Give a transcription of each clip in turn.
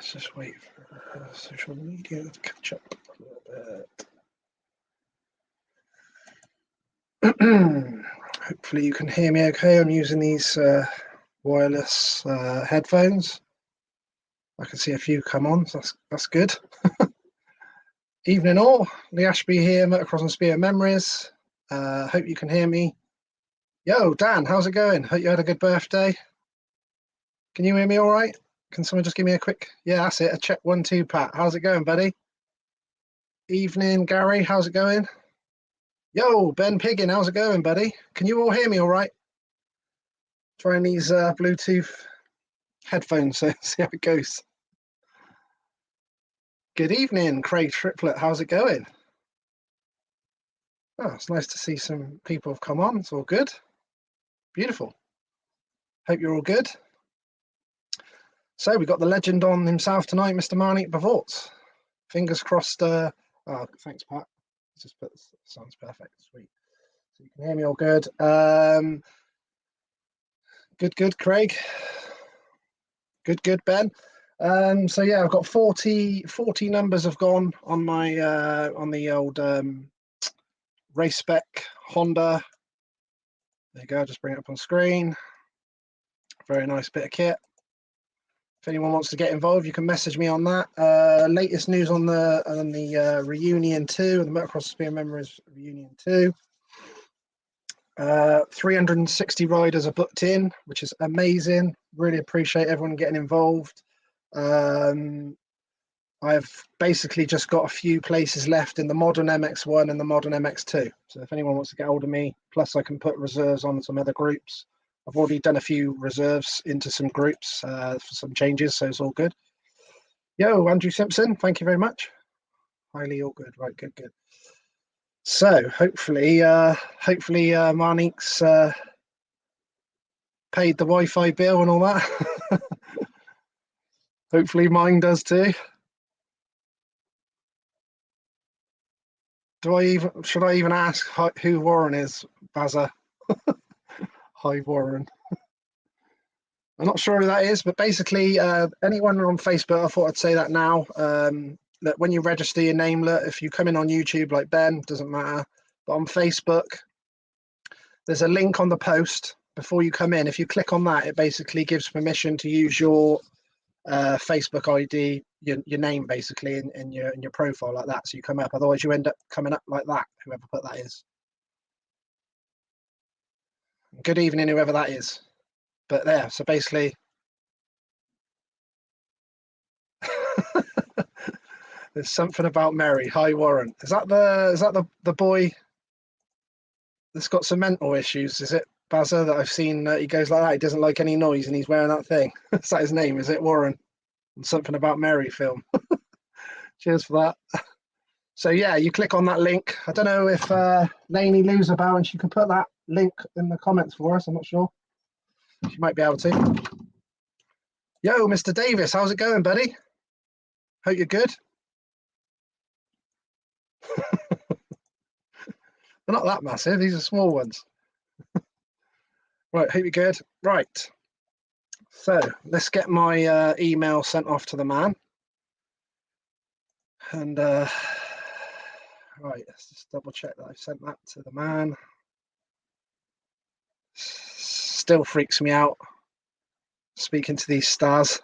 Let's just wait for social media to catch up a little bit. Hopefully you can hear me okay. I'm using these wireless headphones. I can see a few come on, so that's good. Evening all, Lee Ashby here, Motocross and Speedway Memories. Hope you can hear me. Yo, Dan, how's it going? Hope you had a good birthday. Can you hear me all right? Can someone just give me a quick, yeah, that's it, a check 1, 2, Pat. How's it going, buddy? Evening, Gary, how's it going? Yo, Ben Piggin, how's it going, buddy? Can you all hear me all right? Trying these Bluetooth headphones, so see how it goes. Good evening, Craig Triplet, how's it going? Oh, it's nice to see some people have come on. It's all good. Beautiful. Hope you're all good. So we got the legend on himself tonight, Mr. Marnicq Bervoets. Fingers crossed. Oh, thanks, Pat. Just put this. Sounds perfect. Sweet. So you can hear me all good. Good, Craig. Good, Ben. So yeah, I've got 40 numbers have gone on my on the old race spec Honda. There you go. Just bring it up on screen. Very nice bit of kit. If anyone wants to get involved, you can message me on that. Latest news on the reunion 2, the Motocross Speedway Memories reunion 2. 360 riders are booked in, which is amazing. Really appreciate everyone getting involved. I've basically just got a few places left in the modern MX1 and the modern MX2. So if anyone wants to get hold of me, plus I can put reserves on some other groups. I've already done a few reserves into some groups for some changes, so it's all good. Yo, Andrew Simpson, thank you very much. Highly all good, right, good. So hopefully Marnicq's paid the Wi-Fi bill and all that. Hopefully mine does too. Should I even ask who Warren is, Bazza? Hi, Warren. I'm not sure who that is, but basically anyone on Facebook, I thought I'd say that now. That when you register your namelet, if you come in on YouTube like Ben, doesn't matter, but on Facebook, there's a link on the post before you come in. If you click on that, it basically gives permission to use your Facebook ID, your name basically, in your profile like that, so you come up. Otherwise, you end up coming up like that. Whoever put that is. Good evening, whoever that is. But there, so basically, there's something about Mary. Hi, Warren. Is that the boy that's got some mental issues? Is it Bazza that I've seen? He goes like that. He doesn't like any noise, and he's wearing that thing. Is that his name? Is it Warren? And something about Mary film. Cheers for that. So yeah, you click on that link. I don't know if Lainey Lou's about, and she can put that link in the comments for us. I'm not sure. She might be able to. Yo, Mr. Davis, how's it going, buddy? Hope you're good. They're not that massive. These are small ones. Right, hope you're good. Right. So let's get my email sent off to the man. And right, let's just double check that I've sent that to the man. Still freaks me out speaking to these stars.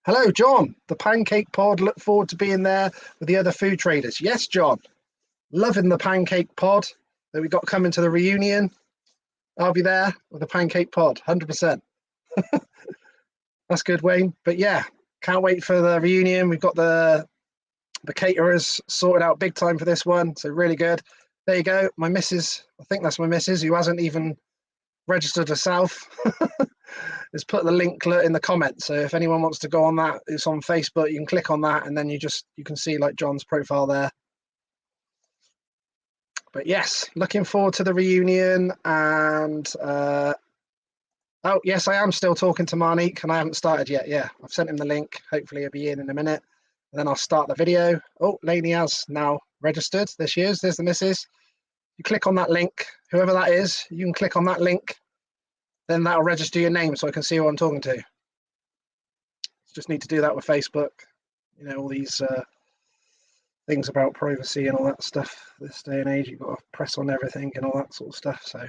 Hello, John, the Pancake Pod. Look forward to being there with the other food traders. Yes, John, loving the Pancake Pod that we got coming to the reunion. I'll be there with the Pancake Pod, 100%. That's good, Wayne. But yeah, can't wait for the reunion. We've got the caterers sorted out big time for this one, so really good. There you go, my missus. I think that's my missus, who hasn't even registered herself. Has put the link in the comments. So if anyone wants to go on that, it's on Facebook. You can click on that, and then you can see like John's profile there. But yes, looking forward to the reunion. And oh yes, I am still talking to Marnicq, and I haven't started yet. Yeah, I've sent him the link. Hopefully he'll be in a minute, and then I'll start the video. Oh, Lainey has now registered. There she is. There's the missus. You click on that link, whoever that is, you can click on that link, then that'll register your name so I can see who I'm talking to. Just need to do that with Facebook. You know, all these things about privacy and all that stuff. This day and age, you've got to press on everything and all that sort of stuff. So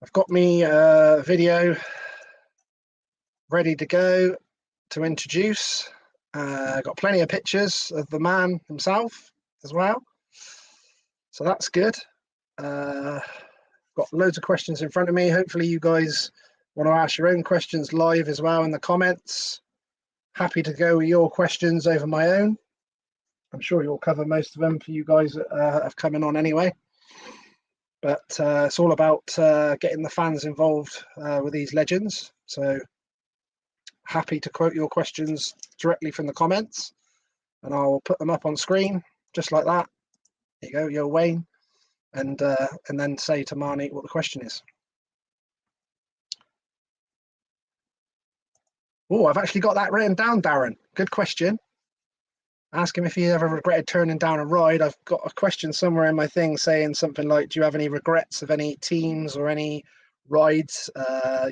I've got me video ready to go to introduce. Got plenty of pictures of the man himself as well. So that's good. Got loads of questions in front of me. Hopefully you guys want to ask your own questions live as well in the comments. Happy to go with your questions over my own. I'm sure you'll cover most of them for you guys that have come in on anyway. But it's all about getting the fans involved with these legends. So happy to quote your questions directly from the comments, and I'll put them up on screen just like that. There you go, yo Wayne, and then say to Marnicq what the question is. Oh, I've actually got that written down, Darren. Good question. Ask him if he ever regretted turning down a ride. I've got a question somewhere in my thing saying something like, do you have any regrets of any teams or any rides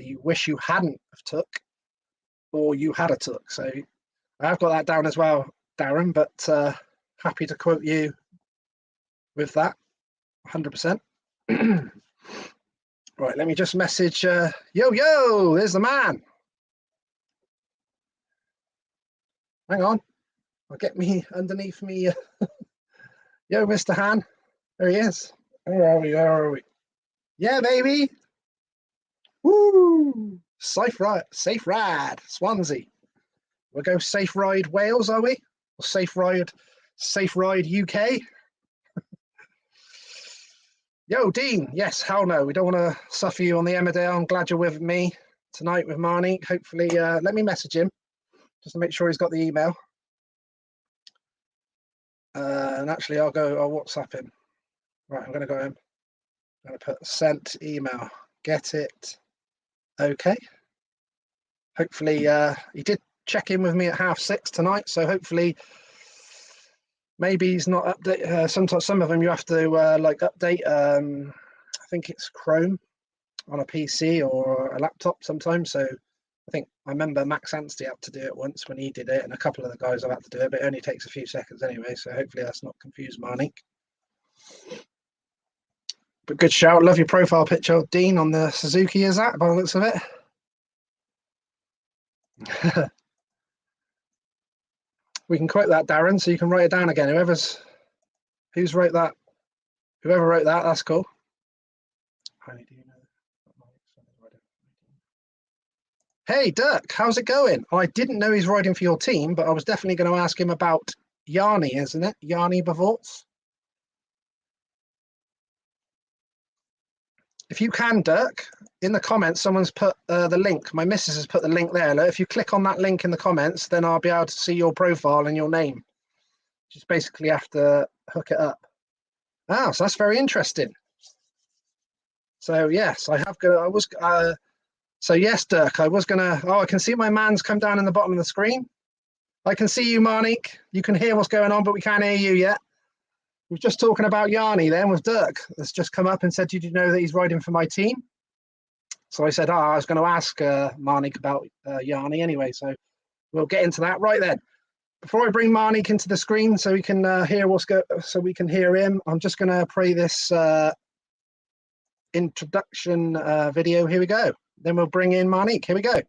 you wish you hadn't have took or you had a took? So I've got that down as well, Darren, but happy to quote you with that 100%. Right, let me just message yo, there's the man. Hang on, I'll get me underneath me. Yo, Mr. Han, there he is. Where are we? Yeah, baby. Woo! Safe ride, Swansea. We'll go safe ride Wales, are we? Or safe ride UK? Yo, Dean. Yes, hell no. We don't want to suffer you on the Emmerdale. I'm glad you're with me tonight with Marnicq. Hopefully, let me message him just to make sure he's got the email. And actually, I'll WhatsApp him. Right, I'm going to go in. I'm going to put sent email. Get it. Okay. Hopefully, he did check in with me at 6:30 tonight, so hopefully maybe he's not update. Sometimes some of them you have to like update. I think it's Chrome on a PC or a laptop sometimes. So I remember Max Anstey had to do it once when he did it, and a couple of the guys have had to do it, but it only takes a few seconds anyway. So hopefully that's not confused Marnicq. But good shout. Love your profile picture, Dean, on the Suzuki. Is that by the looks of it? We can quote that, Darren, so you can write it down again. Whoever wrote that, that's cool. Hey, Dirk, how's it going? I didn't know he's riding for your team, but I was definitely going to ask him about Yanni, isn't it? Marnicq Bervoets. If you can, Dirk, in the comments, someone's put the link. My missus has put the link there. Look, if you click on that link in the comments, then I'll be able to see your profile and your name. Just basically have to hook it up. Ah, so that's very interesting. So yes, so yes, Dirk, I was gonna. Oh, I can see my man's come down in the bottom of the screen. I can see you, Marnicq. You can hear what's going on, but we can't hear you yet. We're just talking about Yanni then with Dirk. That's just come up and said, did you know that he's riding for my team? So I said, I was going to ask Marnicq about Yanni anyway. So we'll get into that right then. Before I bring Marnicq into the screen so we can hear so we can hear him, I'm just going to play this introduction video. Here we go. Then we'll bring in Marnicq. Here we go.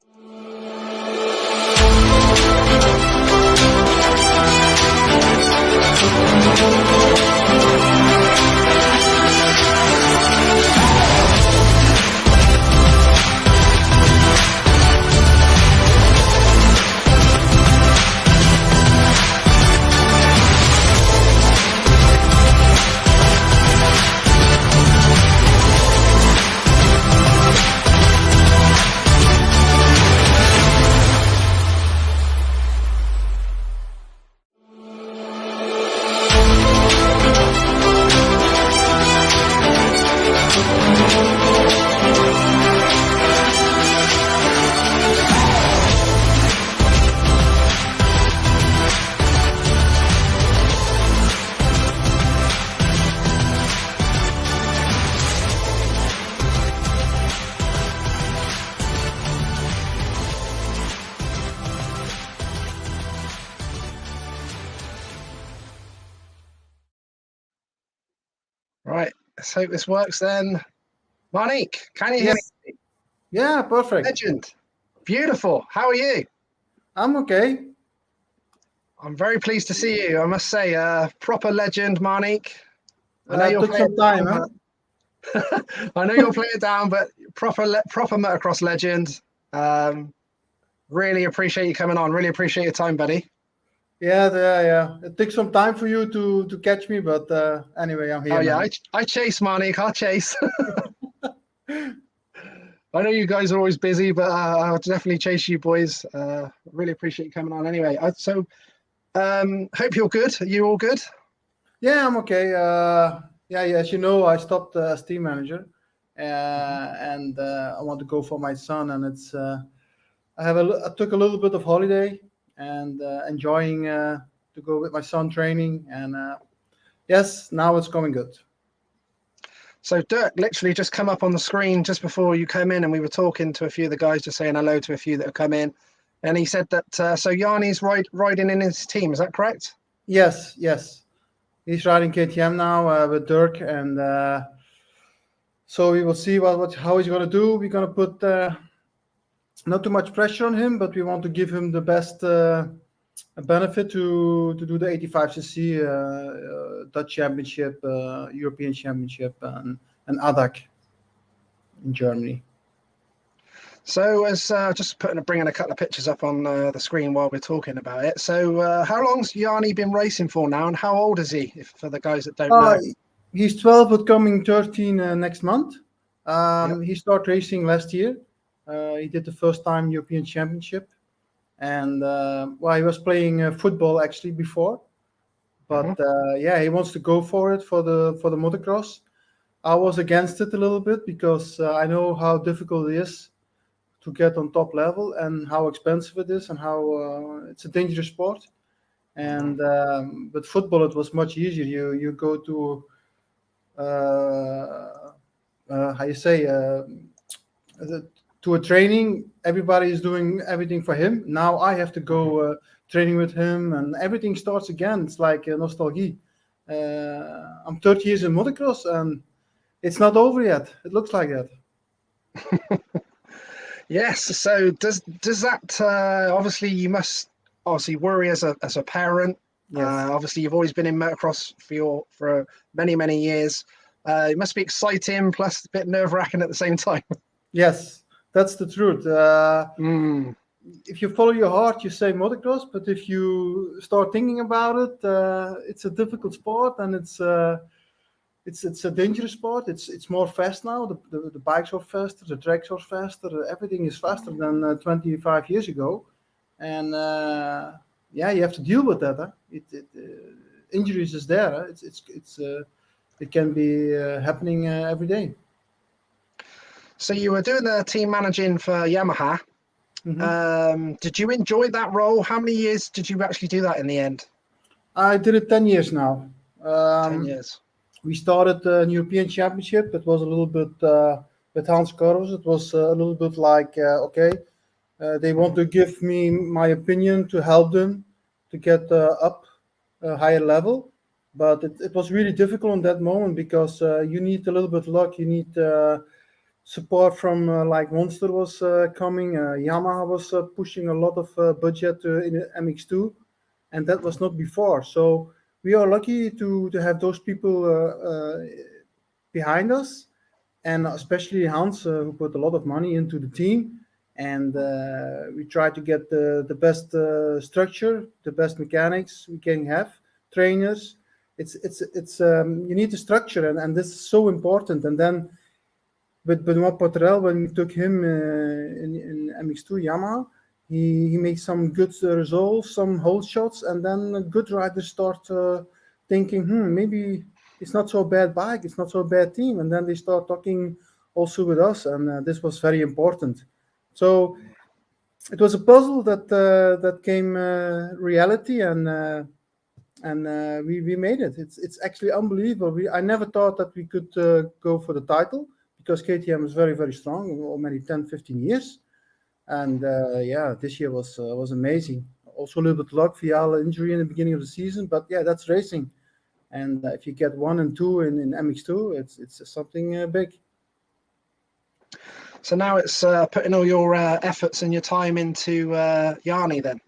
Right, let's hope this works then. Marnicq, can you hear Yes. me? Yeah, perfect. Legend. Beautiful. How are you? I'm okay. I'm very pleased to see you. I must say, proper legend, Marnicq. I know you'll Took play some it time, down, huh? but I know you'll play it down, but proper motocross legend. Really appreciate you coming on. Really appreciate your time, buddy. Yeah. It took some time for you to catch me, but anyway, I'm here Oh yeah, now. I chase Marnicq. I'll chase. I know you guys are always busy, but I'll definitely chase you boys. Really appreciate you coming on. Anyway, hope you're good. Are you all good? Yeah, I'm okay. Yeah, as you know, I stopped as team manager, and I want to go for my son, and it's I took a little bit of holiday and enjoying to go with my son training, and yes, now it's going good. So Dirk literally just come up on the screen just before you come in, and we were talking to a few of the guys, just saying hello to a few that have come in, and he said that so Yanni's riding in his team. Is that correct? Yes. He's riding KTM now with Dirk, and so we will see how he's going to do. We're going to put not too much pressure on him, but we want to give him the best benefit to do the 85cc Dutch Championship, European Championship, and ADAC in Germany. So as just bringing a couple of pictures up on the screen while we're talking about it. So how long's Yanni been racing for now, and how old is he? If for the guys that don't know. He's 12, but coming 13 next month. Yep. He started racing last year. He did the first time European Championship, and well, he was playing football actually before, but yeah, he wants to go for it for the motocross. I was against it a little bit because I know how difficult it is to get on top level and how expensive it is and how it's a dangerous sport. And with football, it was much easier. You go to how you say to a training. Everybody is doing everything for him. Now I have to go training with him, and everything starts again. It's like nostalgia. I'm 30 years in motocross, and it's not over yet. It looks like that. Yes. So does that obviously you must obviously worry as a parent. Yes. Obviously you've always been in motocross for many years. It must be exciting plus a bit nerve-wracking at the same time. Yes, that's the truth. If you follow your heart, you say motocross, but if you start thinking about it, it's a difficult sport, and it's a dangerous sport. It's more fast now. The bikes are faster, the tracks are faster, everything is faster than 25 years ago, and yeah, you have to deal with that. Huh? Injuries is there. Huh? It can be happening every day. So you were doing the team managing for Yamaha. Did you enjoy that role? How many years did you actually do that in the end? I did it 10 years now. 10 years. We started the European Championship. It was a little bit with Hans Corvus. It was a little bit like, okay, they want to give me my opinion to help them to get up a higher level. But it was really difficult in that moment because you need a little bit luck. You need support from like Monster was coming. Yamaha was pushing a lot of budget in MX2, and that was not before. So we are lucky to have those people behind us, and especially Hans, who put a lot of money into the team. And we try to get the best structure, the best mechanics we can have, trainers. It's you need the structure, and this is so important. And then with Benoit Potrel, when we took him in MX2 Yamaha, he makes some good results, some hold shots, and then good riders start thinking, maybe it's not so bad bike, it's not so bad team, and then they start talking also with us, and this was very important. So it was a puzzle that came reality, and we made it. It's actually unbelievable. I never thought that we could go for the title because KTM is very strong, already 10-15 years. And yeah, this year was amazing. Also a little bit luck, Viala injury in the beginning of the season, but yeah, that's racing. And if you get 1 and 2 in MX2, it's something big. So now it's putting all your efforts and your time into Yarni then.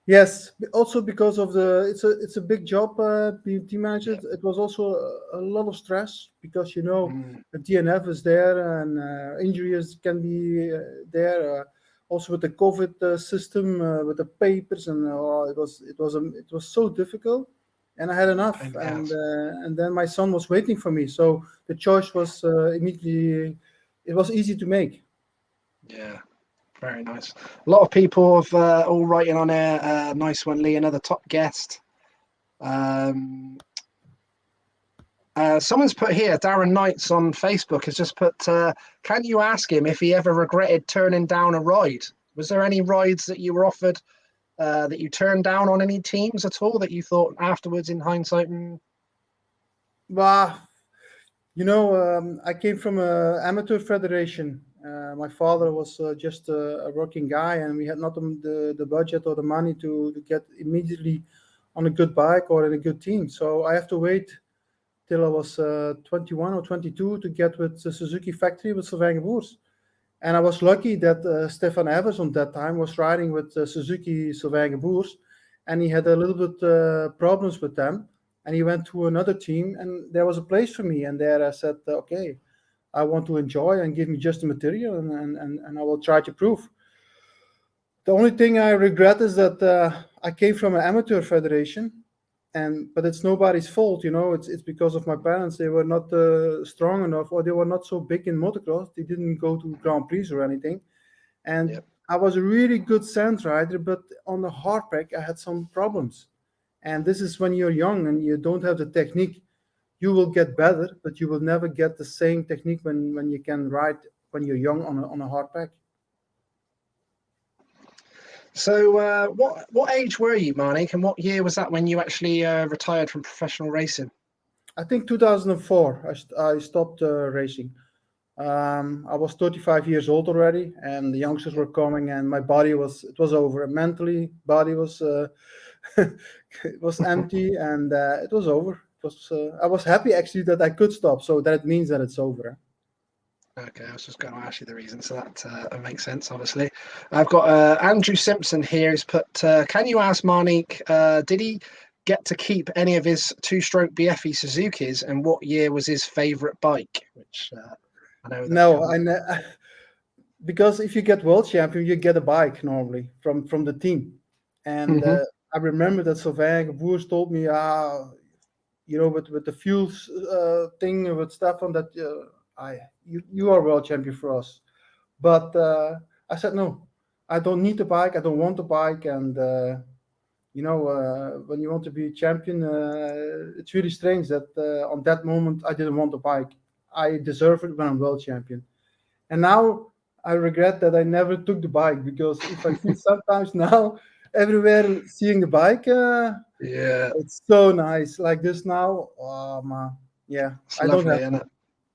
Yes, also because of it's a big job being team manager. It was also a lot of stress because the DNF is there and injuries can be there. Also with the COVID system, with the papers, and it was so difficult, and I had enough. And then my son was waiting for me, so the choice was immediately. It was easy to make. Yeah. Very nice. A lot of people have all writing on there. Nice one, Lee. Another top guest. Someone's put here, Darren Knights on Facebook has just put, can you ask him if he ever regretted turning down a ride? Was there any rides that you were offered that you turned down on any teams at all that you thought afterwards in hindsight? Well, I came from an amateur federation. My father was just a working guy, and we had not the budget or the money to get immediately on a good bike or in a good team. So I have to wait till I was 21 or 22 to get with the Suzuki factory with Sylvain Boers. And I was lucky that Stefan Everts on that time was riding with Suzuki Sylvain Boers, and he had a little bit problems with them. And he went to another team, and there was a place for me. And there I said, okay, I want to enjoy and give me just the material, and I will try to prove. The only thing I regret is that I came from an amateur federation, but it's nobody's fault, It's because of my parents. They were not strong enough, or they were not so big in motocross. They didn't go to Grand Prix or anything. And I was a really good sand rider, but on the hardpack I had some problems. And this is when you're young and you don't have the technique. You will get better, but you will never get the same technique when you can ride when you're young on a hard pack. So what age were you, Marnicq, and what year was that when you actually retired from professional racing? I think 2004 I stopped racing. I was 35 years old already, and the youngsters were coming, and my body was over. Mentally, body was it was empty, and it was over. I was happy actually that I could stop, so that means that it's over. Okay, I was just going to ask you the reason, so that makes sense, obviously. I've got Andrew Simpson here who's put, can you ask Marnicq, did he get to keep any of his two-stroke BFE Suzukis, and what year was his favourite bike? Which I know. No, because if you get world champion, you get a bike normally from the team. And I remember that Sylvain Boers told me, with the fuels thing with Stefan, that you are world champion for us. But I said, no, I don't need the bike. I don't want the bike. And, when you want to be champion, it's really strange that on that moment, I didn't want the bike. I deserve it when I'm world champion. And now I regret that I never took the bike, because if I see sometimes now everywhere seeing the bike, it's so nice. Like this now, oh man, yeah, it's lovely, isn't it?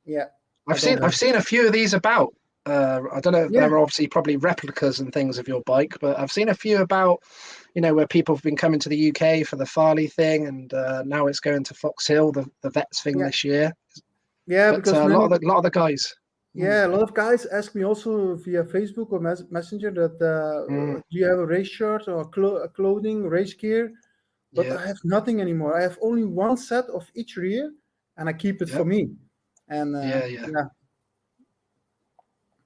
Yeah, I've seen a few of these about. I don't know if they're obviously probably replicas and things of your bike, but I've seen a few about, where people have been coming to the UK for the Farley thing, and now it's going to Fox Hill, the Vets thing this year. Yeah, but because a lot of the guys. Yeah, a lot of guys ask me also via Facebook or Messenger that do you have a race shirt or clothing, race gear? But I have nothing anymore. I have only one set of each rear, and I keep it for me. And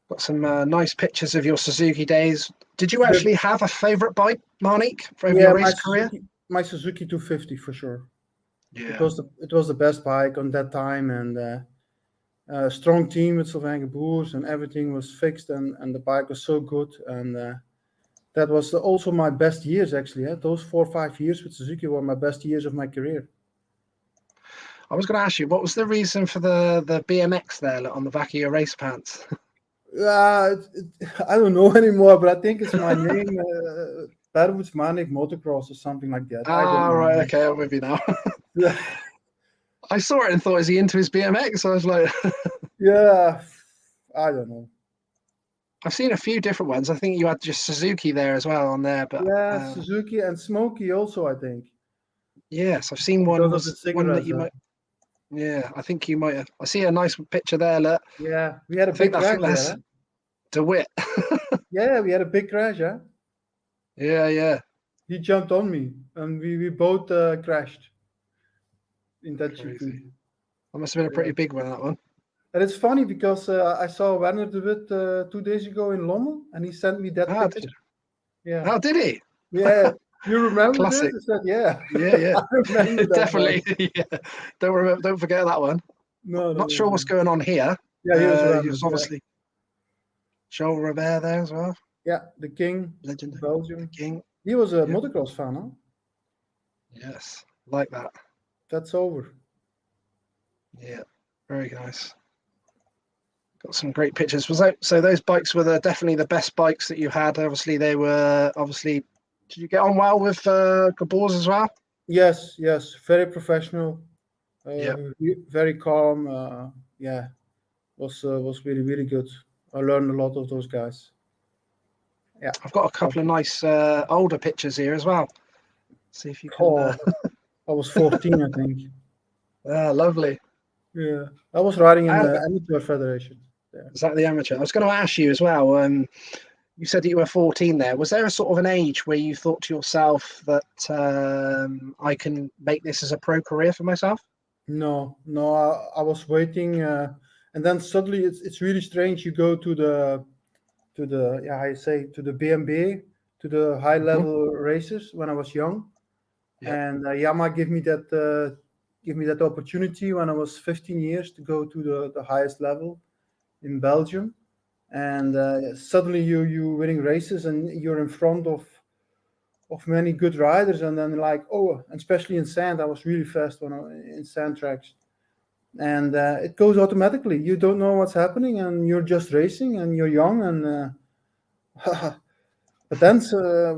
got some nice pictures of your Suzuki days. Did you actually have a favorite bike, Marnicq, over your race career? My Suzuki 250 for sure. Yeah, it was the best bike on that time, and strong team with Sylvain Boers, and everything was fixed, and the bike was so good, and that was also my best years actually. Those 4 or 5 years with Suzuki were my best years of my career. I was going to ask you, what was the reason for the BMX there on the back of your race pants? I don't know anymore, but I think it's my name, Bervoets Marnicq Motocross or something like that. Right, okay, I'm with you now. Yeah. I saw it and thought, is he into his BMX? I was like, yeah, I don't know. I've seen a few different ones. I think you had just Suzuki there as well on there, but Suzuki and Smokey also, I think. Yes, I've seen one. because of the Was one that cigarettes. you might? Yeah, I think you might have. I see a nice picture there. Look, Yeah, we had a I think big crash there. that's Huh? DeWitt. Yeah, we had a big crash. Huh? Yeah. He jumped on me, and we both crashed in that GP. Crazy. That must have been a pretty Yeah. big one, that one. And it's funny because I saw Werner de Wit 2 days ago in London, and he sent me that Ah, did picture. Yeah, oh, did he? yeah. You remember this? Classic. I said, yeah. Yeah. I remember that Definitely. one. Yeah. Don't forget that one. No. Not sure what's going on here. Yeah, here's Werner. He's Yeah, obviously Joel Robert there as well. yeah. The King, Legend. Belgium. King. He was a Yep. motocross fan, huh? Yes. Like that. That's over. Yeah. Very nice. Got some great pictures. So those bikes were definitely the best bikes that you had. Obviously, they were did you get on well with Gabors as well? Yes. Very professional. Yeah. Very calm. Yeah, was really good. I learned a lot of those guys. Yeah. I've got a couple of nice older pictures here as well. See if you can. Oh, I was 14, I think. Lovely. Yeah, I was riding in And the amateur federation. Yeah. is that the amateur? I was going to ask you as well. You said that you were 14 there. Was there a sort of an age where you thought to yourself that I can make this as a pro career for myself? No, I was waiting, and then suddenly it's really strange. You go to the yeah, how you say, to the BMB, to the high level races when I was young, Yep. and Yamaha give me that opportunity when I was 15 years to go to the highest level in Belgium, and suddenly you winning races and you're in front of many good riders, and then like, oh, and especially in sand, I was really fast in sand tracks, and it goes automatically. You don't know what's happening, and you're just racing, and you're young, and but then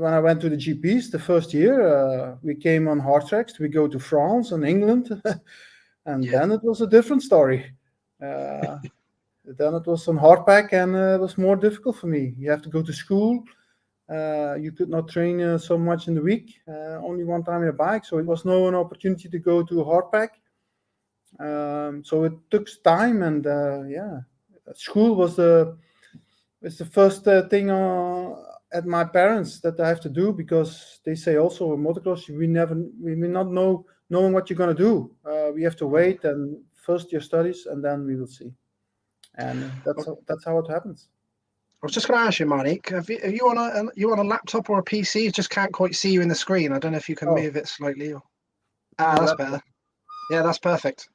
when I went to the GPs the first year, we came on hard tracks. We go to France and England, and then it was a different story. Then it was on hardpack, and it was more difficult for me. You have to go to school. You could not train so much in the week, only one time in a bike. So it was no an opportunity to go to hardpack. So it took time, and yeah, school was the first thing at my parents that I have to do, because they say also in motocross we will not knowing what you're gonna do. We have to wait and first your studies, and then we will see. And that's how it happens. I was just going to ask you, Marnicq, are you on a laptop or a PC? You just can't quite see you in the screen. I don't know if you can move it slightly. Or... that's better. Yeah, that's perfect.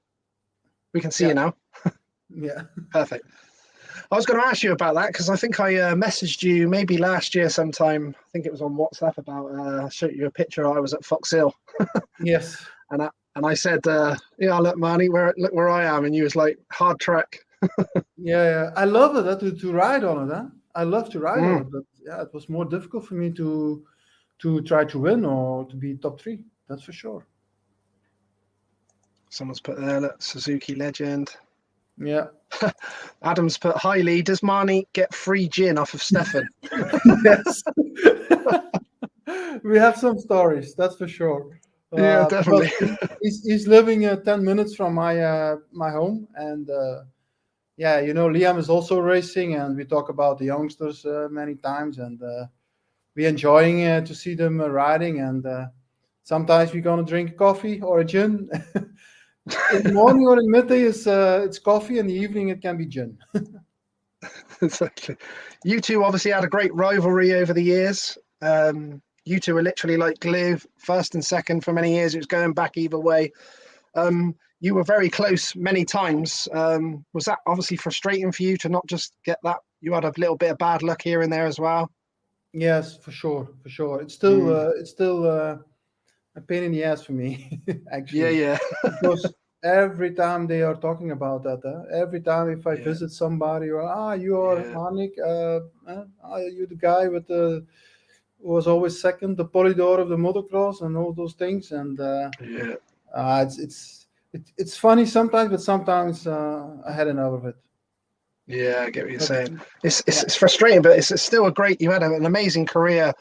We can see you now. Yeah. Perfect. I was going to ask you about that because I think I messaged you maybe last year sometime. I think it was on WhatsApp about showed you a picture. I was at Fox Hill. Yes. And I said, yeah, look, Marnicq, look where I am, and you was like, hard track. Yeah, I love it to ride on it. Huh? I love to ride on it, but yeah, it was more difficult for me to try to win or to be top 3. That's for sure. Someone's put there, look, Suzuki legend. Yeah. Adam's put, hi Lee, does Marnicq get free gin off of Stefan? Yes. We have some stories, that's for sure. Yeah, definitely. He's living 10 minutes from my home, and yeah, you know, Liam is also racing, and we talk about the youngsters many times, and we're enjoying to see them riding, and sometimes we're gonna drink coffee or a gin. In the morning or in midday it's coffee, in the evening it can be gin. Exactly. You two obviously had a great rivalry over the years. You two were literally like glue, first and second for many years. It was going back either way. You were very close many times. Was that obviously frustrating for you to not just get that? You had a little bit of bad luck here and there as well. Yes, for sure. It's still a pain in the ass for me, actually. Yeah. Because every time they are talking about that, every time if I visit somebody, or you are Marnicq, you the guy with who was always second, the polydor of the motocross, and all those things, and it's funny sometimes, but sometimes I had enough of it. Yeah, I get what you're saying. It's frustrating, but it's still you had an amazing career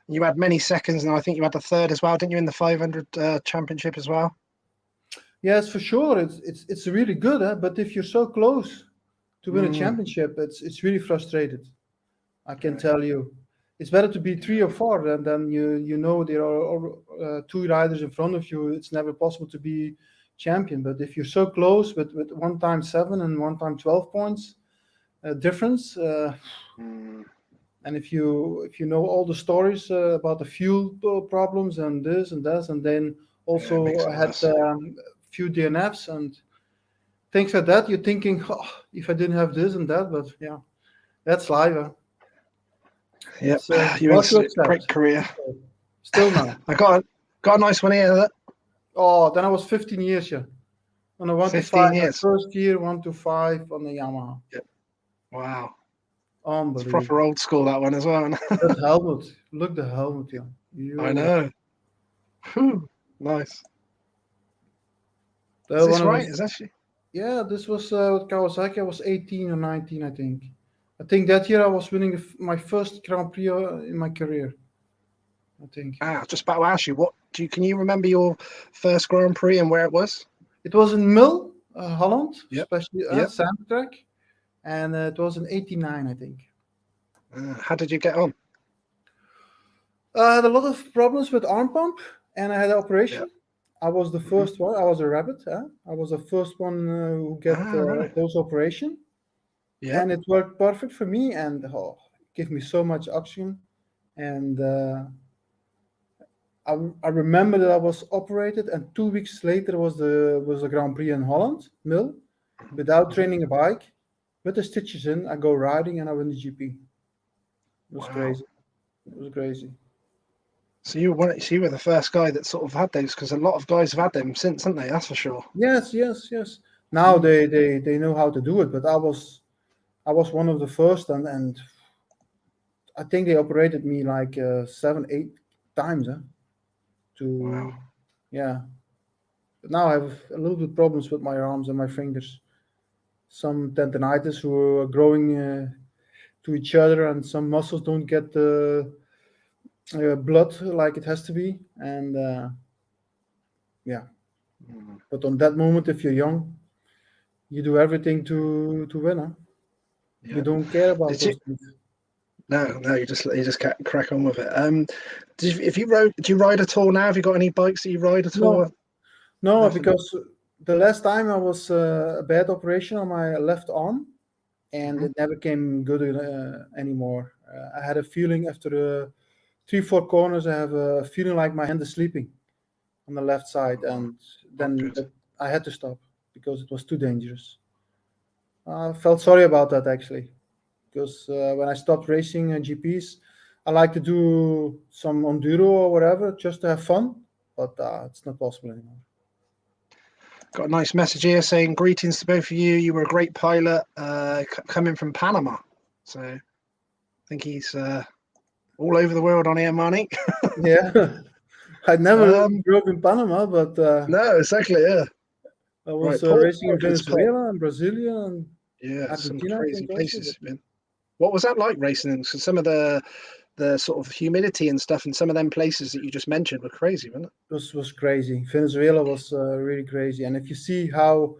You had many seconds, and I think you had the third as well, didn't you, in the 500 championship as well? Yes, for sure. It's really good, huh? But if you're so close to win a championship, it's really frustrated. I can tell you. It's better to be 3 or 4, and then you know there are 2 riders in front of you. It's never possible to be champion. But if you're so close with 1 time 7 and 1 time 12 points difference, and if you know all the stories about the fuel problems and this and that, and then also I had few DNFs and things like that, you're thinking, oh, if I didn't have this and that, but yeah, that's life. Huh? Yeah, you had a great career. Still now. I got a nice one here. Oh, then I was 15 years, yeah. On a 1 to 5, my first year, 1 to 5 on the Yamaha. Yep. Wow. Unbelievable. It's proper old school, that one as well. That helmet. Look, the helmet, yeah. I know. Whew. Nice. Is this right? Is that she? Yeah, this was with Kawasaki. I was 18 or 19, I think. I think that year I was winning my first Grand Prix in my career. I think. Just about to ask you, can you remember your first Grand Prix and where it was? It was in Mil, Holland, especially sand track, and it was in '89, I think. How did you get on? I had a lot of problems with arm pump, and I had an operation. Yep. I was the first one. I was a rabbit. I was the first one who get those operation. Yeah. And it worked perfect for me, and it gave me so much oxygen. And I remember that I was operated, and 2 weeks later was the Grand Prix in Holland, Mil, without training a bike, with the stitches in. I go riding and I win the GP. It was crazy. It was crazy. So you were the first guy that sort of had those, because a lot of guys have had them since, haven't they? That's for sure. Yes. Now they know how to do it, but I was one of the first, and I think they operated me like 7-8 times. Yeah. But now I have a little bit problems with my arms and my fingers. Some tendonitis who are growing to each other, and some muscles don't get the blood like it has to be, and But on that moment, if you're young, you do everything to win. Huh? Yeah. You don't care about those things. No, you just crack on with it. Do you ride at all now? Have you got any bikes that you ride at all? No, nothing. Because the last time I was a bad operation on my left arm, and it never came good anymore. I had a feeling after 3-4 corners, I have a feeling like my hand is sleeping on the left side, and then I had to stop because it was too dangerous. I felt sorry about that, actually, because when I stopped racing GPs, I like to do some enduro or whatever just to have fun, but it's not possible anymore. Got a nice message here saying, greetings to both of you. You were a great pilot coming from Panama. So I think he's all over the world on here, Marnicq. Yeah. I never drove in Panama, but... no, exactly, yeah. I was racing in Venezuela and Brasilia and some Argentina, crazy places. What was that like racing in? So some of the sort of humidity and stuff in some of them places that you just mentioned were crazy, wasn't it? This was crazy. Venezuela was really crazy. And if you see how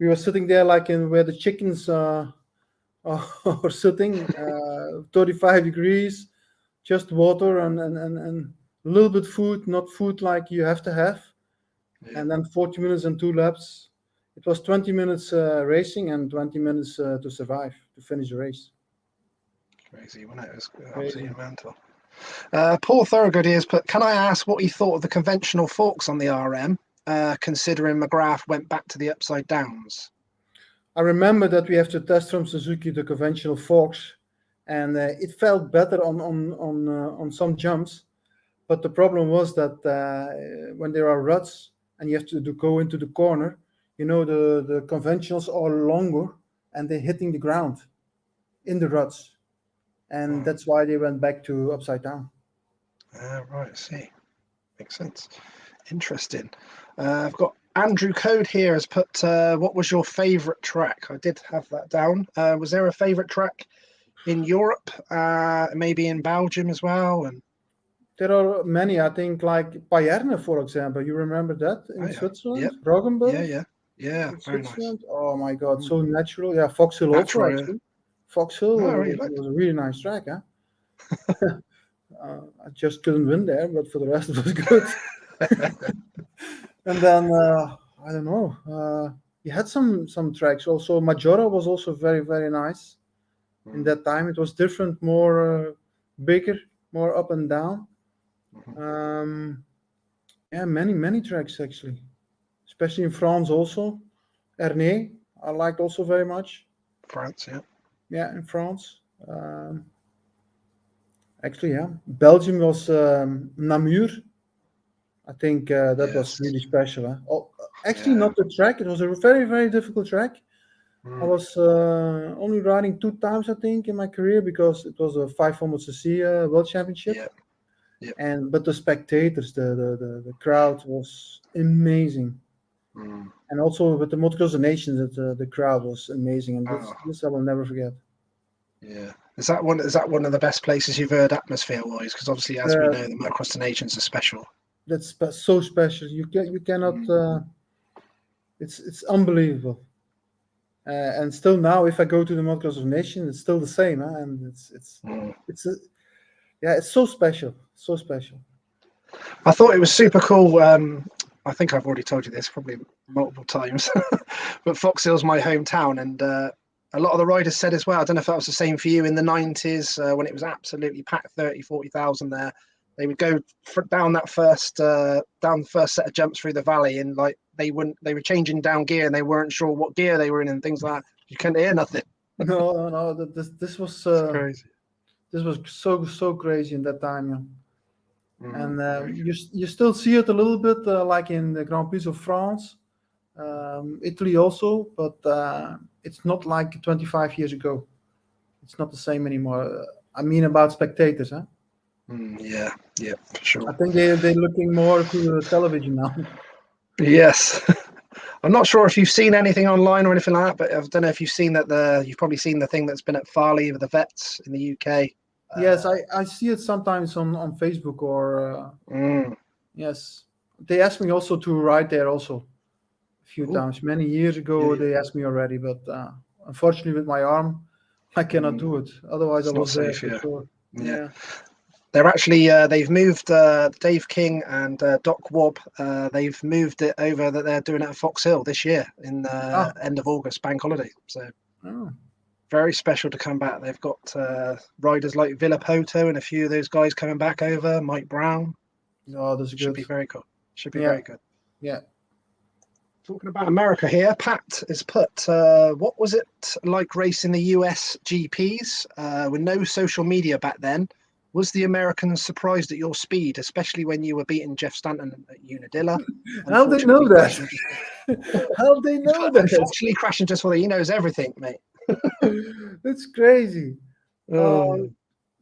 we were sitting there, like in where the chickens are sitting, 35 degrees, just water and a little bit food, not food like you have to have. Yeah. And then 40 minutes and 2 laps. It was 20 minutes racing and 20 minutes to survive, to finish the race. Crazy, wasn't it? It was absolutely mental. Paul Thorogood is, but can I ask what he thought of the conventional forks on the RM, considering McGrath went back to the upside downs? I remember that we have to test from Suzuki the conventional forks, and it felt better on some jumps. But the problem was that when there are ruts and you have to go into the corner, you know, the conventionals are longer and they're hitting the ground in the ruts. And that's why they went back to upside down. Right, I see. Makes sense. Interesting. I've got Andrew Code here has put, what was your favourite track? I did have that down. Was there a favourite track in Europe, maybe in Belgium as well? And There are many, I think, like Payerne, for example. You remember that Oh in yeah. Switzerland? Yep. Roggenburg Yeah. in Very nice. Switzerland. Oh my God, so natural. Yeah, Fox Hill also, Natural. Yeah. actually. Fox Hill Oh, really like. was a really nice track, huh? I just couldn't win there, but for the rest it was good. And then I don't know. You had some tracks also. Majora was also very nice. In that time, it was different, more bigger, more up and down. Um, yeah, many tracks actually, especially in France also. Ernée, I liked also very much. France. Yeah. Yeah, in France. Actually, yeah. Belgium was Namur. I think that was Yes. really special. Huh? Oh, actually, Yeah. not the track. It was a very difficult track. I was only riding 2 times, I think, in my career because it was a 500cc World Championship. Yeah. Yeah. But the spectators, the crowd was amazing. And also with the Motocross of Nations, the crowd was amazing, and Oh, this I will never forget. yeah. Is that one of the best places you've heard atmosphere-wise? Because obviously, as we Uh, know, the Motocross the Nations are special. so special. You cannot. It's unbelievable. And still now, if I go to the Motocross of Nations, it's still the same, huh? And it's yeah, it's so special, so special. I thought it was super cool. I think I've already told you this probably multiple times, but Fox Hill's my hometown, and a lot of the riders said as well. I don't know if that was the same for you in the 90s when it was absolutely packed, 40,000 there. They would go down that down the first set of jumps through the valley, and like they were changing down gear, and they weren't sure what gear they were in, and things like that. You couldn't hear nothing. No, this It's crazy. this was so crazy in that time, yeah. And Very you still see it a little bit, like in the Grand Prix of France, Italy also, but it's not like 25 years ago. It's not the same anymore. I mean about spectators, huh? yeah, for I sure. think they're looking more to the television now. Yes. I'm not sure if you've seen anything online or anything like that, but I don't know if you've seen that you've probably seen the thing that's been at Farley with the vets in the UK. Yes, I see it sometimes on Facebook or Mm, yes. They asked me also to ride there also a few cool. times. Many years ago Yeah. they asked me already, but unfortunately with my arm I cannot do it. Otherwise I It's not was there safe, for yeah. sure. Yeah. Yeah. They're actually they've moved Dave King and Doc Wobb. They've moved it over that they're doing it at Fox Hill this year in Ah. end of August, bank holiday. So Oh. very special to come back. They've got riders like Villapoto and a few of those guys coming back over. Mike Brown. Oh, that's Should good. be very cool. Should be Yeah. very good. Yeah. Talking about America here, Pat has put, what was it like racing the US GPs with no social media back then? Was the Americans surprised at your speed, especially when you were beating Jeff Stanton at Unadilla? How they know that? Crashing just, How they know that? unfortunately, crashing just for he knows everything, mate. It's crazy. Oh,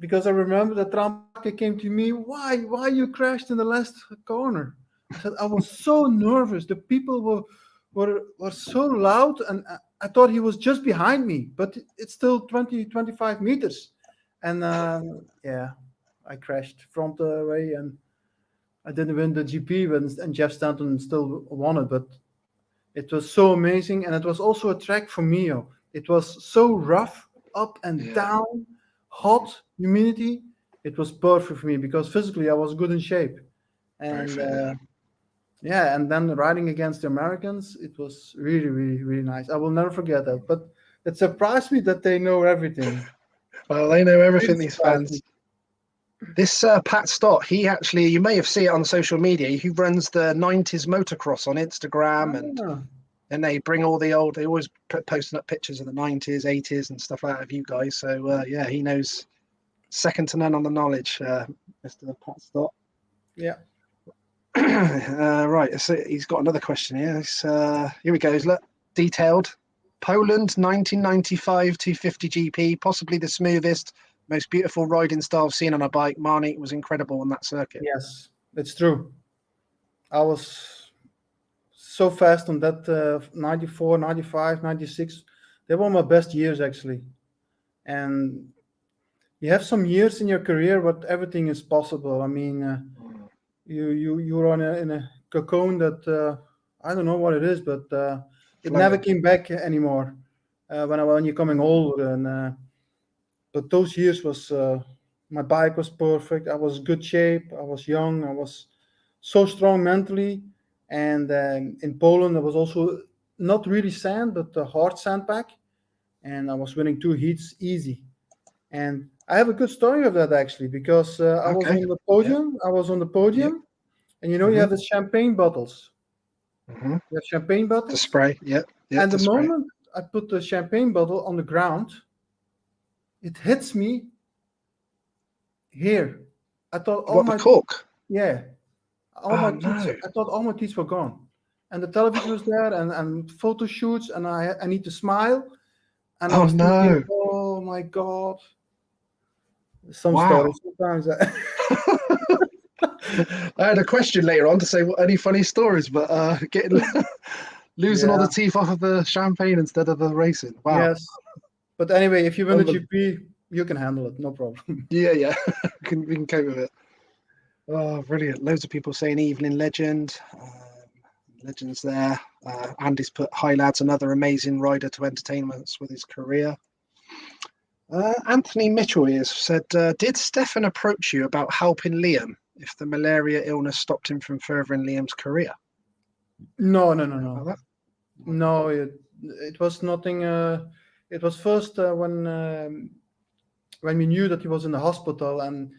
Because I remember that Trampke came to me, why you crashed in the last corner? I said I was so nervous. The people were so loud, and I thought he was just behind me, but it's still 25 meters. And yeah, I crashed front away, and I didn't win the GP, and Jeff Stanton still won it. But it was so amazing, and it was also a track for me. It was so rough, up and yeah, down, hot, humidity. It was perfect for me because physically I was good in shape, very and fair. yeah, and then riding against the Americans, it was really nice. I will never forget that. But it surprised me that they know everything. Well, they know Really everything, these surprised me. fans. This Pat Stott, he actually, you may have seen it on social media. He runs the 90s motocross on Instagram, Ah, and they bring all they always posting up pictures of the 90s, 80s, and stuff like that of you guys. So yeah, he knows second to none on the knowledge, Mr. Pat Stott. yeah. Right, so he's got another question here. Here we go. Look, detailed. Poland 1995 250 GP, possibly the smoothest, most beautiful riding style seen on a bike. Marnicq was incredible on that circuit. Yes, it's true. I was so fast on that 94, 95, 96. They were my best years actually. And you have some years in your career, but everything is possible. I mean, you're in a cocoon that I don't know what it is, but it never Floating. came back anymore when you're coming older. And but those years was my bike was perfect. I was good shape. I was young. I was so strong mentally. And in Poland, there was also not really sand, but a hard sandbag, and I was winning 2 heats easy. And I have a good story of that actually, because I was Okay. on the podium. I was on the podium, and you Mm-hmm. have the champagne bottles. Mm-hmm. You have champagne To bottles, spray. Yeah. and the To spray. moment I put the champagne bottle on the ground, it hits me here. I thought all What, the my cork? yeah, all Oh my teeth. no. I thought all my teeth were gone, and the television was there, and photo shoots, and I need to smile, and I Oh was thinking, no. oh my god. Some Wow. stories sometimes. I had a question later on to say any funny stories, but getting losing all Yeah. the teeth off of the champagne instead of the racing. Wow. Yes. But anyway, if you win the Unbel- GP, you can handle it, no problem. Yeah. we can cope with it. Oh, brilliant. Loads of people saying evening legend. Legends there. Andy's put, hi lads, another amazing rider to entertain us with his career. Anthony Mitchell here said, did Stefan approach you about helping Liam if the malaria illness stopped him from furthering Liam's career? No. About that? No, it was nothing. It was first when we knew that he was in the hospital, and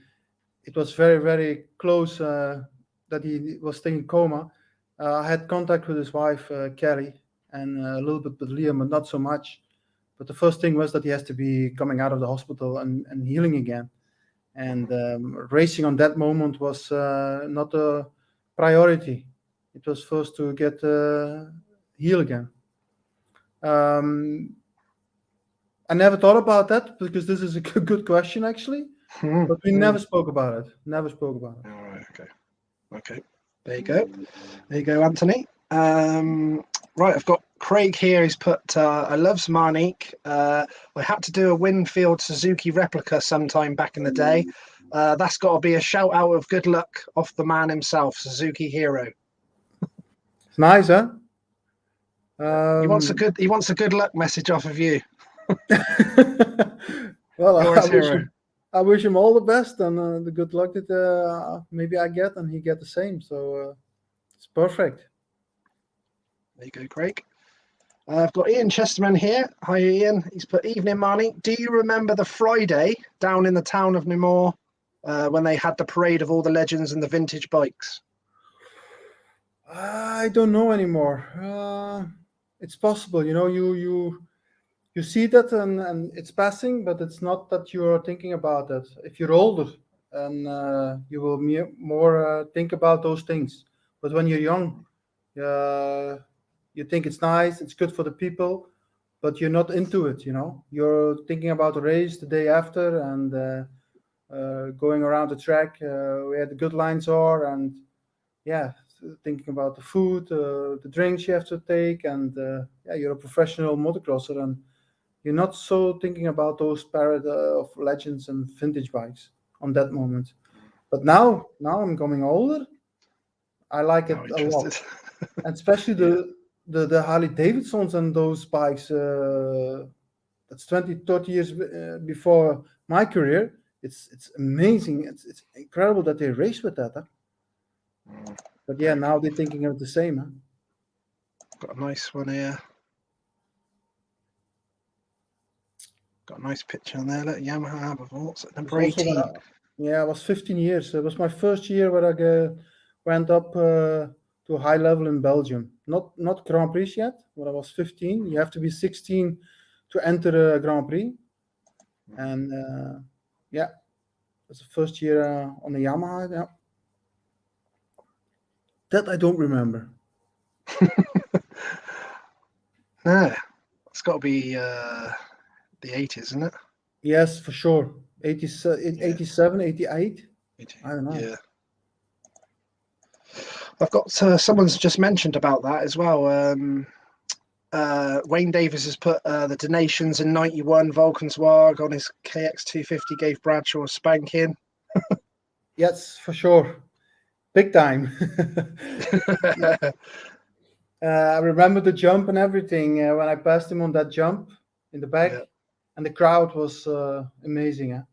it was very, very close that he was staying in coma. I had contact with his wife, Kelly, and a little bit with Liam, but not so much. But the first thing was that he has to be coming out of the hospital and healing again. And racing on that moment was not a priority. It was first to get heal again. I never thought about that, because this is a good question actually, but we never spoke about it. Never spoke about it. All right. Okay. There you go, Anthony. Right, I've got Craig here. He's put, I loves Marnicq. I had to do a Winfield Suzuki replica sometime back in the day. That's got to be a shout out of good luck off the man himself, Suzuki hero. It's nice, huh? He wants a good luck message off of you. Well, You're his hero. I wish him all the best, and the good luck that maybe I get and he get the same. So it's perfect. There you go, Craig. I've got Ian Chesterman here. Hi, Ian. He's put, evening, Marnie. Do you remember the Friday down in the town of Namur when they had the parade of all the legends and the vintage bikes? I don't know anymore. It's possible, you see that and it's passing, but it's not that you're thinking about it. If you're older, and you will more think about those things. But when you're young, you think it's nice, it's good for the people, but you're not into it. You're thinking about the race the day after, and going around the track where the good lines are, and thinking about the food, the drinks you have to take, and you're a professional motocrosser, and you're not so thinking about those parade of legends and vintage bikes on that moment. But now I'm becoming older. I like it a lot, and especially the Harley Davidsons and those bikes. That's 20, 30 years before my career. It's amazing. It's incredible that they race with that. Huh? But now they're thinking of the same. Huh? Got a nice one here. Got a nice picture on there. Look, Yamaha Bervoets at number 18. I was 15 years. It was my first year where I went up to a high level in Belgium. Not Grand Prix yet. When I was 15, you have to be 16 to enter a Grand Prix. And it was the first year on the Yamaha. Yeah. That I don't remember. No, it's got to be the 80s, isn't it? Yes, for sure. 87, 88. I don't know. Yeah. I've got someone's just mentioned about that as well. Wayne Davis has put the donations in 91 Volkswagen on his KX250 gave Bradshaw a spanking. Yes, for sure. Big time. I remember the jump and everything when I passed him on that jump in the back, and the crowd was amazing.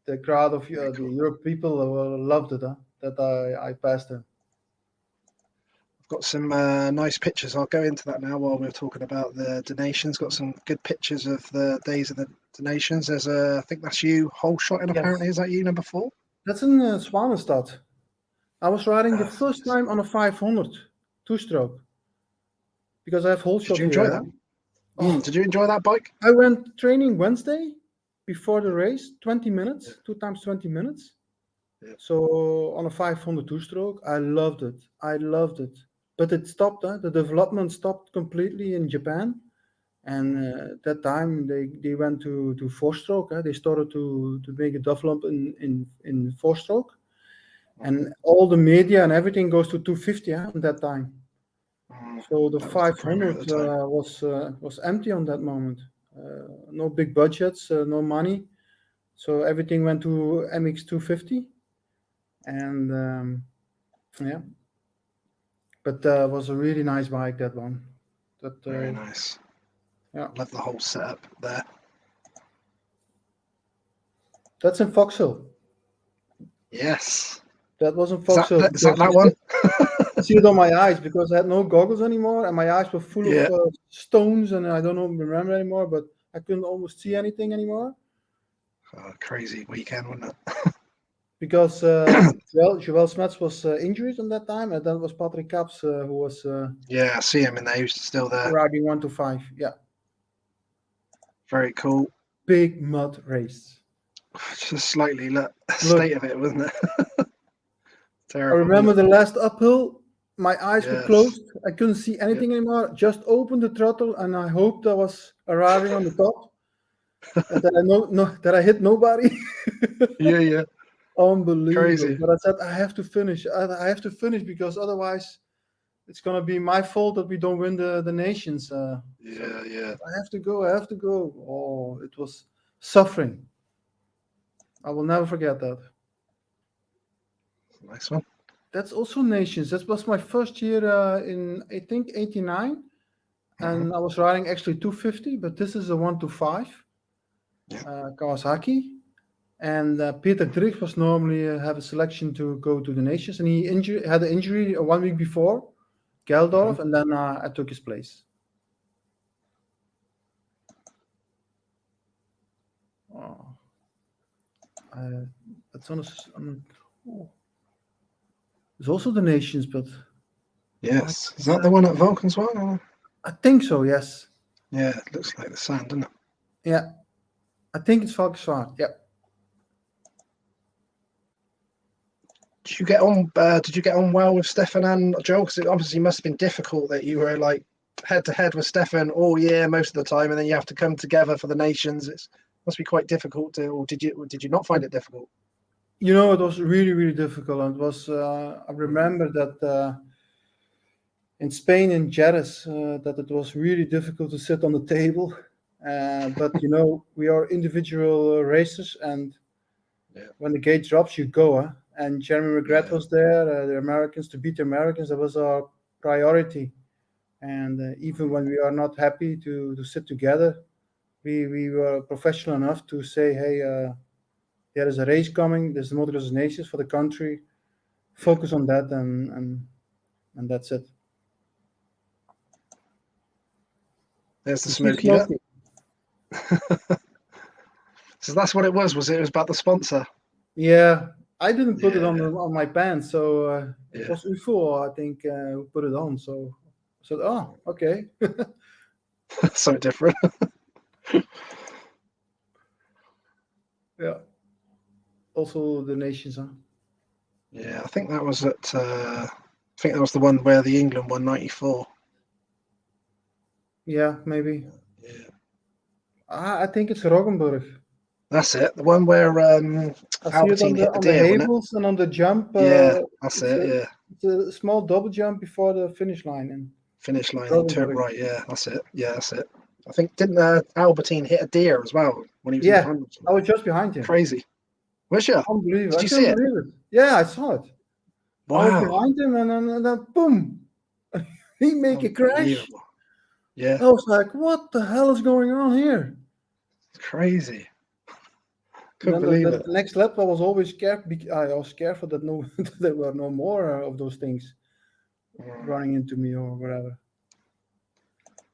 The crowd of Very the cool. Europe people loved it. That I passed him. I've got some nice pictures. I'll go into that now while we're talking about the donations. Got some good pictures of the days of the donations. There's I think that's you, whole shot in. Yes. Apparently, is that you, number 4? That's in Swanenstad. I was riding the first time on a 500 two-stroke because I have whole shot. Did you enjoy that? Oh. Did you enjoy that bike? I went training Wednesday before the race, 20 minutes, 2 times 20 minutes. Yeah. So on a 500 two-stroke, I loved it. But it stopped. The development stopped completely in Japan. And at that time, they went to 4-stroke. They started to make a development in 4-stroke. And all the media and everything goes to 250 at that time. So the 500 was empty on that moment. No big budgets, no money. So everything went to MX 250. And yeah. But it was a really nice bike, that one. Very nice. Yeah. Love the whole setup there. That's in Foxhill. Yes. That was in Foxhill. Is that one? I see it on my eyes because I had no goggles anymore and my eyes were full of stones and I don't remember anymore, but I couldn't almost see anything anymore. Crazy weekend, wasn't it? Because Joël Smets was injured on that time, and that was Patrick Caps who was I see him in there. He was still there. Riding 1 to 5. Yeah. Very cool. Big mud race. Just slightly state of it, wasn't it? Terrible. I remember the last uphill. My eyes were closed. I couldn't see anything anymore. Just opened the throttle, and I hoped I was arriving on the top, and that I hit nobody. Yeah. Unbelievable. Crazy. But I said I have to finish. I have to finish because otherwise, it's gonna be my fault that we don't win the nations. Yeah. I have to go. Oh, it was suffering. I will never forget that. Nice one. That's also nations. That was my first year in, I think, 89. And I was riding actually 250, but this is a 1 to 5 Kawasaki. And Peter Drich was normally have a selection to go to the nations, and he had an injury 1 week before, Geldorf, and then I took his place. That's on there's also the nations, but yes, is that the one at Volkswagen? I think so. Yes. Yeah, it looks like the sand, doesn't it? Yeah, I think it's Volkswagen. Yeah. Did you get on well with Stefan and Joel? Because it obviously must have been difficult that you were like head to head with Stefan all year most of the time, and then you have to come together for the nations. It must be quite difficult. Or did you not find it difficult? You know, it was really, really difficult. And it was. I remember that in Spain, in Jerez, that it was really difficult to sit on the table. But you know, we are individual racers, and when the gate drops, you go. And Jeremy McGrath was there. The Americans, to beat the Americans, that was our priority. And even when we are not happy to sit together, we were professional enough to say, hey, there is a race coming. There's the Motocross Nations for the country. Focus on that, and that's it. There's the smoky duck. So that's what it was. It was about the sponsor? Yeah, I didn't put it on my pants, so it was UFO, I think, who put it on. So I said, oh, okay. Something different. Yeah. Also the nations, huh? Yeah, I think that was at. I think that was the one where the England won 94. Yeah, maybe. Yeah. I think it's Roggenburg. That's it. The one where Albertine hit the deer, Havels and on the jump. Yeah, that's it. Yeah. It's a small double jump before the finish line, and Finish line and turn Probably. right. Yeah, that's it. Yeah, that's it. I think didn't Albertine hit a deer as well when he was in Yeah, front of I him? was just behind him. Crazy. Was you? Unbelievable. Did I you see couldn't it? believe it. Yeah, I saw it. I was Wow. behind him, and then boom, he make a crash. Unbelievable. Yeah, I was like, what the hell is going on here? it's crazy. And Couldn't then believe it. the next lap, I was always scared. I was careful that no, that there were no more of those things running into me or whatever.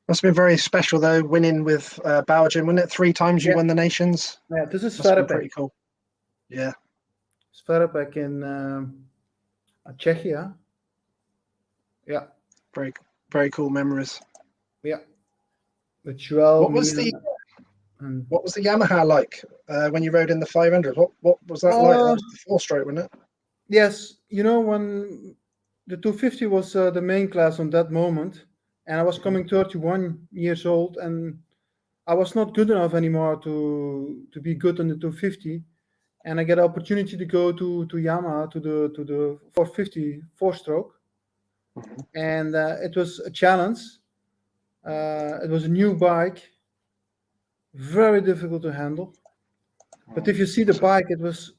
Must have been very special though, winning with Belgium, wasn't it? 3 times you Yeah, won the nations. yeah. This is Must have been Sverrepek. pretty cool. Yeah, Sverrepek in Czechia. Yeah, very very cool memories. yeah. With Joel, What me, was the and what was the Yamaha like when you rode in the 500? What was that like? That uh, was the 4-stroke, wasn't it? yes, you know when the 250 was the main class on that moment, and I was coming 31 years old, and I was not good enough anymore to be good on the 250, and I get an opportunity to go to Yamaha to the 450 4-stroke, and it was a challenge. It was a new bike, very difficult to handle. But if you see the bike, it was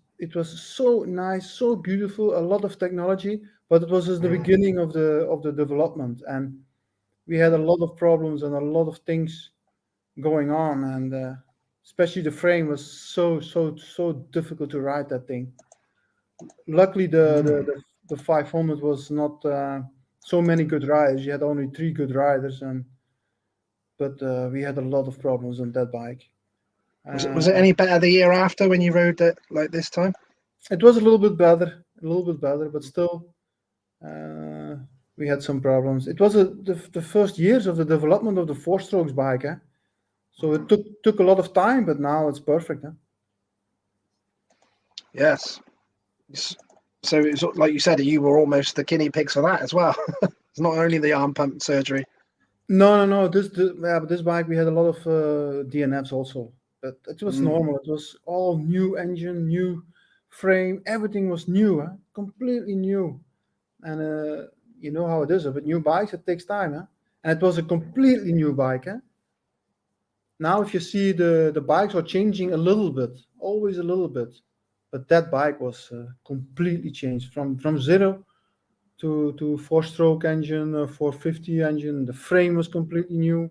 so nice, so beautiful, a lot of technology, but it was just the beginning of the development, and we had a lot of problems and a lot of things going on, and especially the frame was so difficult to ride that thing. Luckily, the 500 was not so many good riders. You had only 3 good riders, but we had a lot of problems on that bike. Was it any better the year after when you rode it like this time? It was a little bit better, but still, uh, we had some problems. It was the first years of the development of the 4-strokes bike, eh? So it took a lot of time, but now it's perfect. Eh? Yes. So it was like you said, you were almost the guinea pigs for that as well. It's not only the arm pump surgery. No. But this bike we had a lot of DNFs also, but it was Mm. normal. It was all new engine, new frame, everything was new, eh? Completely new. And you know how it is with new bikes, it takes time, eh? And it was a completely new bike. Eh? Now, if you see the bikes are changing a little bit, always a little bit, but that bike was completely changed from zero to 4-stroke engine, 450 engine. The frame was completely new.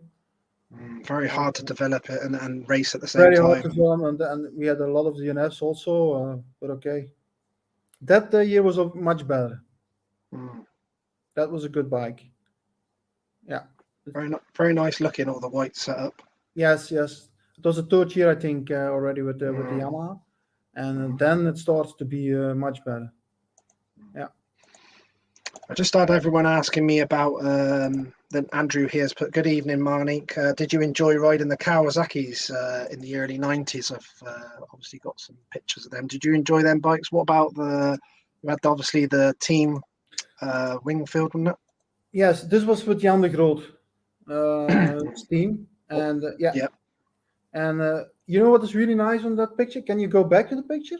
Very hard to develop it and race at the same Very hard time. to film, and we had a lot of DNFs also, but okay. That year was much better. Mm. That was a good bike. Yeah. Very nice looking, all the white setup. Yes. It was the third year, I think, already with the Yamaha, and then it starts to be much better. Yeah. I just had everyone asking me about then Andrew here's put good evening, Marnicq. Did you enjoy riding the Kawasaki's in the early 90s? I've obviously got some pictures of them. Did you enjoy them bikes? What about you had obviously the team Wingfield, wasn't it? Yes, this was with Jan de Groot team, and yeah, Yep. and you know what is really nice on that picture? Can you go back to the picture?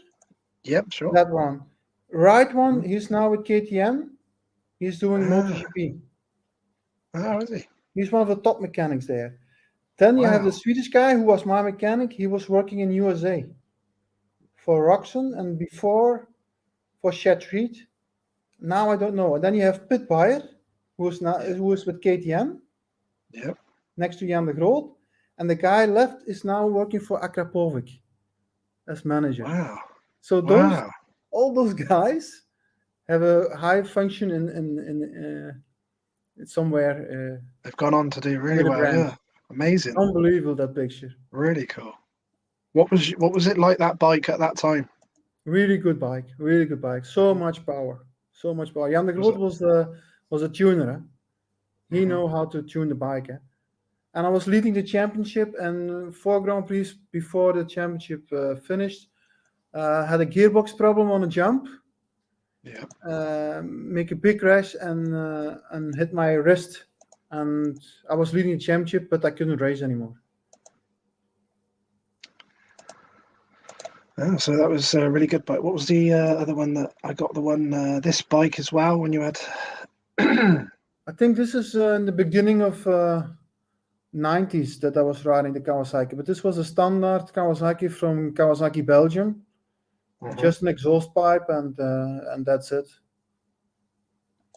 Yep, sure. That one, right one. He's now with KTM. He's doing Ah, MotoGP. is he? He's one of the top mechanics there. Then you have the Wow. Swedish guy who was my mechanic. He was working in USA for Roxon and before for Chatreed. Now I don't know. And then you have Pit Bayer, who is with KTM Yep. next to Jan de Groot. And the guy left is now working for Akrapovic as manager. Wow. So Wow. all those guys have a high function in somewhere They've gone on to do really with a well. brand. Yeah. Amazing. Unbelievable that picture. Really cool. What was it like that bike at that time? Really good bike. Really good bike. So much power. So much power. Jan de Was Groot it? was a tuner. Eh? He know how to tune the bike. Eh? And I was leading the championship, and 4 Grand Prix before the championship finished, had a gearbox problem on a jump. Yeah. Make a big crash and hit my wrist, and I was leading the championship, but I couldn't race anymore. Oh, so that was a really good bike. What was the other one that I got? The one this bike as well when you had I think this is in the beginning of 90s that I was riding the Kawasaki, but this was a standard Kawasaki from Kawasaki, Belgium. Just an exhaust pipe and that's it.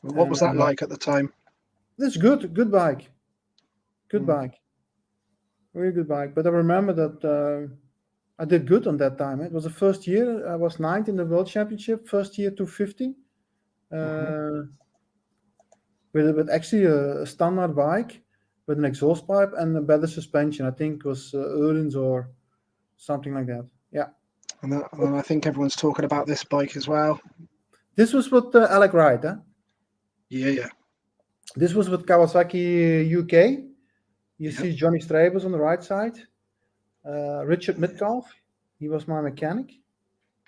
What was that like at the time? It's good bike. Good bike. Really good bike. But I remember that I did good on that time. It was the first year. I was ninth in the World Championship, first year 250. With actually a standard bike with an exhaust pipe and a better suspension. I think it was Öhlins or something like that. Yeah. And I think everyone's talking about this bike as well. This was with Alec Wright, huh? Yeah. This was with Kawasaki UK. You see Johnny Strabers on the right side. Richard Midcalf, he was my mechanic.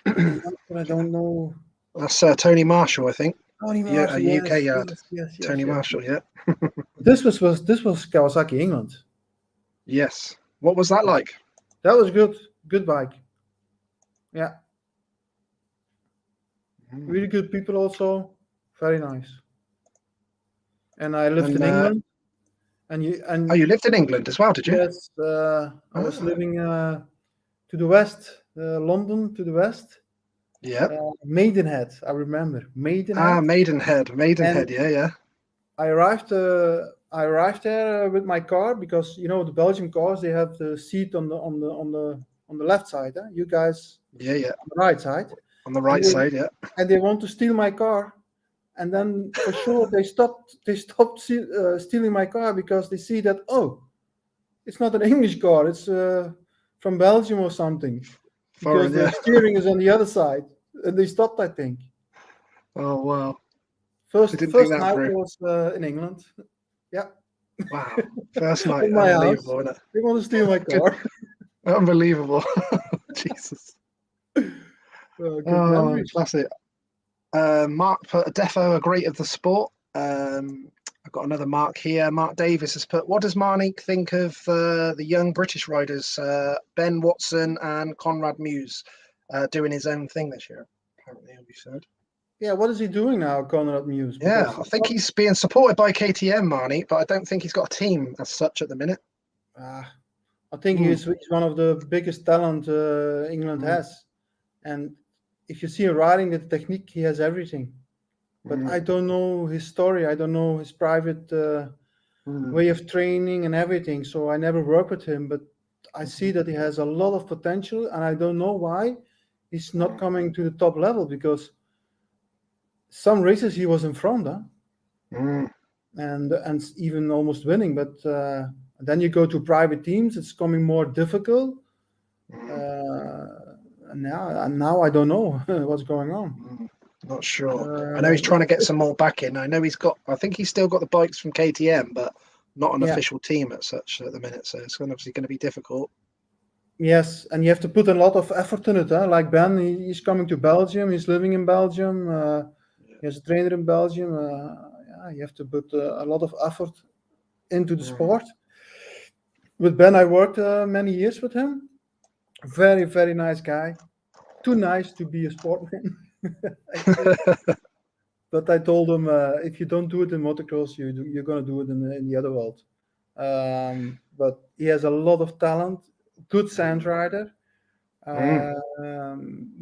I don't know. That's Tony Marshall, I think. Tony Marshall, yes, UK yard. Yes, Tony Marshall, yeah. This was Kawasaki England. Yes. What was that like? That was good. Good bike. Yeah. Really good people also. Very nice. And I lived in England. You lived in England as well, did you? Yes. I was living to the west, London to the west. Yeah. Maidenhead, I remember. Maidenhead. Maidenhead, yeah. I arrived there with my car because the Belgian cars, they have the seat on the left side. You guys, on the right side. On the right side, yeah. And they want to steal my car, and then for sure they stopped stealing my car because they see that it's not an English car, it's from Belgium or something. Because the steering is on the other side, and they stopped, I think. Oh wow! First night was in England. Yeah. Wow. First night. In my house. They want to steal my car. Unbelievable. Jesus. Classic. Mark put a defo a great of the sport. I've got another Mark here. Mark Davis has put, what does Marnicq think of the young British riders, Ben Watson and Conrad Muse, doing his own thing this year? Apparently, we said. Yeah, what is he doing now, Conrad Muse? Yeah, I think he's being supported by KTM, Marnicq, but I don't think he's got a team as such at the minute. I think he's one of the biggest talent England has. And if you see him riding the technique, he has everything. But I don't know his story. I don't know his private way of training and everything. So I never worked with him. But I see that he has a lot of potential. And I don't know why he's not coming to the top level. Because some races he was in front. And even almost winning. But then you go to private teams. It's becoming more difficult. And now I don't know what's going on. Not sure. I know he's trying to get some more back in. I know I think he's still got the bikes from KTM, but not an official team at such at the minute. So it's obviously going to be difficult. Yes, and you have to put a lot of effort in it. Like Ben, he's coming to Belgium. He's living in Belgium. He has a trainer in Belgium. You have to put a lot of effort into the sport. With Ben, I worked many years with him. Very, very nice guy. Too nice to be a sportman. But I told him, if you don't do it in motocross, you're going to do it in the other world. But he has a lot of talent, good sand rider.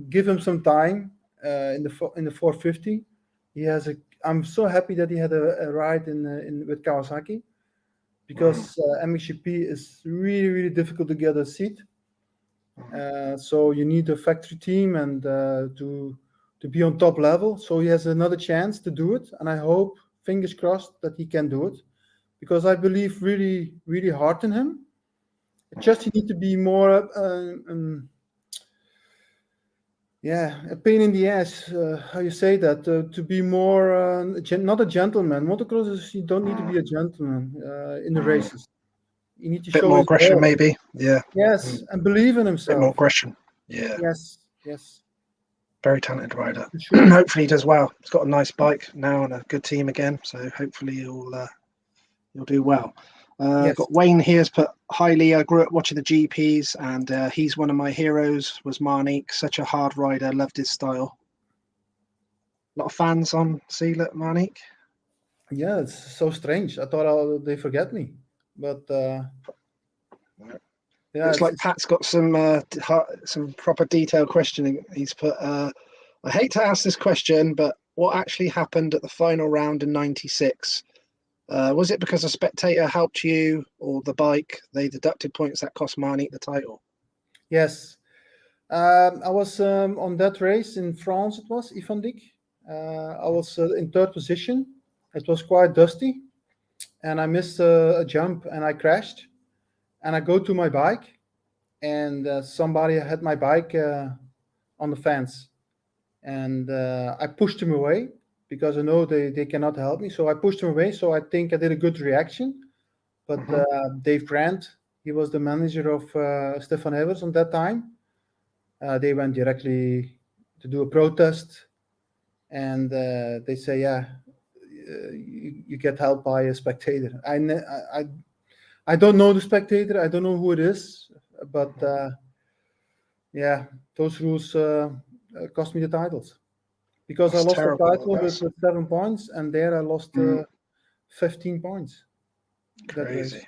Give him some time in the 450. I'm so happy that he had a ride with Kawasaki, because MXGP is really, really difficult to get a seat. So you need a factory team and to be on top level. So he has another chance to do it, and I hope, fingers crossed, that he can do it, because I believe really, really hard in him. Just he need to be more a pain in the ass. How you say that? To be more not a gentleman. Motocross is, you don't need to be a gentleman in the races. You need to show more aggression, maybe. Yeah. Yes, and believe in himself. Bit more aggression. Yeah. Yes. Very talented rider. Sure. Hopefully he does well. He's got a nice bike now and a good team again, so hopefully he'll do well. Got Wayne here's put, hi Lee, I grew up watching the GPs and he's one of my heroes, was Marnicq. Such a hard rider, loved his style. A lot of fans on Marnicq. Yeah, it's so strange. I thought they forget me, but yeah, Looks like Pat's got some proper detailed questioning. He's put, I hate to ask this question, but what actually happened at the final round in '96? Was it because a spectator helped you or the bike? They deducted points that cost Marnicq the title. yes. I was on that race in France. It was Ivandik. I was in third position. It was quite dusty, and I missed a jump, and I crashed. And I go to my bike, and somebody had my bike on the fence, and I pushed him away because I know they cannot help me. So I pushed him away. So I think I did a good reaction. But Dave Grant, he was the manager of Stefan Everts on that time. They went directly to do a protest, and they say, "Yeah, you get helped by a spectator." I don't know the spectator. I don't know who it is, but yeah, those rules cost me the titles because That's I lost the terrible. title with 7 points, and there I lost 15 points. That Crazy. race.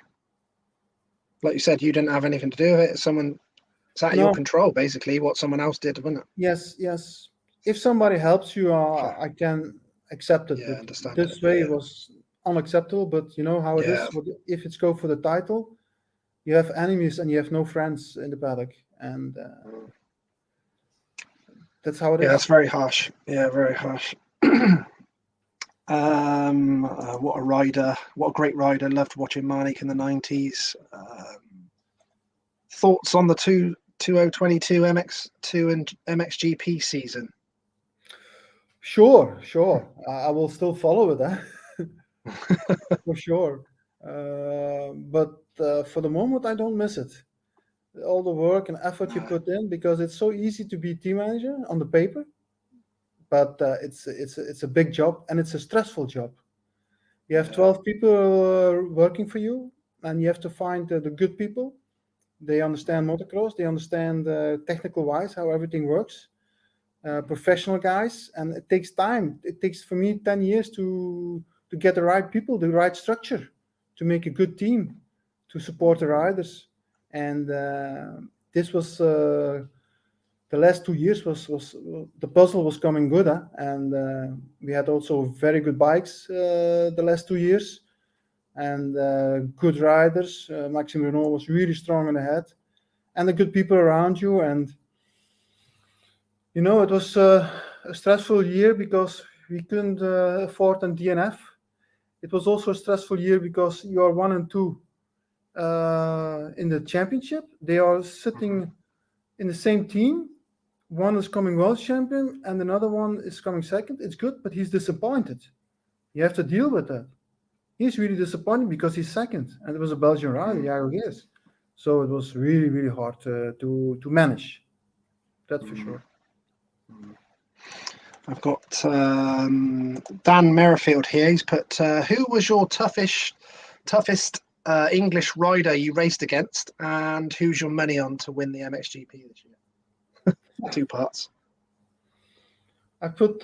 Like you said, you didn't have anything to do with it. It's out of your No. control, basically, what someone else did, wasn't it? Yes, yes. If somebody helps you, I can accept it. Yeah, But understand this it. way Yeah. was unacceptable. But you know how it Yeah. is. If it's go for the title, you have enemies and you have no friends in the paddock, and that's how it Yeah, is. that's very harsh. Yeah, very harsh. What a rider! What a great rider! Loved watching Marnicq in the '90s. Thoughts on the 2022 MX2 and MXGP season? Sure, sure. I will still follow it, for sure. But for the moment, I don't miss it. All the work and effort you put in, because it's so easy to be team manager on the paper, but it's a big job and it's a stressful job. You have 12 people working for you, and you have to find the good people. They understand motocross. They understand technical wise how everything works. Professional guys, and it takes time. It takes for me 10 years to get the right people, the right structure, to make a good team, to support the riders. And this was the last 2 years was the puzzle was coming good, huh? And we had also very good bikes the last 2 years, and good riders. Maxime Renault was really strong in the head, and the good people around you. And you know, it was a stressful year because we couldn't afford a DNF. It was also a stressful year because you are 1 and 2 in the championship. They are sitting in the same team. One is coming world champion and another one is coming second. It's good, but he's disappointed. You have to deal with that. He's really disappointed because he's second, and it was a Belgian rider, yeah, he is. So it was really, really hard to manage. That's for sure. I've got Dan Merrifield here. He's put, who was your toughest English rider you raced against, and who's your money on to win the MXGP this year? 2 parts. I put,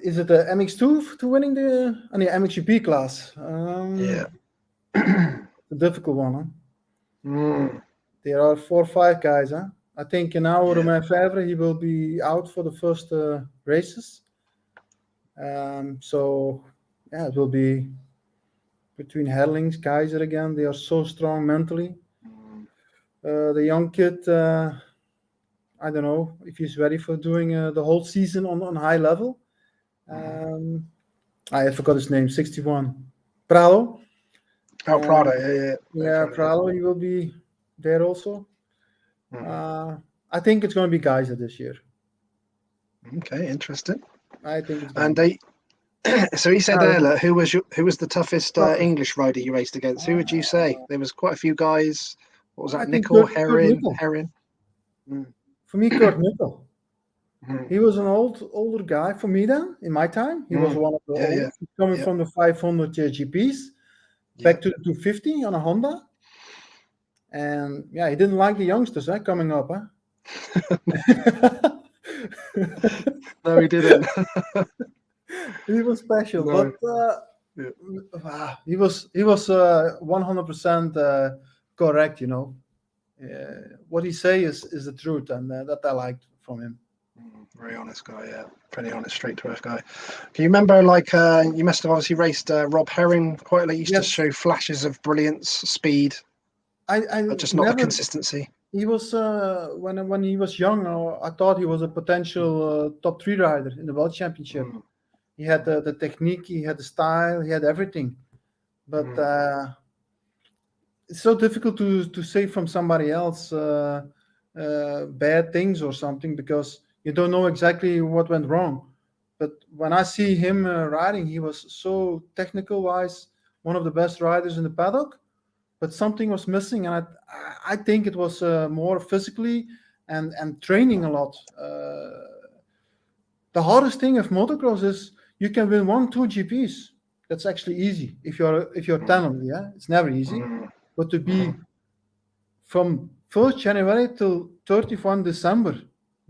is it the MX2 to winning the MXGP class? Yeah. A difficult one, huh? There are 4 or 5 guys, huh? I think now Romain Favre, he will be out for the first races. So, yeah, it will be between Herlings, Kaiser again. They are so strong mentally. The young kid, I don't know if he's ready for doing the whole season on high level. I forgot his name, 61. Prado. Oh, Prado, yeah. Yeah, Prado, he will be there also. I think it's going to be Geyser this year. Okay, interesting. I think it's and going so he said earlier, who was the toughest English rider you raced against? Who would you say? There was quite a few guys. What was that? Nickel, Herring. For me, Kurt Nickel. He was an older guy for me then. In my time, he was one of the oldest. Coming from the 500 GPs back to the 250 on a Honda. And yeah, he didn't like the youngsters coming up. No, he didn't. He was special, No. but He was 100% correct. What he say is the truth, and that I liked from him. Very honest guy, yeah. Pretty honest, straight to earth guy. Can you remember, like, you must have obviously raced Rob Herring quite a lot. He used to show flashes of brilliance, speed, but just not the consistency. He was when he was young. I thought he was a potential top 3 rider in the World Championship. He had the technique, he had the style, he had everything. But it's so difficult to say from somebody else bad things or something, because you don't know exactly what went wrong. But when I see him riding, he was so technical wise, one of the best riders in the paddock. But something was missing, and I think it was more physically and training a lot. The hardest thing of motocross is you can win 1-2 GPs. That's actually easy if you're talented. Yeah, it's never easy. But to be from 1st January till 31 December,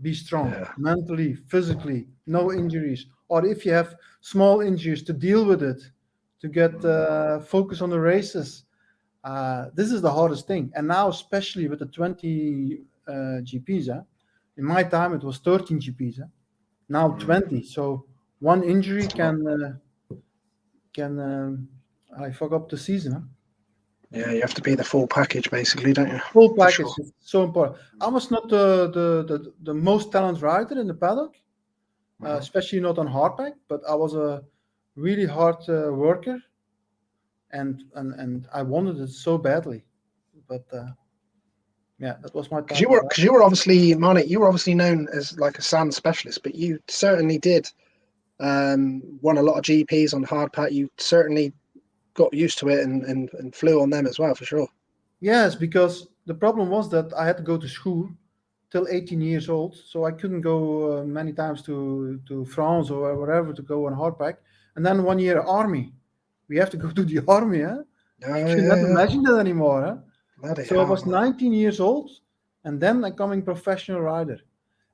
be strong mentally, physically, no injuries, or if you have small injuries, to deal with it, to get focus on the races. This is the hardest thing. And now, especially with the 20 GPs, in my time it was 13 GPs. Now 20. So one injury can fuck up the season. Yeah, you have to be the full package, basically, don't you? Full package is so important. I was not the most talented rider in the paddock, especially not on hardpack, but I was a really hard worker, and I wanted it so badly. But that was my time. Because you were obviously, Marnicq, you were obviously known as like a sand specialist, but you certainly did won a lot of GPs on hardpack. You certainly got used to it and flew on them as well, for sure. Yes, because the problem was that I had to go to school till 18 years old, so I couldn't go many times to France or wherever to go on hardpack. And then 1 year army, we have to go to the army. I cannot imagine that anymore. So I was 19 years old, and then I'm becoming professional rider.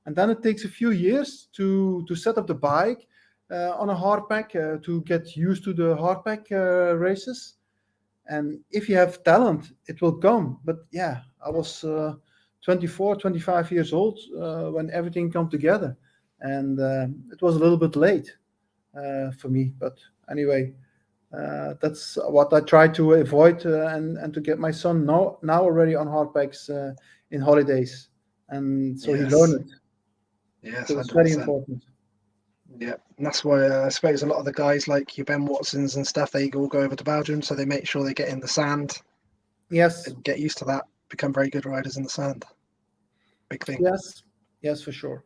And then it takes a few years to set up the bike on a hardpack, to get used to the hardpack races. And if you have talent, it will come. But yeah, I was 24, 25 years old when everything came together. And it was a little bit late for me. But anyway, that's what I try to avoid and to get my son now already on hardpacks in holidays. And so he learned it. Yes, so it's very important. Yeah, and that's why I suppose a lot of the guys like your Ben Watsons and stuff, they all go over to Belgium, so they make sure they get in the sand. Yes. And get used to that, become very good riders in the sand. Big thing. Yes, for sure.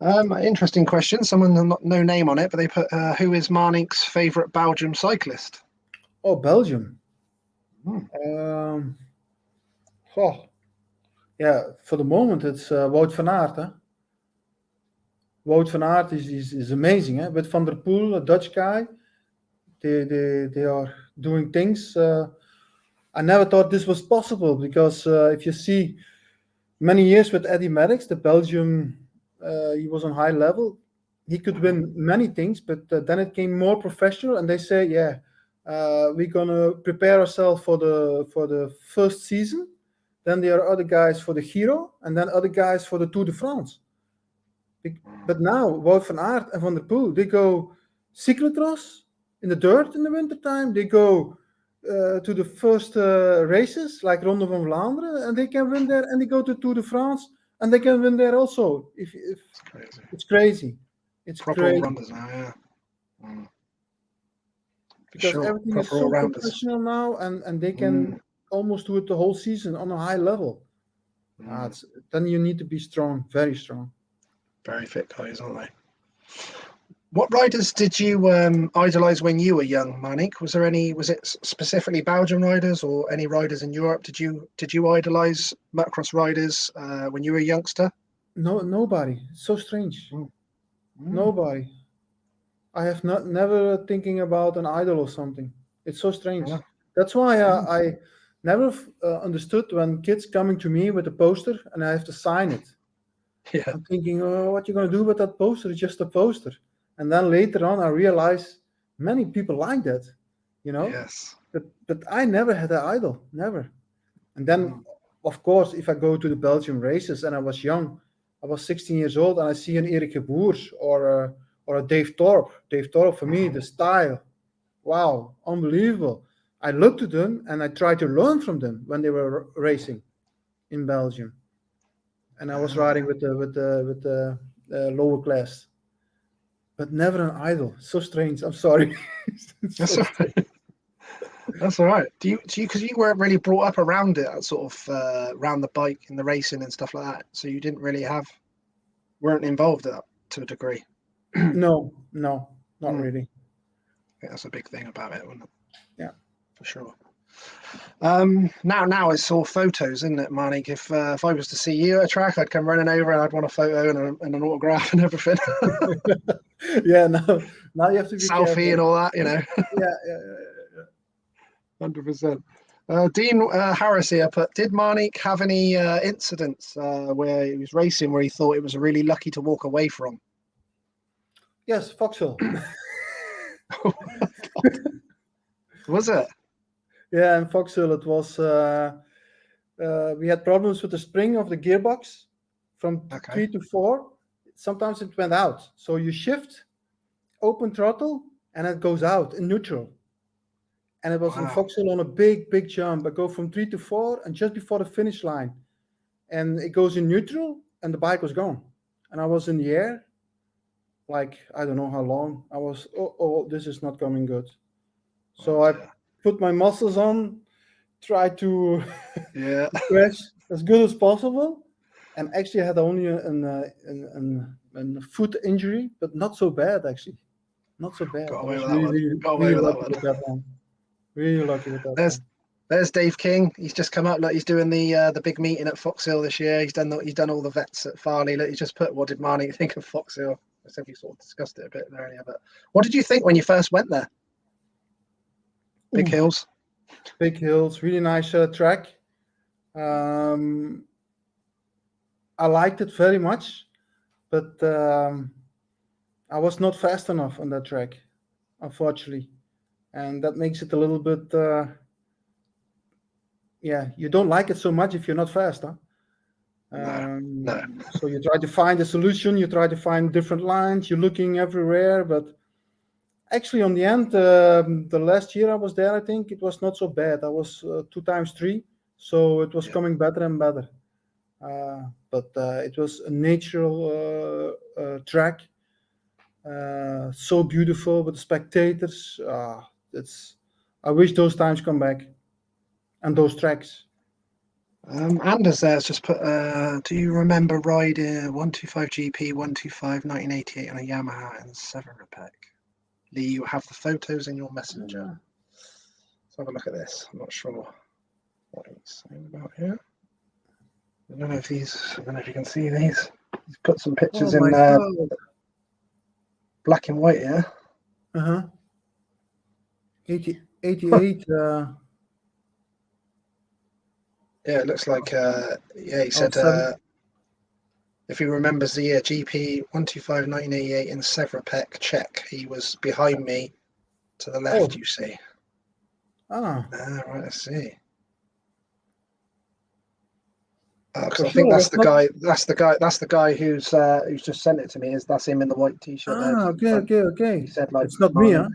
Interesting question. Someone, no name on it, but they put, who is Marnicq's favourite Belgium cyclist? Oh, Belgium. Yeah, for the moment it's Wout van Aert. Wout van Aert is amazing, but Van der Poel, a Dutch guy, they are doing things. I never thought this was possible, because if you see many years with Eddy Merckx, the Belgium, he was on high level. He could win many things, but then it came more professional, and they say, we're gonna prepare ourselves for the first season. Then there are other guys for the Giro, and then other guys for the Tour de France. But now Wout van Aert and Van der Poel, they go cyclocross in the dirt in the wintertime. They go to the first races like Ronde van Vlaanderen, and they can win there. And they go to Tour de France, and they can win there also. If it's crazy. It's proper crazy. all-rounders now, Because everything is so professional now, and they can almost do it the whole season on a high level. Then you need to be strong, very strong. Very fit guys, aren't they? What riders did you idolize when you were young, Marnicq? Was it specifically Belgian riders or any riders in Europe? Did you idolize motocross riders when you were a youngster? No, nobody. It's so strange. Nobody. I have never thinking about an idol or something. It's so strange. That's why I never understood when kids coming to me with a poster and I have to sign it. Yeah. I'm thinking, what you're going to do with that poster? It's just a poster. And then later on, I realize Many people like that, you know. Yes. But I never had an idol, never. And then, of course, if I go to the Belgium races and I was young, I was 16 years old, and I see an Erik Boers or a Dave Torp. Dave Torp, for me, the style, wow, unbelievable. I looked at them and I tried to learn from them when they were racing in Belgium, and I was riding with the lower class, but never an idol. So strange. I'm sorry. That's So all strange. right. That's all right. Do you because you weren't really brought up around it, sort of around the bike and the racing and stuff like that, so you didn't really weren't involved to a degree. No, not really. Yeah, that's a big thing about it, wasn't it? Yeah. For sure. Now it's all photos, isn't it, Marnicq? If I was to see you at a track, I'd come running over and I'd want a photo and an autograph and everything. Yeah, now you have to be Selfie careful. and all that, you know. Yeah. 100%. Dean Harris here put, did Marnicq have any incidents where he was racing where he thought it was really lucky to walk away from? Yes, Vauxhall. Was it? Yeah, in Vauxhall it was. We had problems with the spring of the gearbox from 3 to 4. Sometimes it went out, so you shift, open throttle, and it goes out in neutral. And it was in Vauxhall on a big jump. I go from 3 to 4, and just before the finish line, and it goes in neutral, and the bike was gone, and I was in the air, like I don't know how long. I was, oh, this is not coming good. So I put my muscles on, try to crash as good as possible, and actually I had only a foot injury, but not so bad actually. Not so bad. Got I away was with that one. Got away really with that lucky one. with that one. Really lucky with that one. There's Dave King. He's just come up. Like he's doing the big meeting at Foxhill this year. He's done all the vets at Farley. Look, he just put, what did Marnicq think of Foxhill? I said we sort of discussed it a bit earlier, but what did you think when you first went there? Big hills. Big hills, really nice track. I liked it very much, but I was not fast enough on that track, unfortunately, and that makes it a little bit. You don't like it so much if you're not fast, huh? No. So you try to find a solution. You try to find different lines. You're looking everywhere, but actually, on the end, the last year I was there, I think it was not so bad. I was 2 times 3, so it was coming better and better. But it was a natural track, so beautiful with the spectators. I wish those times come back, and those tracks. Anders there's just put, do you remember riding 125 GP 125 1988 on a Yamaha in Severapec? Lee, you have the photos in your messenger. Let's have a look at this. I'm not sure what he's saying about here. I don't know if you can see these. He's put some pictures in black and white here. 88. Yeah, it looks like he said if he remembers the year, GP 125 1988 in Severapec, Czech. He was behind me to the left, you see. Right, I see. Because I think that's the guy. That's the guy who's just sent it to me. That's him in the white t-shirt. Okay. He said, like, it's not me, huh?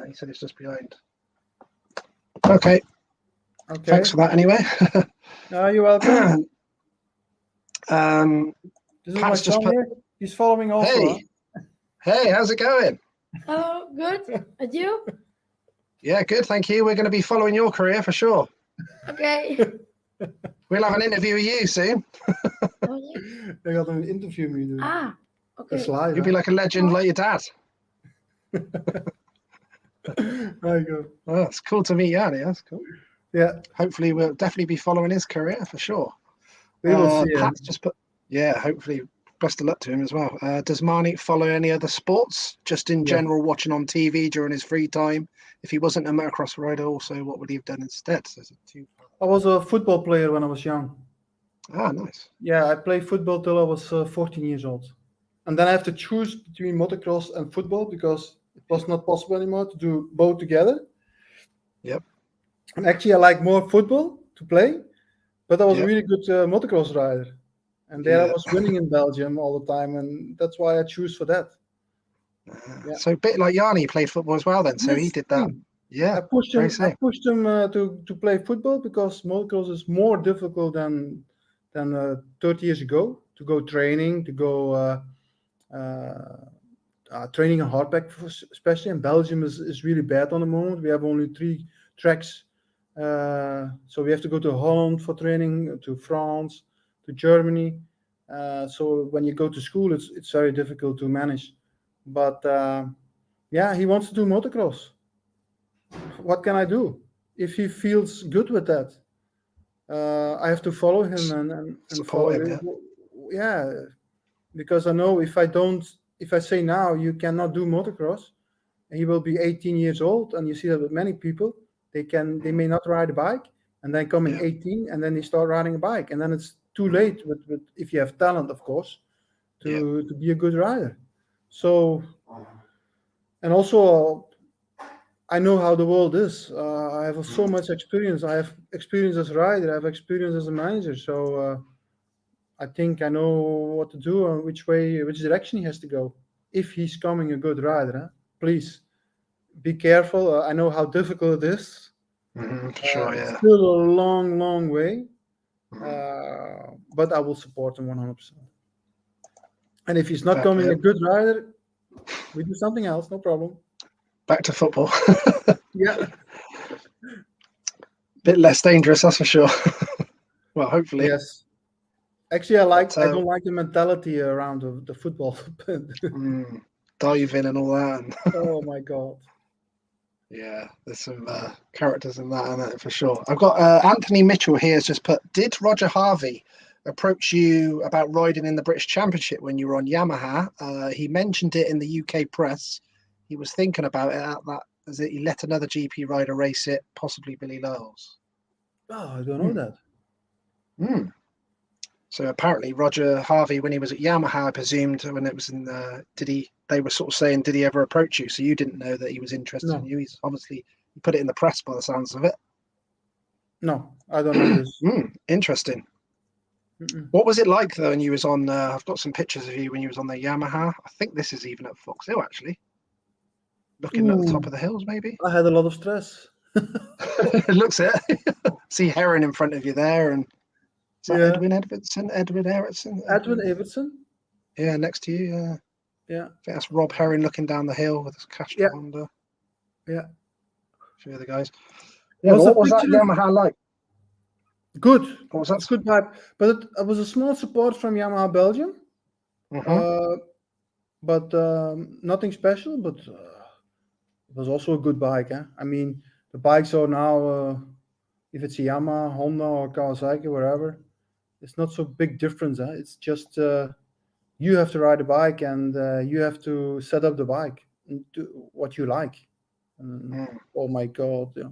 He said it's just behind. Okay. Thanks for that. Anyway. You're welcome. This is Pat's my son here. He's following also. Hey, how's it going? Hello, good. And you? Yeah, good. Thank you. We're going to be following your career for sure. Okay. We'll have an interview with you soon. They got an interview with me. Okay. That's live. You'll be like a legend like your dad. There you go. Oh, it's cool to meet you, Annie. That's cool. Yeah. Hopefully, we'll definitely be following his career for sure. We will see. Pat's just put, hopefully, best of luck to him as well. Does Marnicq follow any other sports? Just in general, watching on TV during his free time? If he wasn't a motocross rider, also, what would he have done instead? I was a football player when I was young. Nice. Yeah, I played football till I was 14 years old. And then I have to choose between motocross and football because It was not possible anymore to do both together. Yep. And actually, I like more football to play, but I was a Yep. really good motocross rider. And there I Yeah. was winning in Belgium all the time, and that's why I choose for that. Yeah. So a bit like Yanni played football as well then. So he Yes, did that. same. Yeah. I pushed Very him. I same. pushed him to play football because motocross is more difficult than 30 years ago. To go training, to go training in hardback, especially in Belgium, is really bad on the moment. We have only 3 tracks, so we have to go to Holland for training, to France, to Germany. So when you go to school, it's very difficult to manage. But yeah, he wants to do motocross. What can I do? If he feels good with that, I have to follow him and Support follow him, him. yeah. Yeah, because I know if I say now you cannot do motocross, and he will be 18 years old, and you see that with many people, they may not ride a bike, and then coming Yeah. 18, and then they start riding a bike, and then it's too late with if you have talent, of course, to be a good rider. So, and also I know how the world is. I have so much experience. I have experience as a rider. I have experience as a manager. So I think I know what to do and which direction he has to go. If he's coming a good rider, please be careful. I know how difficult it is. For sure, It's yeah. still a long, long way, Mhm. but I will support him 100%. And if he's not Fair coming play. a good rider, we do something else. No problem. Back to football. Yeah. Bit less dangerous, that's for sure. Well, hopefully. Yes. Actually, But, I don't like the mentality around the football. diving and all that. And Oh my God. yeah, there's some characters in that, isn't it, for sure. I've got Anthony Mitchell here has just put, did Roger Harvey approach you about riding in the British Championship when you were on Yamaha? He mentioned it in the UK press. He was thinking about it at that, as he let another GP rider race it, possibly Billy Lowes. Oh, I don't know that. So apparently Roger Harvey, when he was at Yamaha, I presumed when it was in they were sort of saying, did he ever approach you? So you didn't know that he was interested in No. you. He's obviously, he put it in the press by the sounds of it. No, I don't know this. Interesting. Mm-mm. What was it like though when you was on, I've got some pictures of you when you was on the Yamaha. I think this is even at Fox Hill actually. Looking at the top Ooh, of the hills maybe. I had a lot of stress. It looks it. See Heron in front of you there, and is that Yeah. Edwin Edwardson? Edward Evertson? Edwin Evertson. Yeah, next to you, yeah. Yeah. I think that's Rob Herring looking down the hill with his Castro Honda. Yeah. A few of the guys. Yeah, Was what a was that picture of- Yamaha like? Good. What was that? It's good vibe. But it was a small support from Yamaha Belgium. But nothing special. But it was also a good bike. I mean, the bikes are now, if it's a Yamaha, Honda, or Kawasaki, wherever, it's not so big difference. It's just you have to ride a bike and you have to set up the bike and do what you like. Oh my God! Yeah.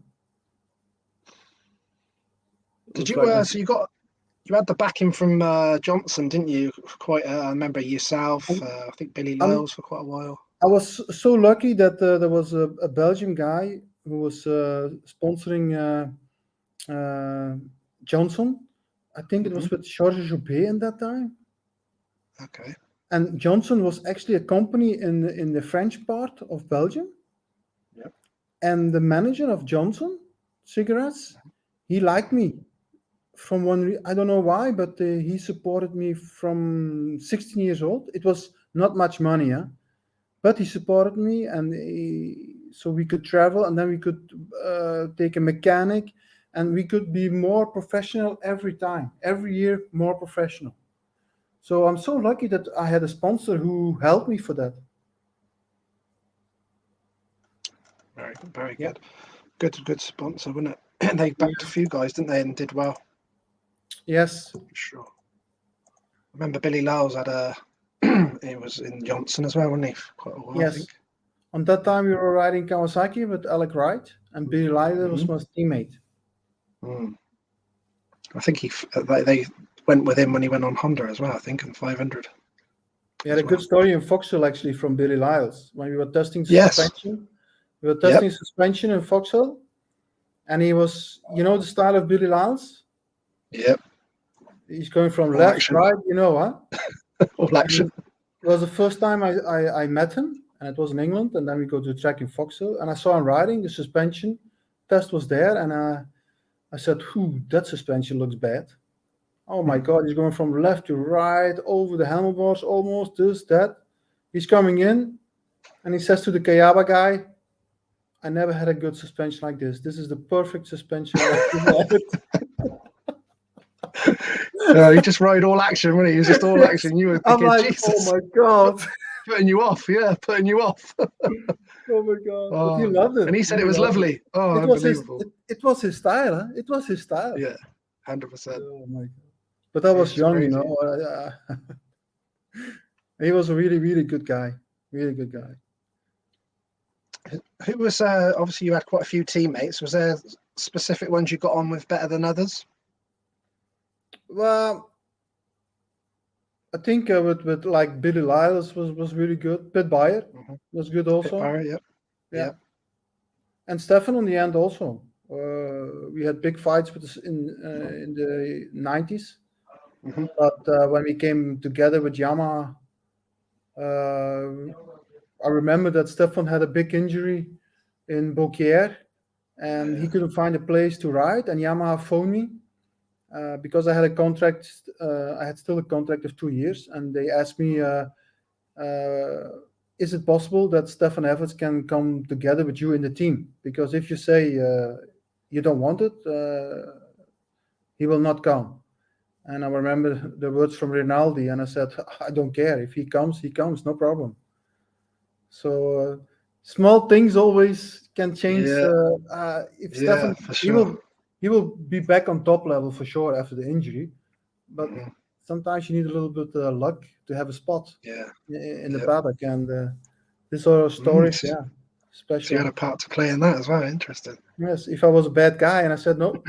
Did you? So you had the backing from Johnson, didn't you? Quite. I remember yourself. I think Billy Lowes for quite a while. I was so lucky that there was a Belgian guy who was sponsoring Johnson. I think it was with Georges Joubert in that time. Okay. And Johnson was actually a company in the French part of Belgium. Yep. And the manager of Johnson Cigarettes, he liked me from I don't know why, but he supported me from 16 years old. It was not much money, but he supported me, and so we could travel, and then we could take a mechanic, and we could be more professional every year, more professional. So I'm so lucky that I had a sponsor who helped me for that. Very good. Good sponsor, wasn't it? They backed a few guys, didn't they, and did well. Yes. For sure. I remember Billy Lowes had he was in Johnson as well, wasn't he? For quite a while, Yes. I think. On that time, we were riding Kawasaki with Alec Wright, and Billy Lyder was my teammate. I think they went with him when he went on Honda as well, I think, in 500. We had a good story in Vauxhall actually from Billy Lyles when we were testing Yes. suspension. We were testing suspension in Vauxhall, and he was, you know, the style of Billy Lyles. Yep. He's going from All left, action. right, you know, huh? All action. It was the first time I met him, and it was in England. And then we go to the track in Vauxhall, and I saw him riding. The suspension test was there, and I said, that suspension looks bad. Oh my God, he's going from left to right, over the handlebars, almost this, that. He's coming in, and he says to the Kayaba guy, I never had a good suspension like this. This is the perfect suspension I've ever had. He just rode all action, wasn't he? He was just all action. You were I'm thinking, like, Jesus, oh my God. putting you off. Yeah, putting you off. Oh my God. But he loved it. And he said it was lovely. Oh, unbelievable. It was his style, huh? It was his style. Yeah, 100%. Oh my God. But I was young, crazy. you know. He was a really, really good guy. Really good guy. Who was, obviously you had quite a few teammates. Was there specific ones you got on with better than others? Well, I think with like Billy Lyles was really good. Pit Buyer was good also. Pit Buyer, yeah. And Stefan on the end also. We had big fights with in the 90s. But when we came together with Yamaha, I remember that Stefan had a big injury in Beaucaire, and he couldn't find a place to ride. And Yamaha phoned me because I had a contract. I had still a contract of 2 years, and they asked me, "Is it possible that Stefan Everts can come together with you in the team? Because if you say you don't want it, he will not come." And I remember the words from Rinaldi, and I said, I don't care. If he comes, no problem. So small things always can change. If Stefan, for sure. he will be back on top level for sure after the injury. But sometimes you need a little bit of luck to have a spot in the paddock. And this sort of stories, special. So you had a part to play in that as well. Interesting. Yes, if I was a bad guy and I said, no,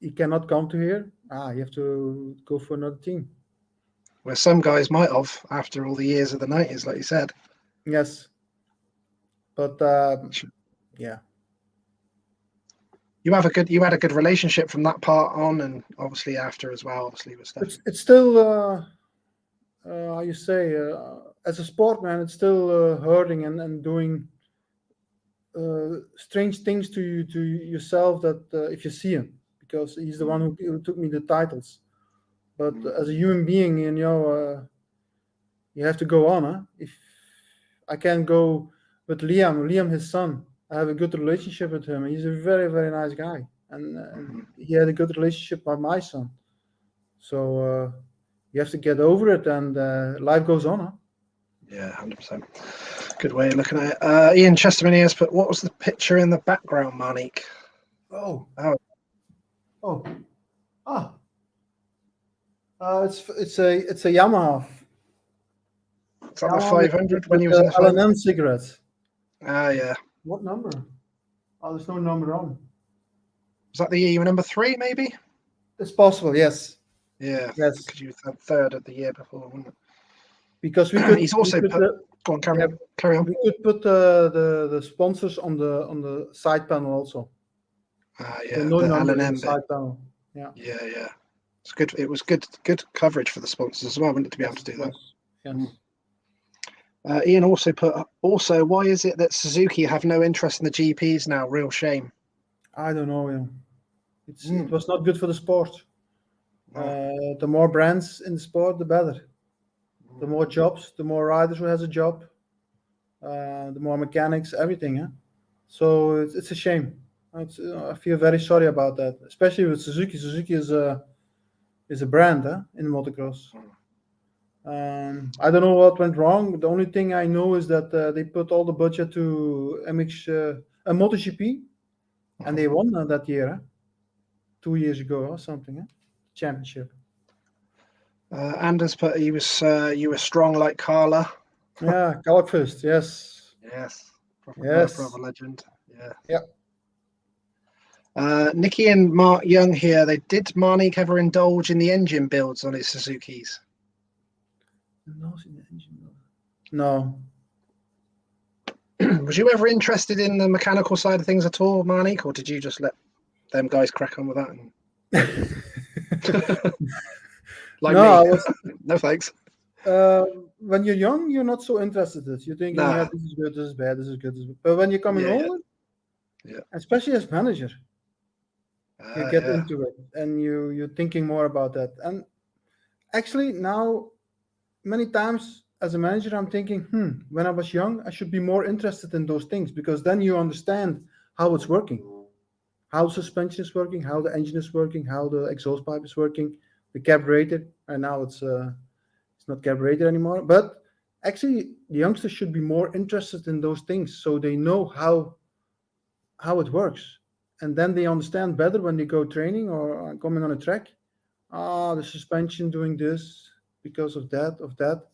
he cannot come to here, you have to go for another team. Where some guys might have after all the years of the 90s, like you said. Yes. But yeah. You had a good relationship from that part on, and obviously after as well, obviously with stuff. It's still how you say, as a sportman, it's still hurting and doing strange things to yourself that if you see him, because he's the one who took me the titles. But as a human being, you know, you have to go on. Huh? If I can go with Liam, his son, I have a good relationship with him. He's a very, very nice guy, and he had a good relationship with my son. So you have to get over it, and life goes on. Huh? Yeah, 100%. Good way of looking at it. Ian Chesterman has put, what was the picture in the background, Marnicq? It's a Yamaha. Is that the 500 when you was in the L&N cigarettes. Yeah. What number? Oh, there's no number on. Was that the year you were number 3, maybe? It's possible, yes. Yeah. Yes. Because you were third of the year before, wasn't it? Because we could. He's also put. Go on, carry on. We could put the sponsors on the side panel also. Yeah. No the number L&M on the side panel. Yeah. Yeah. It's good. It was good coverage for the sponsors as well, wasn't it, to be able to do that? Yes. Ian also put. Also, why is it that Suzuki have no interest in the GPs now? Real shame. I don't know. Yeah. It was not good for the sport. The more brands in the sport, the better. The more jobs, the more riders who has a job, the more mechanics, everything. Huh? So it's a shame. I feel very sorry about that, especially with Suzuki. Suzuki is a brand in motocross. I don't know what went wrong. The only thing I know is that they put all the budget to MotoGP, and they won that year, 2 years ago or something, championship. Anders put, you were strong like Carla. Yeah, Kalkfist, yes. Yes. Proper legend. Yeah. Nicky and Mark Young here. Did Marnicq ever indulge in the engine builds on his Suzukis? nose in the engine. No. Was you ever interested in the mechanical side of things at all, Marnicq, or did you just let them guys crack on with that? Like No, me. I was. No thanks. When you're young, you're not so interested. You're thinking, yeah, Nah. this is good, this is bad, this is good, this is bad. But when you're coming Yeah, older, especially as manager, you get yeah. into it and you're thinking more about that. And actually now, many times as a manager, I'm thinking, when I was young, I should be more interested in those things, because then you understand how it's working, how suspension is working, how the engine is working, how the exhaust pipe is working, the carburetor. And now it's not carburetor anymore. But actually, the youngsters should be more interested in those things, so they know how it works, and then they understand better when they go training or coming on a track. The suspension doing this because of that.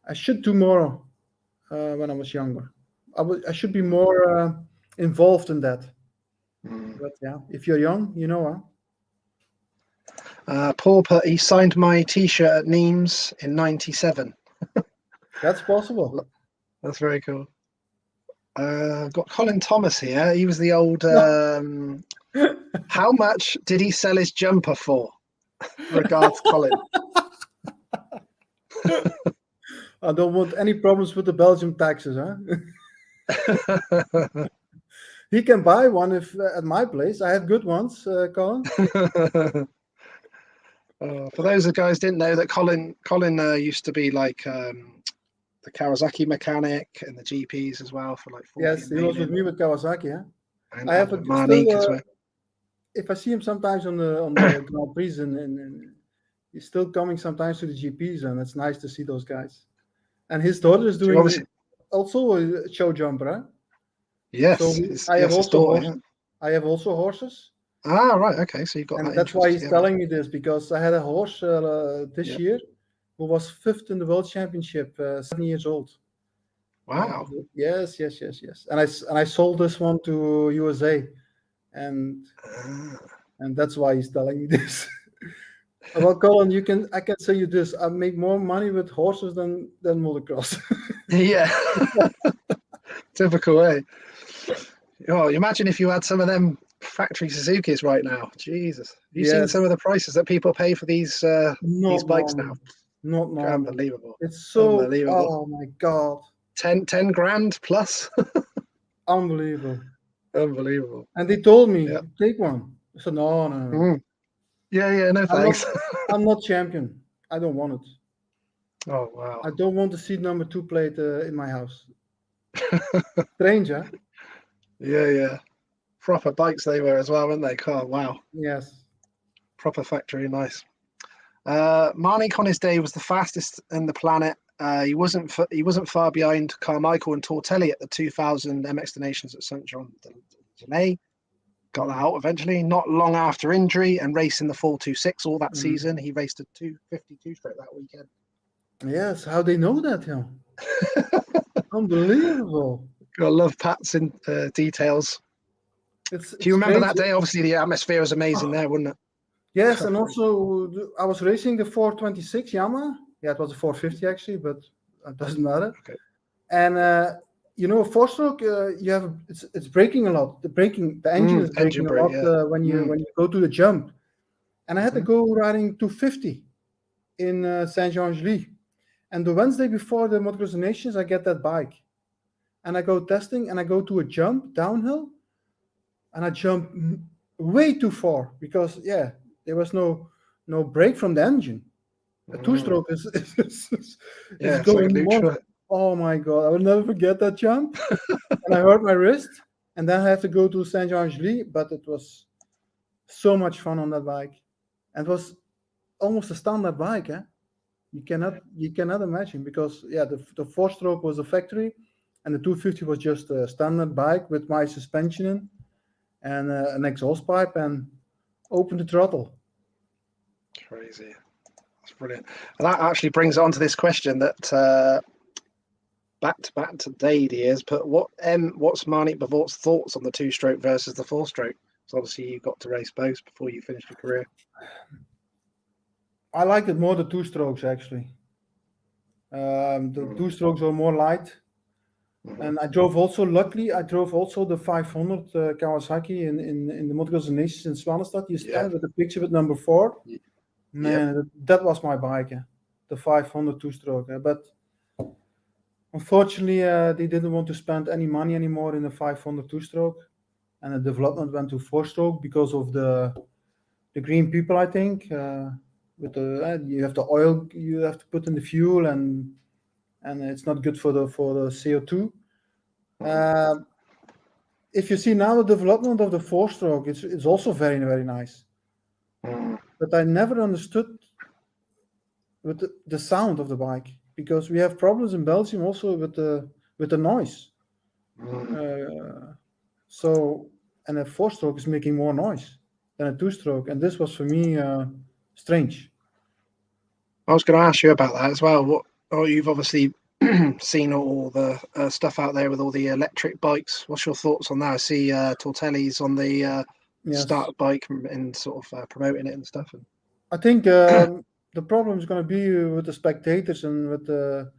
I should do more when I was younger. I should be more involved in that. But yeah, if you're young, you know. Paul put, he signed my T-shirt at Nimes in '97. That's possible. That's very cool. Got Colin Thomas here. He was the old. How much did he sell his jumper for? Regards, Colin. I don't want any problems with the Belgium taxes, huh? He can buy one if at my place. I have good ones, Colin. For those of guys didn't know that Colin used to be like the Kawasaki mechanic and the GPs as well for like 40 Yes, he was with me with Kawasaki, yeah. And I have Marnicq still, as well. if I see him sometimes on the Grand Prix, and he's still coming sometimes to the GPs, and it's nice to see those guys. And his daughter is doing also a show jumper, huh? Yes, so I have also daughter, horses. I have also horses. Ah, right, okay. So you've got and that. That's why he's telling me this, because I had a horse this year who was 5th in the World Championship, 7 years old. Wow. Yes. And I sold this one to USA, and that's why he's telling me this. Well, Colin, I can say you this: I make more money with horses than motocross. Yeah. Typical way. Oh, imagine if you had some of them factory Suzukis right now. Jesus. Have you seen some of the prices that people pay for these bikes now? Not normal. Unbelievable. It's so unbelievable. Oh my God. 10 grand plus. Unbelievable. Unbelievable. And they told me, take one. I said, no. Yeah, no thanks. I'm not champion. I don't want it. Oh, wow. I don't want the seat number 2 plate in my house. Strange, huh? Yeah. Proper bikes they were as well, weren't they? Oh, wow. Yes. Proper factory, nice. Marnicq on his day was the fastest in the planet. He wasn't far behind Carmichael and Tortelli at the 2000 MX Nations at St. Jean de Got that out eventually. Not long after injury and racing the 426 all that season, he raced a 252 straight that weekend. Yes, how they know that, yeah. Unbelievable. I love Pat's in details. Do you remember that day? Obviously, the atmosphere was amazing there, wasn't it? Yes, and also I was racing the 426 Yamaha. Yeah, it was a 450 actually, but it doesn't matter. Okay. And a four-stroke, it's braking a lot. The engine is braking a lot when you go to the jump. And I had to go riding 250 in Saint-Jean-Gilles. And the Wednesday before the Motocross Nations, I get that bike. And I go testing, and I go to a jump downhill, and I jump way too far because there was no brake from the engine. A two-stroke is going like oh my God, I will never forget that jump. And I hurt my wrist, and then I have to go to Saint-Jean-Gilles, but it was so much fun on that bike. And it was almost a standard bike, eh? You cannot imagine, because the four-stroke was a factory, and the 250 was just a standard bike with my suspension in and an exhaust pipe and open the throttle. Crazy. That's brilliant. And that actually brings on to this question that back to Dade is, but what's Marnicq Bervoets' thoughts on the two-stroke versus the four-stroke? So obviously you got to race both before you finished your career. I liked it more the two strokes actually. The two strokes were more light. And I drove also, luckily, I drove also the 500 Kawasaki in the Motocross Nations in Swanestad. You stand with the picture with number 4. Man, that was my bike, the 500 two-stroke. But unfortunately, they didn't want to spend any money anymore in the 500 two-stroke. And the development went to 4-stroke because of the green people, I think. With the you have the oil you have to put in the fuel, and it's not good for the CO2. If you see now the development of the 4-stroke, it's also very, very nice. But I never understood with the sound of the bike, because we have problems in Belgium also with the noise. And a 4-stroke is making more noise than a 2-stroke, and this was for me strange. I was going to ask you about that as well. You've obviously seen all the stuff out there with all the electric bikes. What's your thoughts on that? I see Tortelli's on the start bike and sort of promoting it and stuff. I think the problem is going to be with the spectators and with the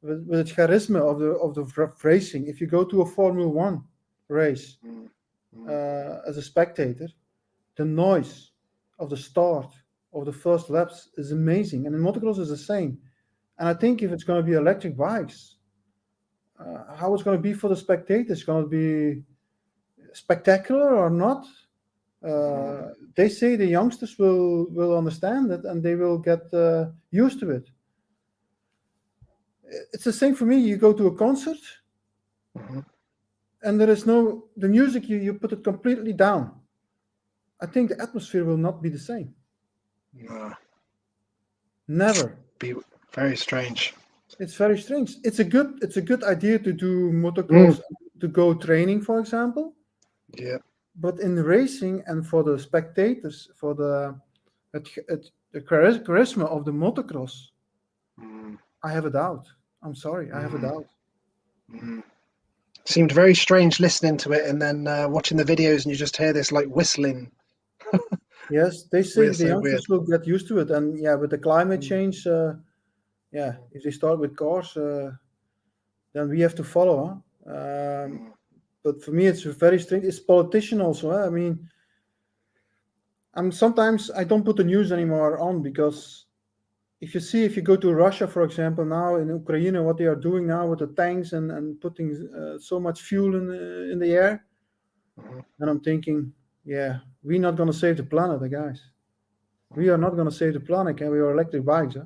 charisma of the racing. If you go to a Formula One race as a spectator, the noise of the start of the first laps is amazing, and in motocross is the same. And I think if it's going to be electric bikes, how it's going to be for the spectators, it's going to be spectacular or not. They say the youngsters will understand it and they will get used to it. It's the same for me. You go to a concert and there is the music, you put it completely down. I think the atmosphere will not be the same. Never. Be very strange. It's very strange. It's a good idea to do motocross, to go training, for example. Yeah. But in racing and for the spectators, for the charisma of the motocross, I have a doubt. I'm sorry, I have a doubt. Seemed very strange listening to it and then watching the videos, and you just hear this like whistling. Yes, they say the youngsters will get used to it, and with the climate change, if they start with cars, then we have to follow. But for me, it's very strange. It's politician also. I mean, sometimes I don't put the news anymore on, because if you go to Russia, for example, now in Ukraine, what they are doing now with the tanks and putting so much fuel in the air, and I'm thinking, we're not going to save the planet, guys. We are not going to save the planet, and we are electric bikes.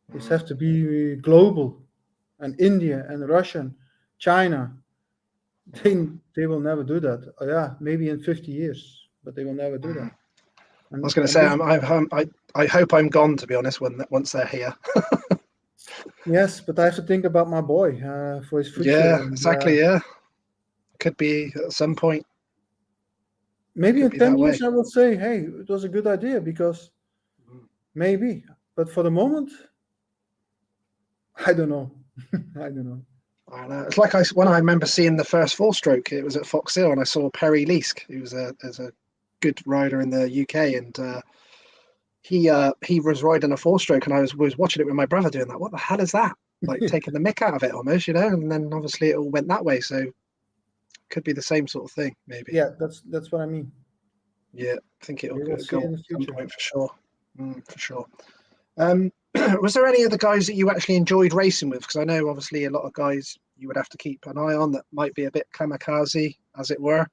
This has to be global, and India and Russia, China. They will never do that. Maybe in 50 years, but they will never do that. I was going to say, I hope I'm gone, to be honest, once they're here. Yes, but I have to think about my boy for his future. Yeah, exactly. Could be at some point. Maybe in 10 years I will say, hey, it was a good idea, because maybe. But for the moment, I don't know. I don't know. I know. It's like when I remember seeing the first 4-stroke, it was at Fox Hill, and I saw Perry Leask, who was a good rider in the UK, and he was riding a 4-stroke, and I was watching it with my brother doing that. What the hell is that? Like taking the mick out of it almost, and then obviously it all went that way. So could be the same sort of thing, maybe. Yeah, that's what I mean. Yeah, I think it'll go in the future. at some point for sure. For sure. Was there any other guys that you actually enjoyed racing with? Because I know obviously a lot of guys you would have to keep an eye on that might be a bit kamikaze, as it were.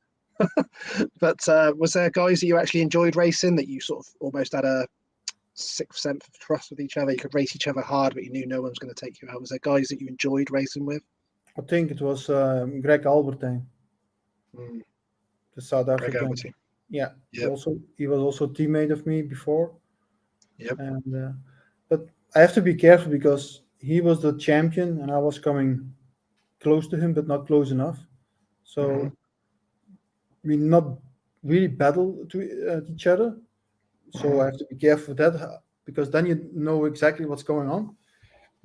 But was there guys that you actually enjoyed racing, that you sort of almost had a sixth sense of trust with each other? You could race each other hard, but you knew no one was going to take you out. Was there guys that you enjoyed racing with? I think it was Greg Albertijn, the South African. Yeah, yep. He was also a teammate of me before. Yep. And but I have to be careful, because he was the champion and I was coming close to him, but not close enough. So we not really battle to each other. So I have to be careful with that, because then you know exactly what's going on.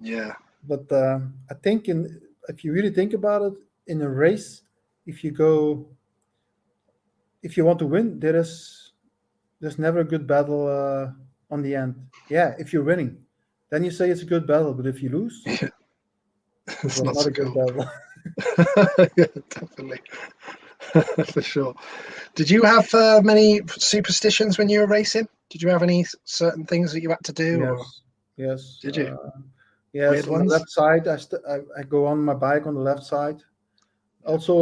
Yeah. But I think if you really think about it, in a race, if you want to win, there's never a good battle on the end. Yeah, if you're winning, then you say it's a good battle. But if you lose, Yeah. it It's was not not so a good cool. battle. Yeah, definitely. For sure. Did you have many superstitions when you were racing? Did you have any certain things that you had to do, or Yes. did you? Yes. Weird On the ones? left side, I go on my bike on the left side. Yeah. Also,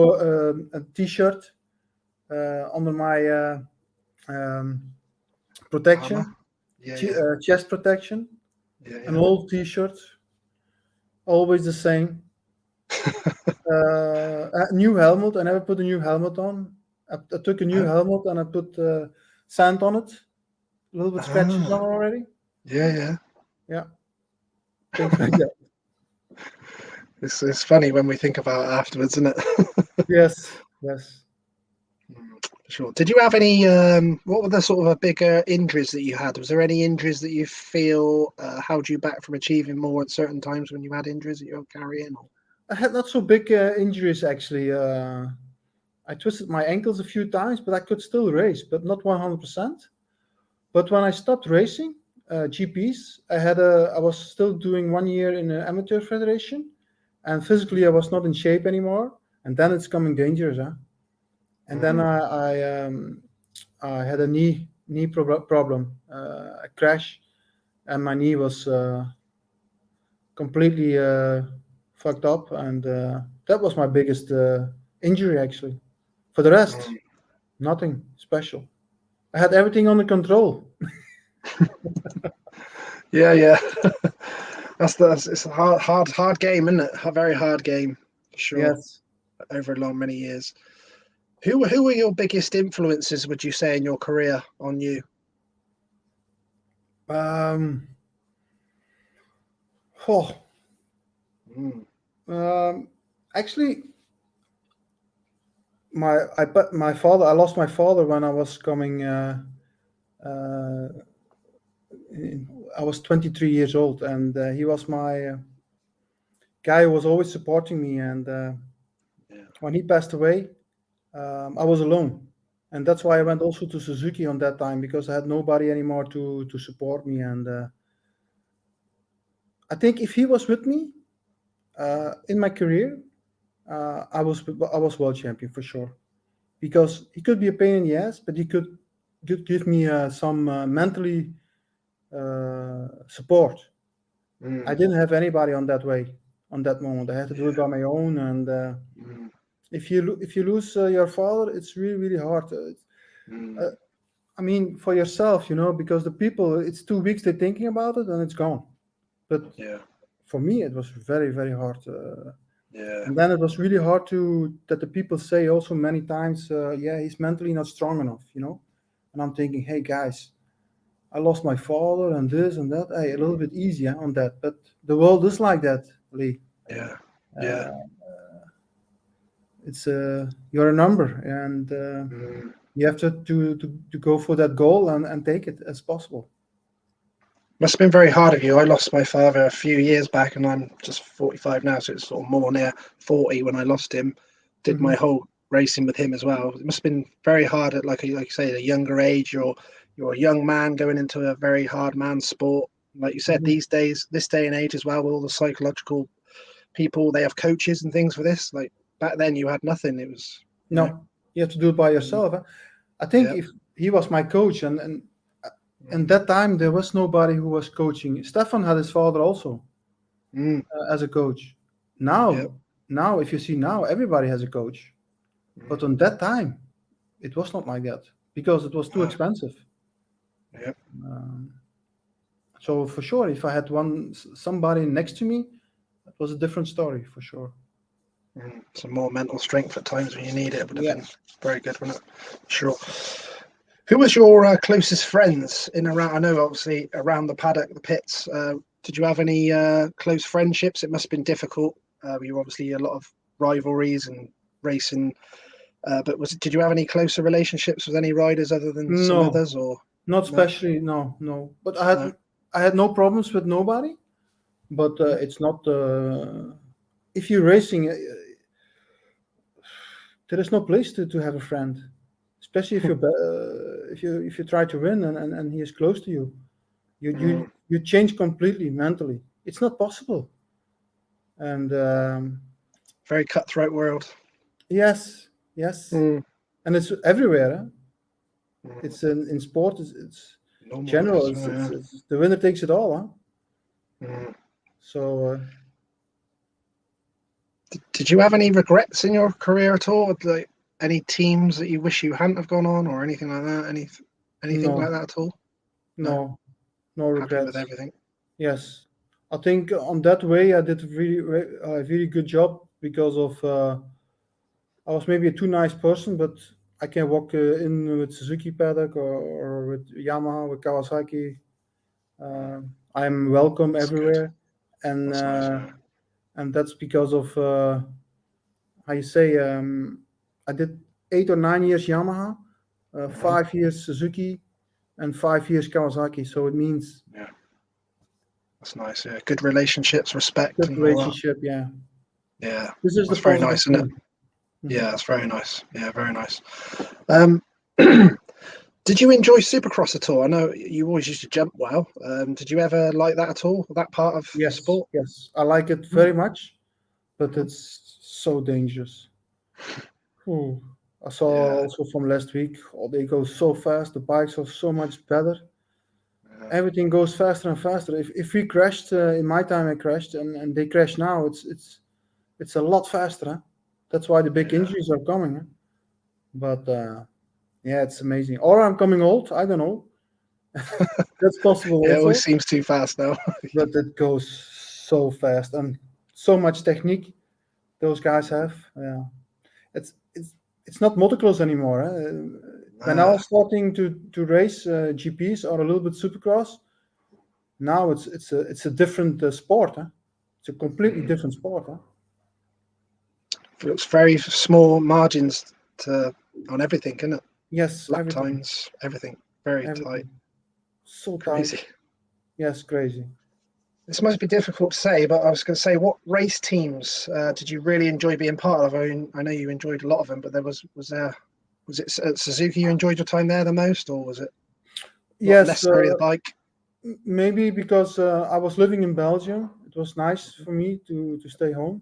a T-shirt under my protection, Armor? Yeah. chest protection. An Yeah. old T-shirt, always the same. A new helmet. I never put a new helmet on. I took a new Oh, helmet and I put sand on it. A little bit scratches on ah, already. yeah. Yeah, things like that. It's funny when we think about it afterwards, isn't it? Yes. For sure. Did you have any? What were the sort of bigger injuries that you had? Was there any injuries that you feel held you back from achieving more at certain times when you had injuries that you were carrying? Or? I had not so big injuries actually. I twisted my ankles a few times, but I could still race, but not 100%. But when I stopped racing GPs, I was still doing 1 year in an amateur federation, and physically I was not in shape anymore. And then it's coming dangerous, huh? And then I had a knee problem, a crash, and my knee was completely fucked up, and that was my biggest injury actually. For the rest, nothing special. I had everything under control. Yeah. It's a hard game, isn't it? A very hard game, for sure. Yes. Over many years. Who were your biggest influences, would you say, in your career on you? Um, oh, Mm. actually, my father. I lost my father when I was coming. Uh, I was 23 years old, and he was my guy who was always supporting me. And Yeah. when he passed away, I was alone, and that's why I went also to Suzuki on that time because I had nobody anymore to support me. And I think if he was with me in my career, I was world champion for sure. Because he could be a pain in the ass, but he could give me some mentally support. I Mm. didn't have anybody on that way on that moment. I had to do it by my own. And Mm. if you lose your father, it's really hard. Mm. I mean, for yourself, because the people, it's 2 weeks they're thinking about it and it's gone. But Yeah. for me, it was very hard. Yeah. And then it was really hard that the people say also many times, yeah, he's mentally not strong enough, And I'm thinking, hey guys, I lost my father and this and that. Hey, a little bit easier on that. But the world is like that, Lee. Yeah. Yeah. Uh, it's you're a number, and Mm. you have to go for that goal and take it as possible. Must have been very hard of you. I lost my father a few years back, and I'm just 45 now, so it's sort of more near 40 when I lost him. Did Hmm. my whole racing with him as well. It must have been very hard at like you say, a younger age. You're a young man going into a very hard man's sport. Like you said, Hmm. these days, this day and age as well, with all the psychological people, they have coaches and things for this. Like back then, you had nothing. It was, No, you have to do it by yourself. Huh? I think yeah. if he was my coach, and that time there was nobody who was coaching. Stefan had his father also Mm, as a coach. yeah. Now, if you see now, everybody has a coach. But Mm, on that time, it was not like that because it was too ah, expensive. yeah. Um, so for sure, if I had somebody next to me, that was a different story for sure. Some more mental strength at times when you need it would have Yeah. been very good, wouldn't it? Sure. Who was your closest friends in around? I know, obviously, around the paddock, the pits. Did you have any close friendships? It must have been difficult. You were obviously a lot of rivalries and racing. But did you have any closer relationships with any riders other than some No, others, or not no? especially. No. But No. I had no problems with nobody. But Mhm. it's not. If you're racing, there is no place to have a friend, especially if you try to win and he is close to you. You change completely mentally. It's not possible. And Very cutthroat world. yes, and it's everywhere. Huh? It's in sport. It's Normal, general. yeah. It's the winner takes it all. Huh? So. Did you have any regrets in your career at all? Like any teams that you wish you hadn't have gone on, or anything like that? Anything like that at all? No Happy regrets. with everything. Yes, I think on that way I did a really good job because of I was maybe a too nice person, but I can walk in with Suzuki paddock or with Yamaha, with Kawasaki. I'm welcome That's everywhere, and That's nice, yeah. and that's because of how you say. I did 8 or 9 years Yamaha, 5 years Suzuki, and 5 years Kawasaki. So it means That's nice. Yeah, good relationships, respect, good and all that. relationship. Yeah, Yeah, this is that's the very positive nice, isn't it? thing. Yeah, that's very nice. Yeah, very nice. Did you enjoy Supercross at all? I know you always used to jump well. Did you ever like that at all? That part of the Yes, sport? yes, I like it very much, but it's so dangerous. Ooh. I saw Yeah. also from last week, oh, they go so fast. The bikes are so much better. Everything goes faster and faster. If we crashed in my time, I crashed, and they crash now. It's a lot faster. Huh? That's why the big injuries are coming. Huh? But yeah, it's amazing. Or I'm coming old. I don't know. That's possible Yeah, it also. always seems too fast now. But it goes so fast and so much technique those guys have. Yeah, it's not motocross anymore. When I was starting to race GPs or a little bit supercross, now it's a different sport. Huh? It's a completely different sport. Huh? It's very small margins on everything, isn't it? Yes, Lap everything. times, everything. Very Everything. tight. So Crazy. tight. Yes, crazy. This must be difficult to say, but I was going to say, what race teams did you really enjoy being part of? I know you enjoyed a lot of them, but was it at Suzuki you enjoyed your time there the most, or was it not Yes, necessarily the bike? maybe because I was living in Belgium. It was nice for me to stay home.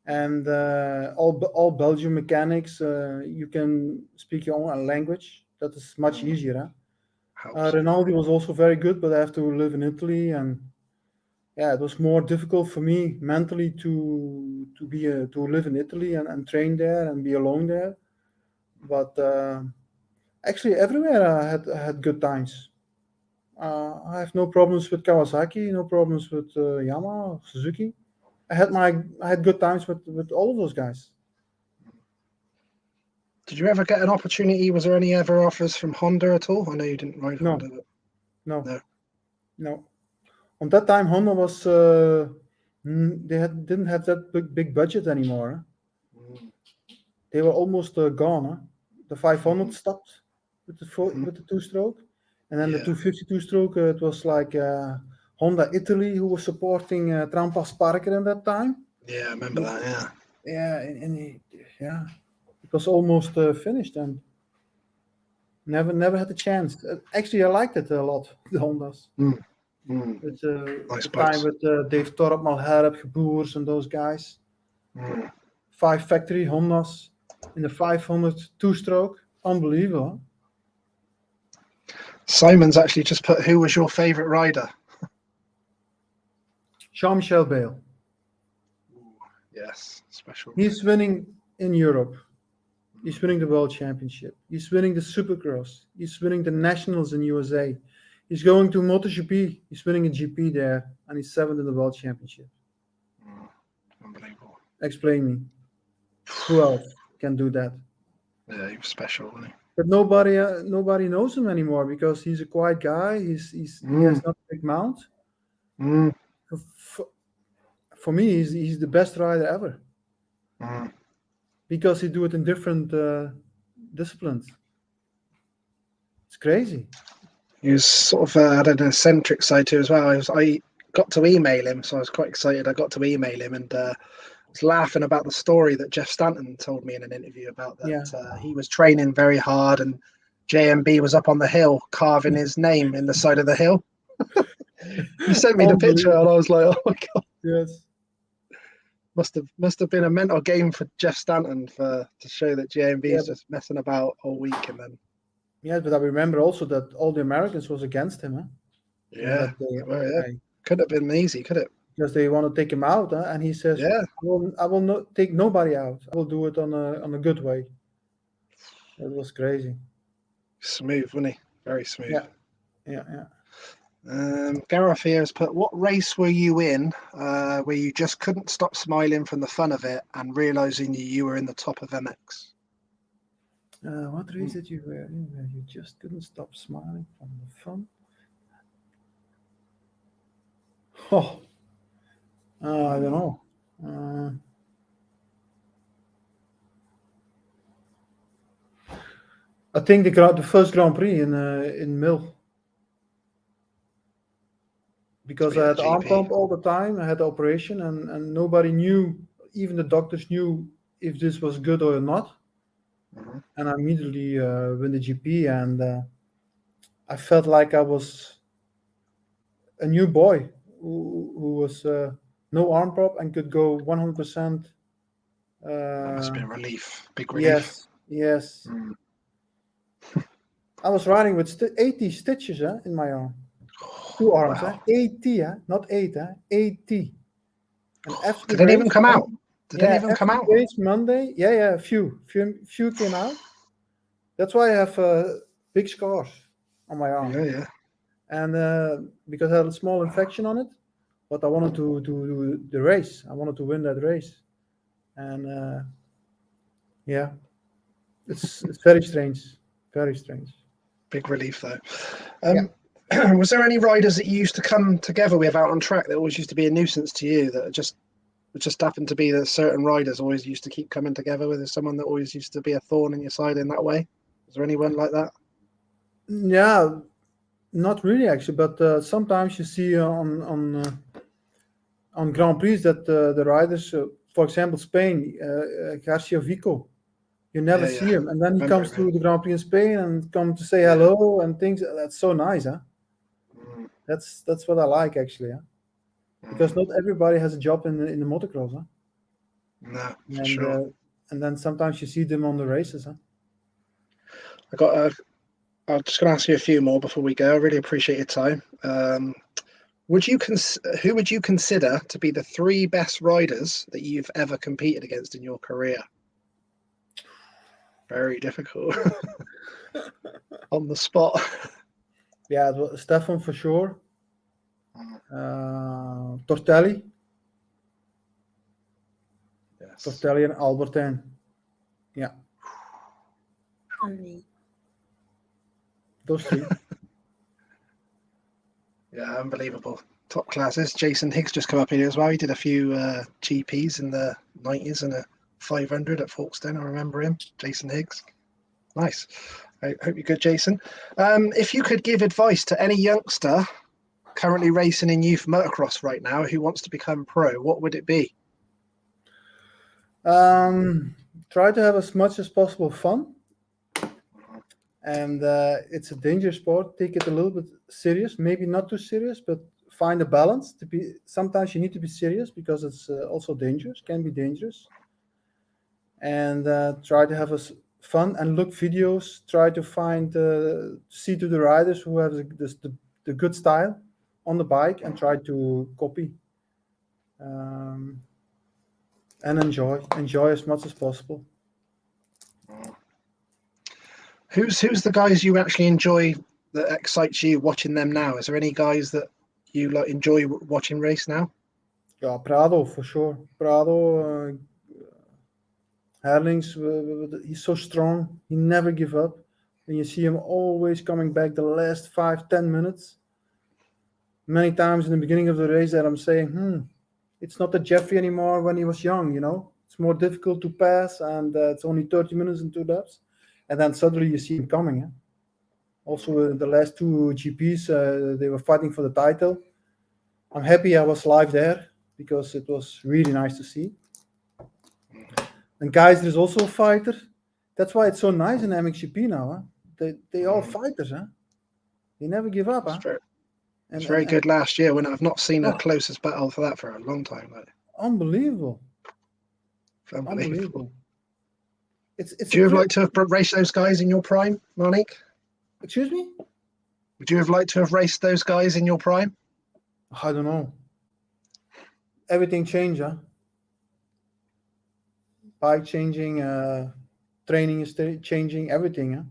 And all Belgian mechanics, you can speak your own language. That is much easier. Huh? Rinaldi was also very good, but I have to live in Italy, and yeah, it was more difficult for me mentally to live in Italy and train there and be alone there. But actually, everywhere I had good times. I have no problems with Kawasaki, no problems with Yamaha, Suzuki. I had good times with all of those guys. Did you ever get an opportunity? Was there any ever offers from Honda at all? I know you didn't ride No. Honda, but No. On that time, Honda was didn't have that big budget anymore. They were almost gone. Huh? The 500 stopped with the two-stroke, and then the 250 stroke. It was like Honda Italy who was supporting Trampas Parker in that time. Yeah, I remember that. Yeah. Yeah, yeah, it was almost finished and never had a chance. Actually, I liked it a lot. The Hondas. It's Nice the time with Dave Torp, Malherbe, Geboers, and those guys. 5 factory Hondas in the 500 two-stroke. Unbelievable. Simon's actually just put, who was your favourite rider? Jean-Michel Bale. Yes, special. He's winning in Europe. He's winning the World Championship. He's winning the Supercross. He's winning the Nationals in USA. He's going to MotoGP. He's winning a GP there, and he's 7th in the World Championship. Unbelievable. Explain me. Who else can do that? Yeah, he was special, wasn't he? But nobody knows him anymore because he's a quiet guy. He has not a big mount. For me, he's the best rider ever. Because he do it in different disciplines. It's crazy. He was sort of had an eccentric side too as well. I got to email him, so I was quite excited. I got to email him and was laughing about the story that Jeff Stanton told me in an interview about that. He was training very hard and JMB was up on the hill carving his name in the side of the hill. You sent me the picture, and I was like, "Oh my god!" Yes. Must have been a mental game for Jeff Stanton to show that JMB Yeah, is just messing about all week, and then Yeah, but I remember also that all the Americans was against him. Huh? yeah, That they, could have been easy, could it? because they want to take him out, huh? And he says, Yeah, I will not take nobody out. I will do it on a good way." It was crazy. smooth, wasn't he? Very smooth. Yeah. Gareth here has put, what race were you in where you just couldn't stop smiling from the fun of it and realizing you were in the top of MX? What race did you were in where you just couldn't stop smiling from the fun? Oh, I don't know. I think the first Grand Prix in Mill, because I had arm GP. pump all the time. I had the operation, and nobody knew, even the doctors knew if this was good or not. Mhm. And I immediately win the GP, and I felt like I was a new boy who was no arm prop and could go 100%. That must be a relief, big relief. Yes. Mm. I was riding with 80 stitches in my arm. 2 arms, Wow. 80, not 8, 80. And after Did the any of them race, come out? Did any of them after come out? the race Monday, a few came out. That's why I have big scars on my arm. Yeah. And because I had a small infection on it, but I wanted to do the race. I wanted to win that race. And it's very strange. Very strange. Big relief though. Was there any riders that you used to come together with out on track that always used to be a nuisance to you, that just happened to be that certain riders always used to keep coming together with? Someone that always used to be a thorn in your side in that way? Was there anyone like that? Yeah, not really actually, but sometimes you see on Grand Prix that the riders, for example, Spain, Garcia Vico, you never see him, and then he comes to the Grand Prix in Spain and come to say hello and things. That's so nice, huh? Mm. That's what I like actually, huh? Because not everybody has a job in the motocross, huh? No, for sure. And then sometimes you see them on the races, huh? I'm just going to ask you a few more before we go. I really appreciate your time. Who would you consider to be the 3 best riders that you've ever competed against in your career? Very difficult. On the spot. Yeah, it was Stefan for sure. Tortelli. Yes. Tortelli and Albertijn. Yeah. Those 3. Yeah, unbelievable. Top classes. Jason Higgs just come up here as well. He did a few GPs in the 90s and a 500 at Folkestone. I remember him. Jason Higgs. Nice. I hope you're good, Jason. If you could give advice to any youngster currently racing in youth motocross right now who wants to become pro, what would it be? Try to have as much as possible fun. And it's a dangerous sport. Take it a little bit serious, maybe not too serious, but find a balance. Sometimes you need to be serious because it's also dangerous, can be dangerous. And try to have fun and look videos. Try to see to the riders who have the good style on the bike and try to copy. And enjoy as much as possible. Who's the guys you actually enjoy, that excites you watching them now? Is there any guys that you enjoy watching race now? Yeah, Prado for sure. Prado, Herlings, he's so strong. He never give up. And you see him always coming back the last 5-10 minutes. Many times in the beginning of the race that I'm saying, it's not the Jeffrey anymore when he was young, It's more difficult to pass, and it's only 30 minutes and 2 laps. And then suddenly you see him coming. Eh? Also, the last 2 GPs, they were fighting for the title. I'm happy I was live there because it was really nice to see. And guys, there's also a fighter. That's why it's so nice in MXGP now. Huh? They all fighters. Huh? They never give up. Huh? It was very good last year when I've not seen a oh, closest battle for that for a long time. Like, unbelievable. unbelievable. It's Would you have liked to have raced those guys in your prime, Marnicq? Excuse me? Would you have liked to have raced those guys in your prime? I don't know. Everything changed, huh? Bike changing, training is changing, everything, huh?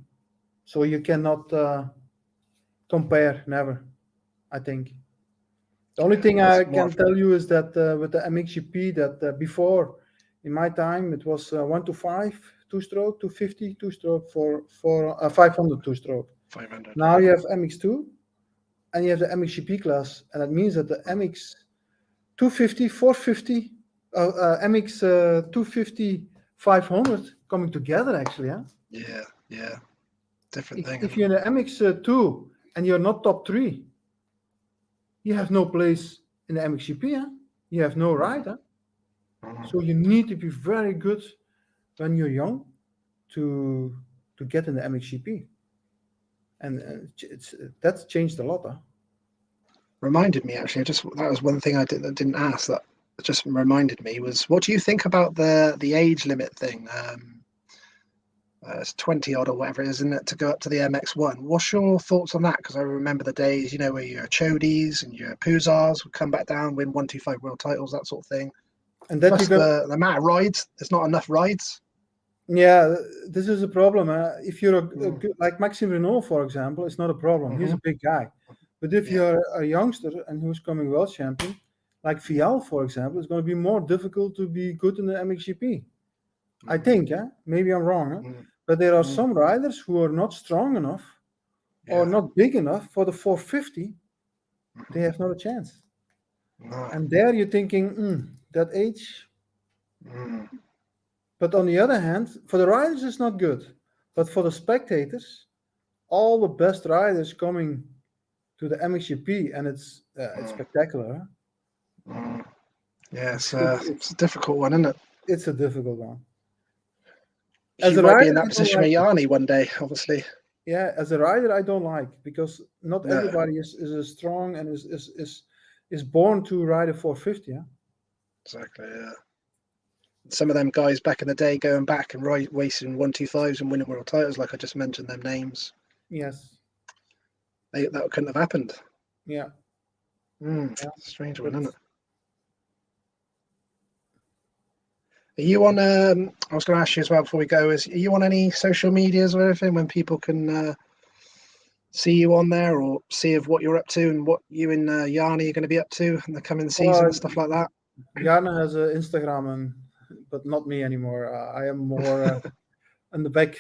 So you cannot compare, never, I think. The only thing I can tell you is that with the MXGP, that before, in my time, it was 1 to 5, 2-stroke, 250, 2-stroke, 500 2-stroke. 500. Now you have MX2, and you have the MXGP class, and that means that the MX 250, 450, MX 250, 500 coming together actually, huh? Yeah. Different thing. If you're in the MX2 and you're not top 3, you have no place in the MXGP, huh? You have no ride, huh? So you need to be very good when you're young to get in the MXGP, and that's changed a lot, huh? Reminded me actually. That was one thing I didn't ask. That just reminded me was, what do you think about the age limit thing? It's 20 odd or whatever it is, isn't it, to go up to the MX1? What's your thoughts on that? Because I remember the days, you know, where your Chodis and your Puzars would come back down, win 125 world titles, that sort of thing. And that plus the amount of rides, there's not enough rides. Yeah, this is a problem. If you're like Maxime Renault, for example, it's not a problem. He's a big guy. But if you're a youngster and who's coming world champion, like Vial, for example, it's going to be more difficult to be good in the MXGP. I think, maybe I'm wrong, but there are some riders who are not strong enough or not big enough for the 450. They have not a chance. And there you're thinking, that age. But on the other hand, for the riders, it's not good. But for the spectators, all the best riders coming to the MXGP, and it's spectacular. Yeah, it's a difficult one, isn't it? It's a difficult one. As you might be in that position with Yanni one day, obviously. Yeah, as a rider, I don't like, because not everybody is as strong and is born to ride a 450. Yeah. Exactly. Yeah. Some of them guys back in the day going back and racing 125s and winning world titles, like I just mentioned them names. Yes. That couldn't have happened. Yeah. Strange one, isn't it? Are you on? I was going to ask you as well before we go. Are you on any social medias or anything when people can see you on there, or see of what you're up to and what you and Yanni are going to be up to in the coming season and stuff like that? Yanni has an Instagram, but not me anymore. I am more in the back.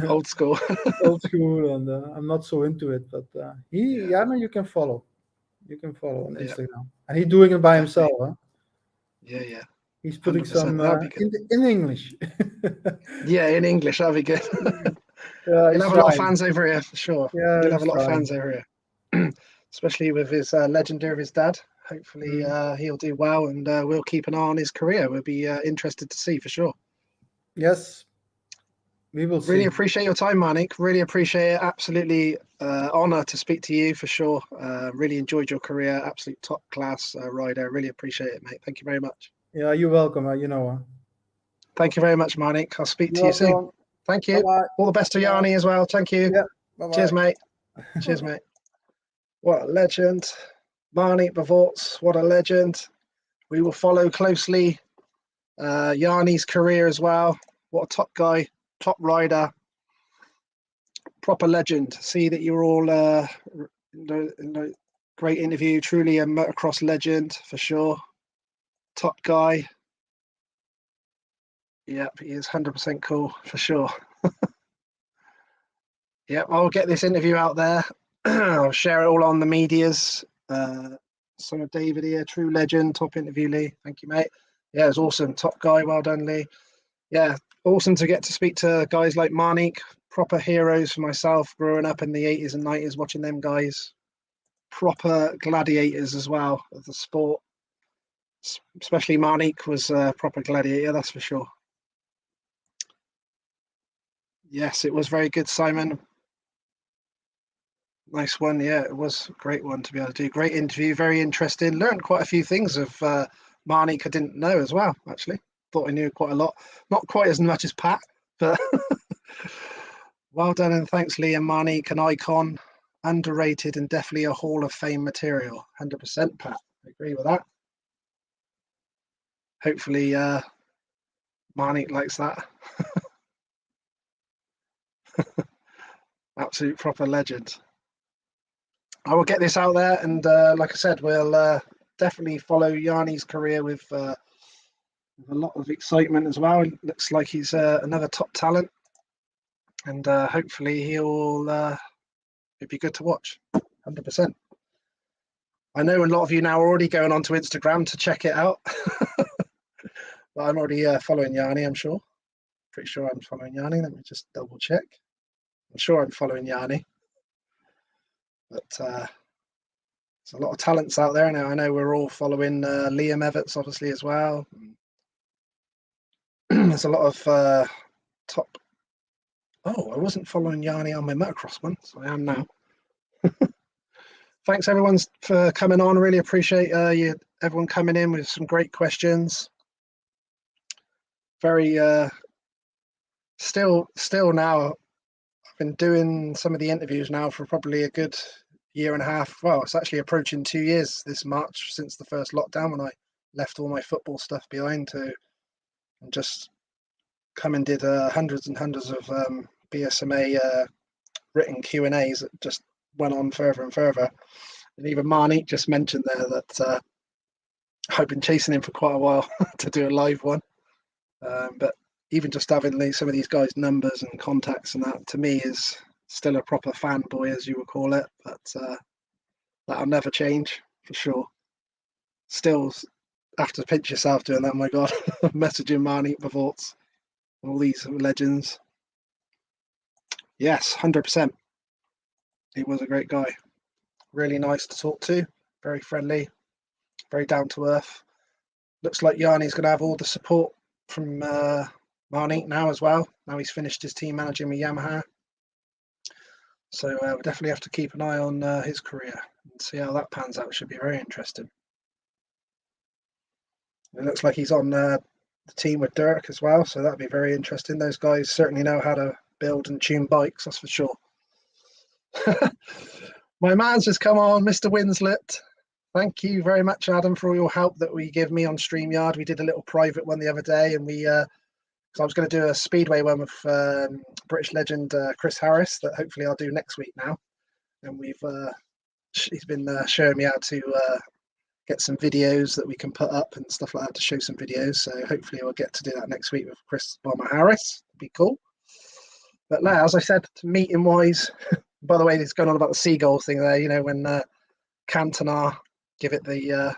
Old school. Old school, and I'm not so into it. But Yanni, you can follow. You can follow on Instagram, and he's doing it by himself. Huh? Yeah. He's putting some in English. Yeah, in English, that'd be good. You'll have a lot of fans over here for sure. Yeah, you'll have a lot of fans over here, especially with his legendary of his dad. Hopefully, he'll do well, and we'll keep an eye on his career. We'll be interested to see for sure. Yes, we will see. Really appreciate your time, Marnicq. Really appreciate it. Absolutely honor to speak to you for sure. Really enjoyed your career. Absolute top class rider. Really appreciate it, mate. Thank you very much. Yeah, you're welcome. Thank you very much, Marnicq. I'll speak to you soon. Thank you. Bye-bye. All the best to Yanni as well. Thank you. Yeah. Bye-bye. Cheers, mate. Cheers, mate. What a legend. Marnicq Bervoets, what a legend. We will follow closely Yanni's career as well. What a top guy, top rider, proper legend. See that you're all great interview. Truly a motocross legend for sure. Top guy. Yep, he is 100% cool for sure. Yep, I'll get this interview out there. I'll share it all on the medias. Son of David here, true legend, top interview, Lee. Thank you, mate. Yeah, it was awesome. Top guy, well done, Lee. Yeah, awesome to get to speak to guys like Marnicq, proper heroes for myself, growing up in the 80s and 90s, watching them guys. Proper gladiators as well of the sport. Especially Marnicq was a proper gladiator, that's for sure. Yes, it was very good, Simon. Nice one. Yeah, it was a great one to be able to do. Great interview, very interesting. Learned quite a few things of Marnicq I didn't know as well, actually. Thought I knew quite a lot. Not quite as much as Pat, but well done, and thanks, Liam. Marnicq, an icon, underrated and definitely a Hall of Fame material. 100%, Pat. I agree with that. Hopefully Marnicq likes that. Absolute proper legend. I will get this out there, and like I said, we'll definitely follow Yanni's career with a lot of excitement as well. It looks like he's another top talent, and hopefully it'll be good to watch. 100%. I know a lot of you now are already going onto Instagram to check it out, but I'm already following Yanni. I'm sure. Pretty sure I'm following Yanni. Let me just double check. I'm sure I'm following Yanni. But there's a lot of talents out there now. I know we're all following Liam Everts, obviously, as well. There's a lot of top. Oh, I wasn't following Yanni on my motocross one, so I am now. Thanks, everyone, for coming on. Really appreciate everyone coming in with some great questions. Very still now. I've been doing some of the interviews now for probably a good year and a half. Well, it's actually approaching 2 years this March since the first lockdown, when I left all my football stuff behind to and just come and did hundreds and hundreds of BSMA written Q&As that just went on further and further. And even Marnicq just mentioned there that I've been chasing him for quite a while to do a live one. But even just having some of these guys' numbers and contacts and that, to me, is still a proper fanboy, as you would call it. But that'll never change, for sure. Still have to pinch yourself doing that, my God. Messaging Marnicq Bervoets, all these legends. Yes, 100%. He was a great guy. Really nice to talk to. Very friendly. Very down to earth. Looks like Yanni's going to have all the support from Marnicq now as well. Now he's finished his team managing with Yamaha. So we'll definitely have to keep an eye on his career and see how that pans out. Should be very interesting. It looks like he's on the team with Dirk as well, so that'll be very interesting. Those guys certainly know how to build and tune bikes, that's for sure. My man's just come on, Mr. Winslet. Thank you very much, Adam, for all your help that we give me on StreamYard. We did a little private one the other day, and so I was going to do a Speedway one with British legend Chris Harris that hopefully I'll do next week now. And he's been showing me how to get some videos that we can put up and stuff like that to show some videos. So hopefully we'll get to do that next week with Chris Bomber Harris. It'd be cool. But now, as I said, meeting wise, by the way, it's going on about the seagulls thing there. You know, when Cantona give it the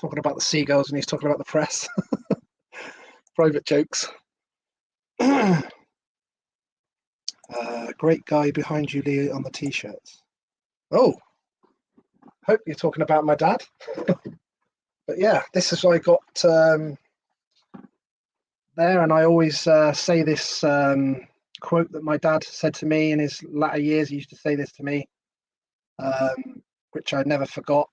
talking about the seagulls and he's talking about the press. Private jokes. Great guy behind you, Lee, on the t-shirts. Oh, hope you're talking about my dad. But yeah, this is what I got there, and I always say this quote that my dad said to me in his latter years. He used to say this to me, which I never forgot.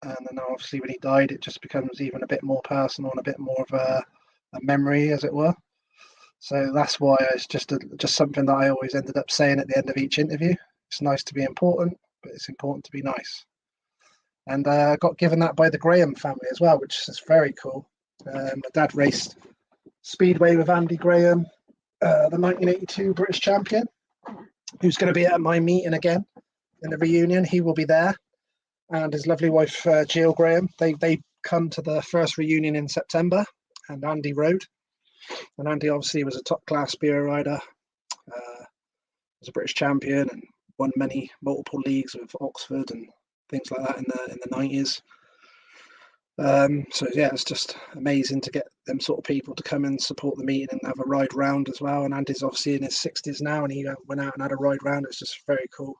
And then obviously when he died, it just becomes even a bit more personal and a bit more of a memory, as it were. So that's why it's just something that I always ended up saying at the end of each interview. It's nice to be important, but it's important to be nice. And I got given that by the Graham family as well, which is very cool. My dad raced Speedway with Andy Graham, the 1982 British champion, who's going to be at my meeting again in the reunion. He will be there. And his lovely wife, Jill Graham. They come to the first reunion in September, and Andy rode. And Andy obviously was a top-class spear rider, was a British champion, and won multiple leagues with Oxford and things like that in the 90s. So yeah, it's just amazing to get them sort of people to come and support the meeting and have a ride round as well. And Andy's obviously in his 60s now, and he went out and had a ride round. It's just very cool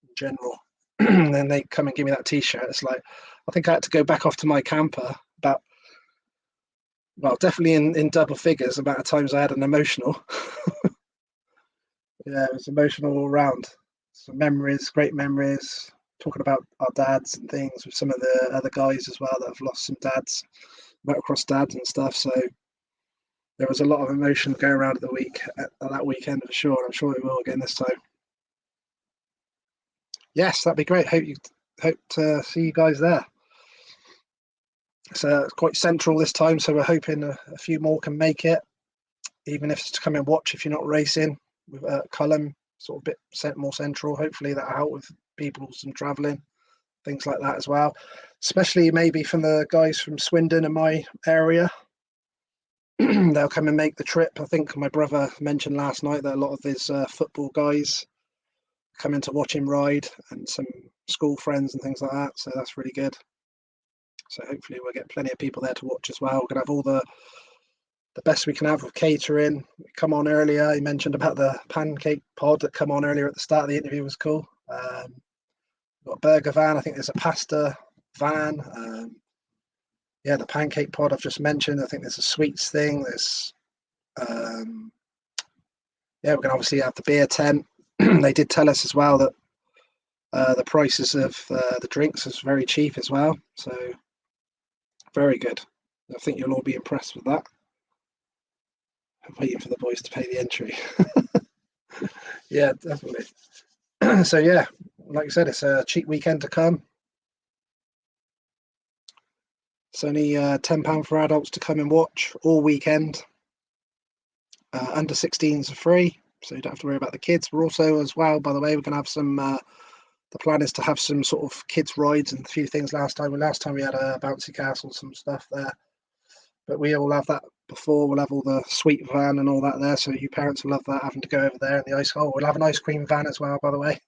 in general. And then they come and give me that t-shirt. It's like, I think I had to go back off to my camper about, well, definitely in double figures amount of times I had an emotional. Yeah, it was emotional all round. some memories, great memories, talking about our dads and things with some of the other guys as well that have lost some dads, motocross dads and stuff. So there was a lot of emotion going around at that weekend for sure. I'm sure it will again this time. Yes, that'd be great. Hope to see you guys there. So it's quite central this time, so we're hoping a few more can make it, even if it's to come and watch if you're not racing. With Cullum, sort of a bit more central. Hopefully that'll help with people some travelling, things like that as well. Especially maybe from the guys from Swindon and my area. They'll come and make the trip. I think my brother mentioned last night that a lot of his football guys come in to watch him ride, and some school friends and things like that. So that's really good. So hopefully we'll get plenty of people there to watch as well. We're going to have all the best we can have with catering. Come on earlier. He mentioned about the pancake pod that come on earlier at the start of the interview. Was cool. Got a burger van. I think there's a pasta van. Yeah, the pancake pod I've just mentioned. I think there's a sweets thing. There's yeah, we're going to obviously have the beer tent. They did tell us as well that the prices of the drinks is very cheap as well. So very good. I think you'll all be impressed with that. I'm waiting for the boys to pay the entry. Yeah, definitely. So yeah, like I said, it's a cheap weekend to come. It's only £10 for adults to come and watch all weekend. Under 16s are free, so you don't have to worry about the kids. We're also, as well, by the way, we're going to have some. The plan is to have some sort of kids rides and a few things. Last time we had a bouncy castle, some stuff there. But we will have that before. We'll have all the sweet van and all that there. So you parents will love that, having to go over there in the ice hole. We'll have an ice cream van as well, by the way.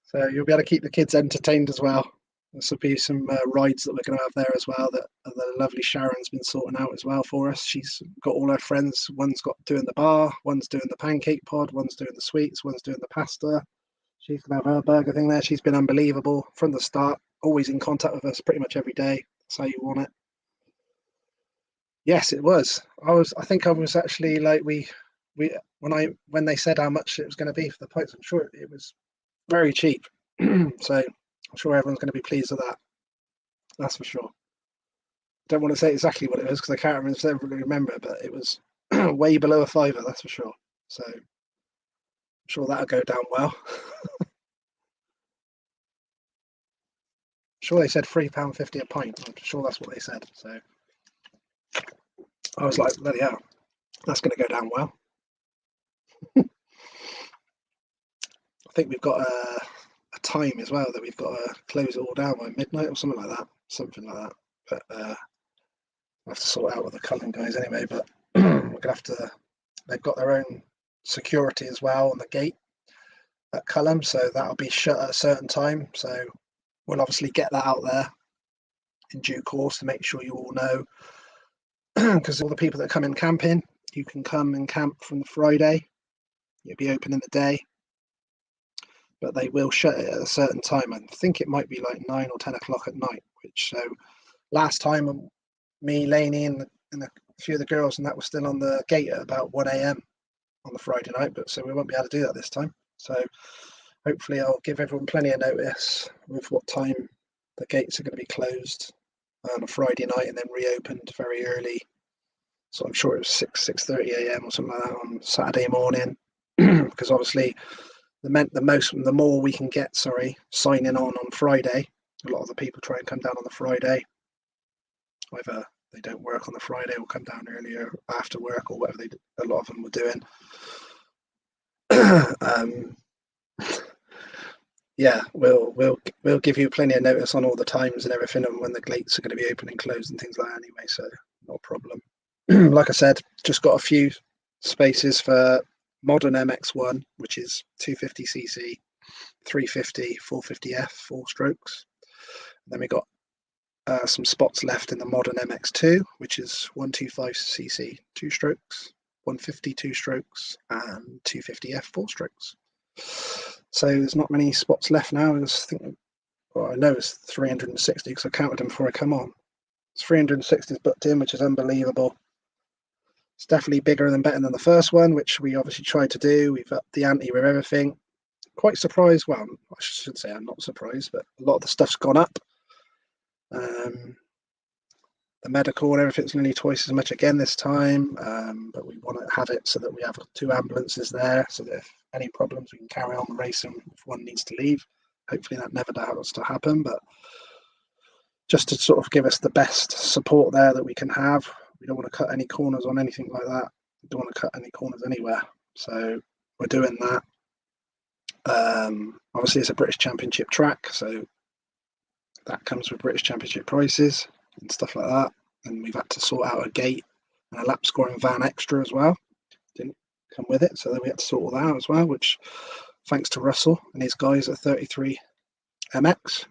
So you'll be able to keep the kids entertained as well. There'll be some rides that we're going to have there as well that the lovely Sharon's been sorting out as well for us. She's got all her friends. One's got doing the bar, one's doing the pancake pod, one's doing the sweets, one's doing the pasta. She's going to have her burger thing there. She's been unbelievable from the start, always in contact with us pretty much every day. That's how you want it. Yes, it was. I think I was actually like when they said how much it was going to be for the pints, I'm sure it was very cheap. So I'm sure everyone's going to be pleased with that. That's for sure. Don't want to say exactly what it was because I can't remember, but it was way below a fiver, that's for sure. So I'm sure that'll go down well. Sure, they said £3.50 a pint. I'm sure that's what they said. So I was like, bloody hell, that's going to go down well. I think we've got a time as well that we've got to close it all down by midnight or something like that. But I have to sort out with the Cullen guys anyway. But we're going to have to. They've got their own security as well on the gate at Cullen, so that'll be shut at a certain time. So we'll obviously get that out there in due course to make sure you all know. Because all the people that come in camping, you can come and camp from the Friday. It'll be open in the day, but they will shut it at a certain time. I think it might be like 9 or 10 o'clock at night. Which so last time, me, Lainey, and a few of the girls and that was still on the gate at about 1 a.m. on the Friday night. But so we won't be able to do that this time. So hopefully I'll give everyone plenty of notice with what time the gates are going to be closed on a Friday night and then reopened very early. So I'm sure it was 6:30 a.m. or something like that on Saturday morning. Because obviously the more we can get signing on Friday. A lot of the people try and come down on the Friday. Either they don't work on the Friday or come down earlier after work or whatever a lot of them were doing. Yeah, we'll give you plenty of notice on all the times and everything and when the gates are going to be open and closed and things like that anyway, so not a problem. Like I said, just got a few spaces for modern MX1, which is 250cc, 350, 450F, 4 strokes. Then we got some spots left in the modern MX2, which is 125cc, 2 strokes, 150, 2 strokes, and 250F, 4 strokes. So there's not many spots left now. I know it's 360 because I counted them before I come on. It's 360 booked in, which is unbelievable. It's definitely bigger and better than the first one, which we obviously tried to do. We've upped the ante with everything. Quite surprised. Well, I should say I'm not surprised, but a lot of the stuff's gone up. The medical and everything's going to need twice as much again this time, but we want to have it so that we have 2 ambulances there, so that if any problems we can carry on racing if one needs to leave. Hopefully that never has to happen, but just to sort of give us the best support there that we can have. We don't want to cut any corners on anything like that. We don't want to cut any corners anywhere, so we're doing that. Obviously it's a British Championship track, so that comes with British Championship prices and stuff like that. And we've had to sort out a gate and a lap scoring van extra as well. Didn't come with it, so then we had to sort all that out as well, which thanks to Russell and his guys at 33 MX.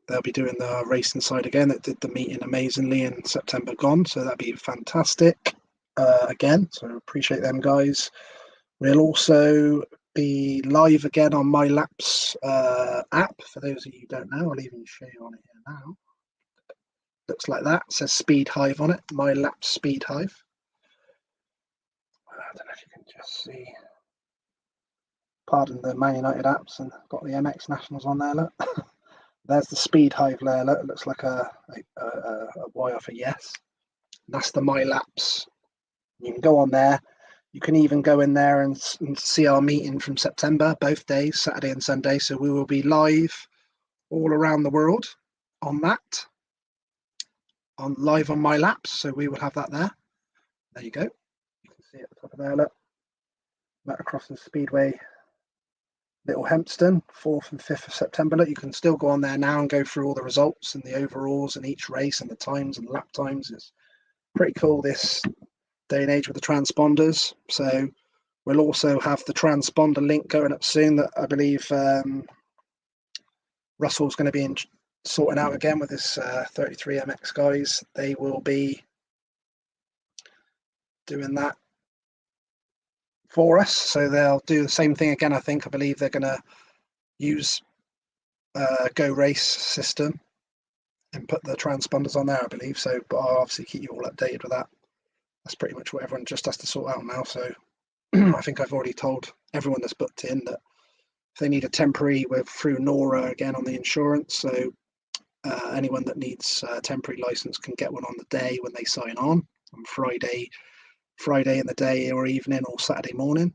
They'll be doing the racing side again. That did the meeting amazingly in September gone, so that'd be fantastic again. So I appreciate them guys. We'll also be live again on My Laps app. For those of you who don't know, I'll even show you on it here now. Looks like that. It says Speed Hive on it. My Laps Speed Hive. I don't know if you can just see. Pardon the Man United apps, and got the MX Nationals on there. Look, there's the Speed Hive there. Look, it looks like a Y off a yes. And that's the My Laps. You can go on there. You can even go in there and see our meeting from September, both days, Saturday and Sunday. So we will be live all around the world on that, live on My Laps. So we will have that there. There you go. You can see at the top of there, look. Motocross and Speedway, Little Hempston, 4th and 5th of September. Look, you can still go on there now and go through all the results and the overalls and each race and the times and lap times. It's pretty cool this day and age with the transponders. So we'll also have the transponder link going up soon that I believe Russell's going to be sorting out again with his 33 MX guys. They will be doing that for us, so they'll do the same thing again. I believe they're going to use Go Race system and put the transponders on there, I believe. So, but I'll obviously keep you all updated with that. That's pretty much what everyone just has to sort out now. So I think I've already told everyone that's booked in that if they need a temporary, we're through Nora again on the insurance. So anyone that needs a temporary license can get one on the day when they sign on Friday in the day or evening or Saturday morning.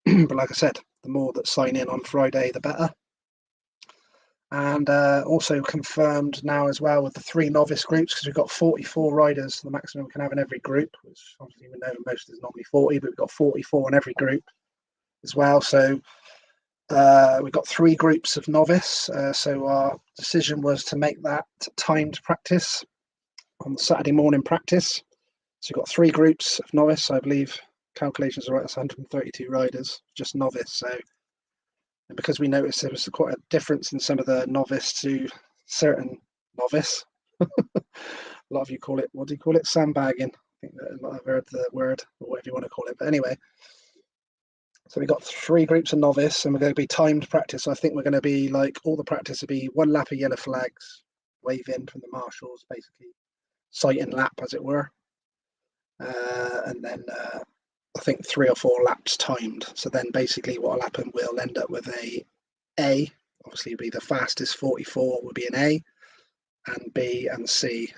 But like I said, the more that sign in on Friday, the better. And also confirmed now as well with the 3 novice groups, because we've got 44 riders, the maximum we can have in every group, which obviously we know most is normally 40, but we've got 44 in every group as well. So we've got 3 groups of novice. So our decision was to make that timed practice on the Saturday morning practice. So you've got 3 groups of novice. I believe calculations are right. That's 132 riders, just novice. So, and because we noticed there was quite a difference in some of the novice to certain novice. A lot of you call it, what do you call it? Sandbagging. I think that I've heard the word, or whatever you want to call it. But anyway, so we've got 3 groups of novice, and we're going to be timed practice. So I think we're going to be like, all the practice will be 1 lap of yellow flags, wave in from the marshals, basically sighting lap, as it were. And then I think 3 or 4 laps timed. So then basically what will happen, we'll end up with A, obviously be the fastest 44 will be an A, and B and C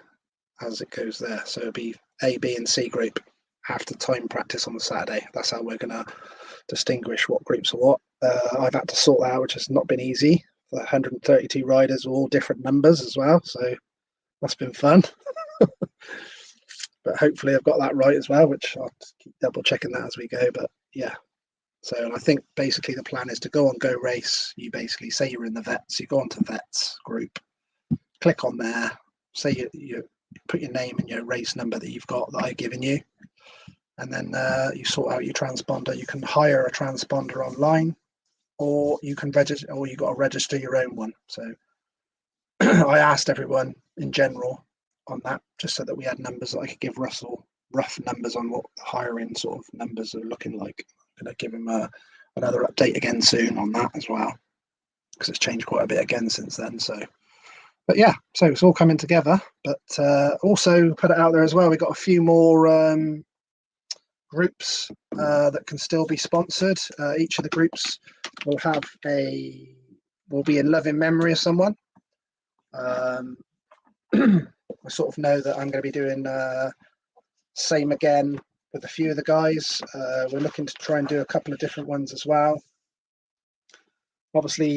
as it goes there. So it'll be A, B and C group after time practice on the Saturday. That's how we're going to distinguish what groups are what. I've had to sort that out, which has not been easy. The 132 riders are all different numbers as well, so that's been fun. But hopefully I've got that right as well, which I'll keep double checking that as we go. But yeah, so I think basically the plan is to go on Go Race. You basically say you're in the vets, you go onto vets group, click on there, say you put your name and your race number that you've got that I've given you, and then you sort out your transponder. You can hire a transponder online, or you can register, or you got to register your own one. So I asked everyone in general on that, just so that we had numbers that I could give Russell rough numbers on what the hiring sort of numbers are looking like. I'm going to give him another update again soon on that as well, because it's changed quite a bit again since then. So But yeah, so it's all coming together. But also put it out there as well. We've got a few more groups that can still be sponsored. Each of the groups will be in loving memory of someone. I sort of know that I'm going to be doing same again with a few of the guys. We're looking to try and do a couple of different ones as well. Obviously,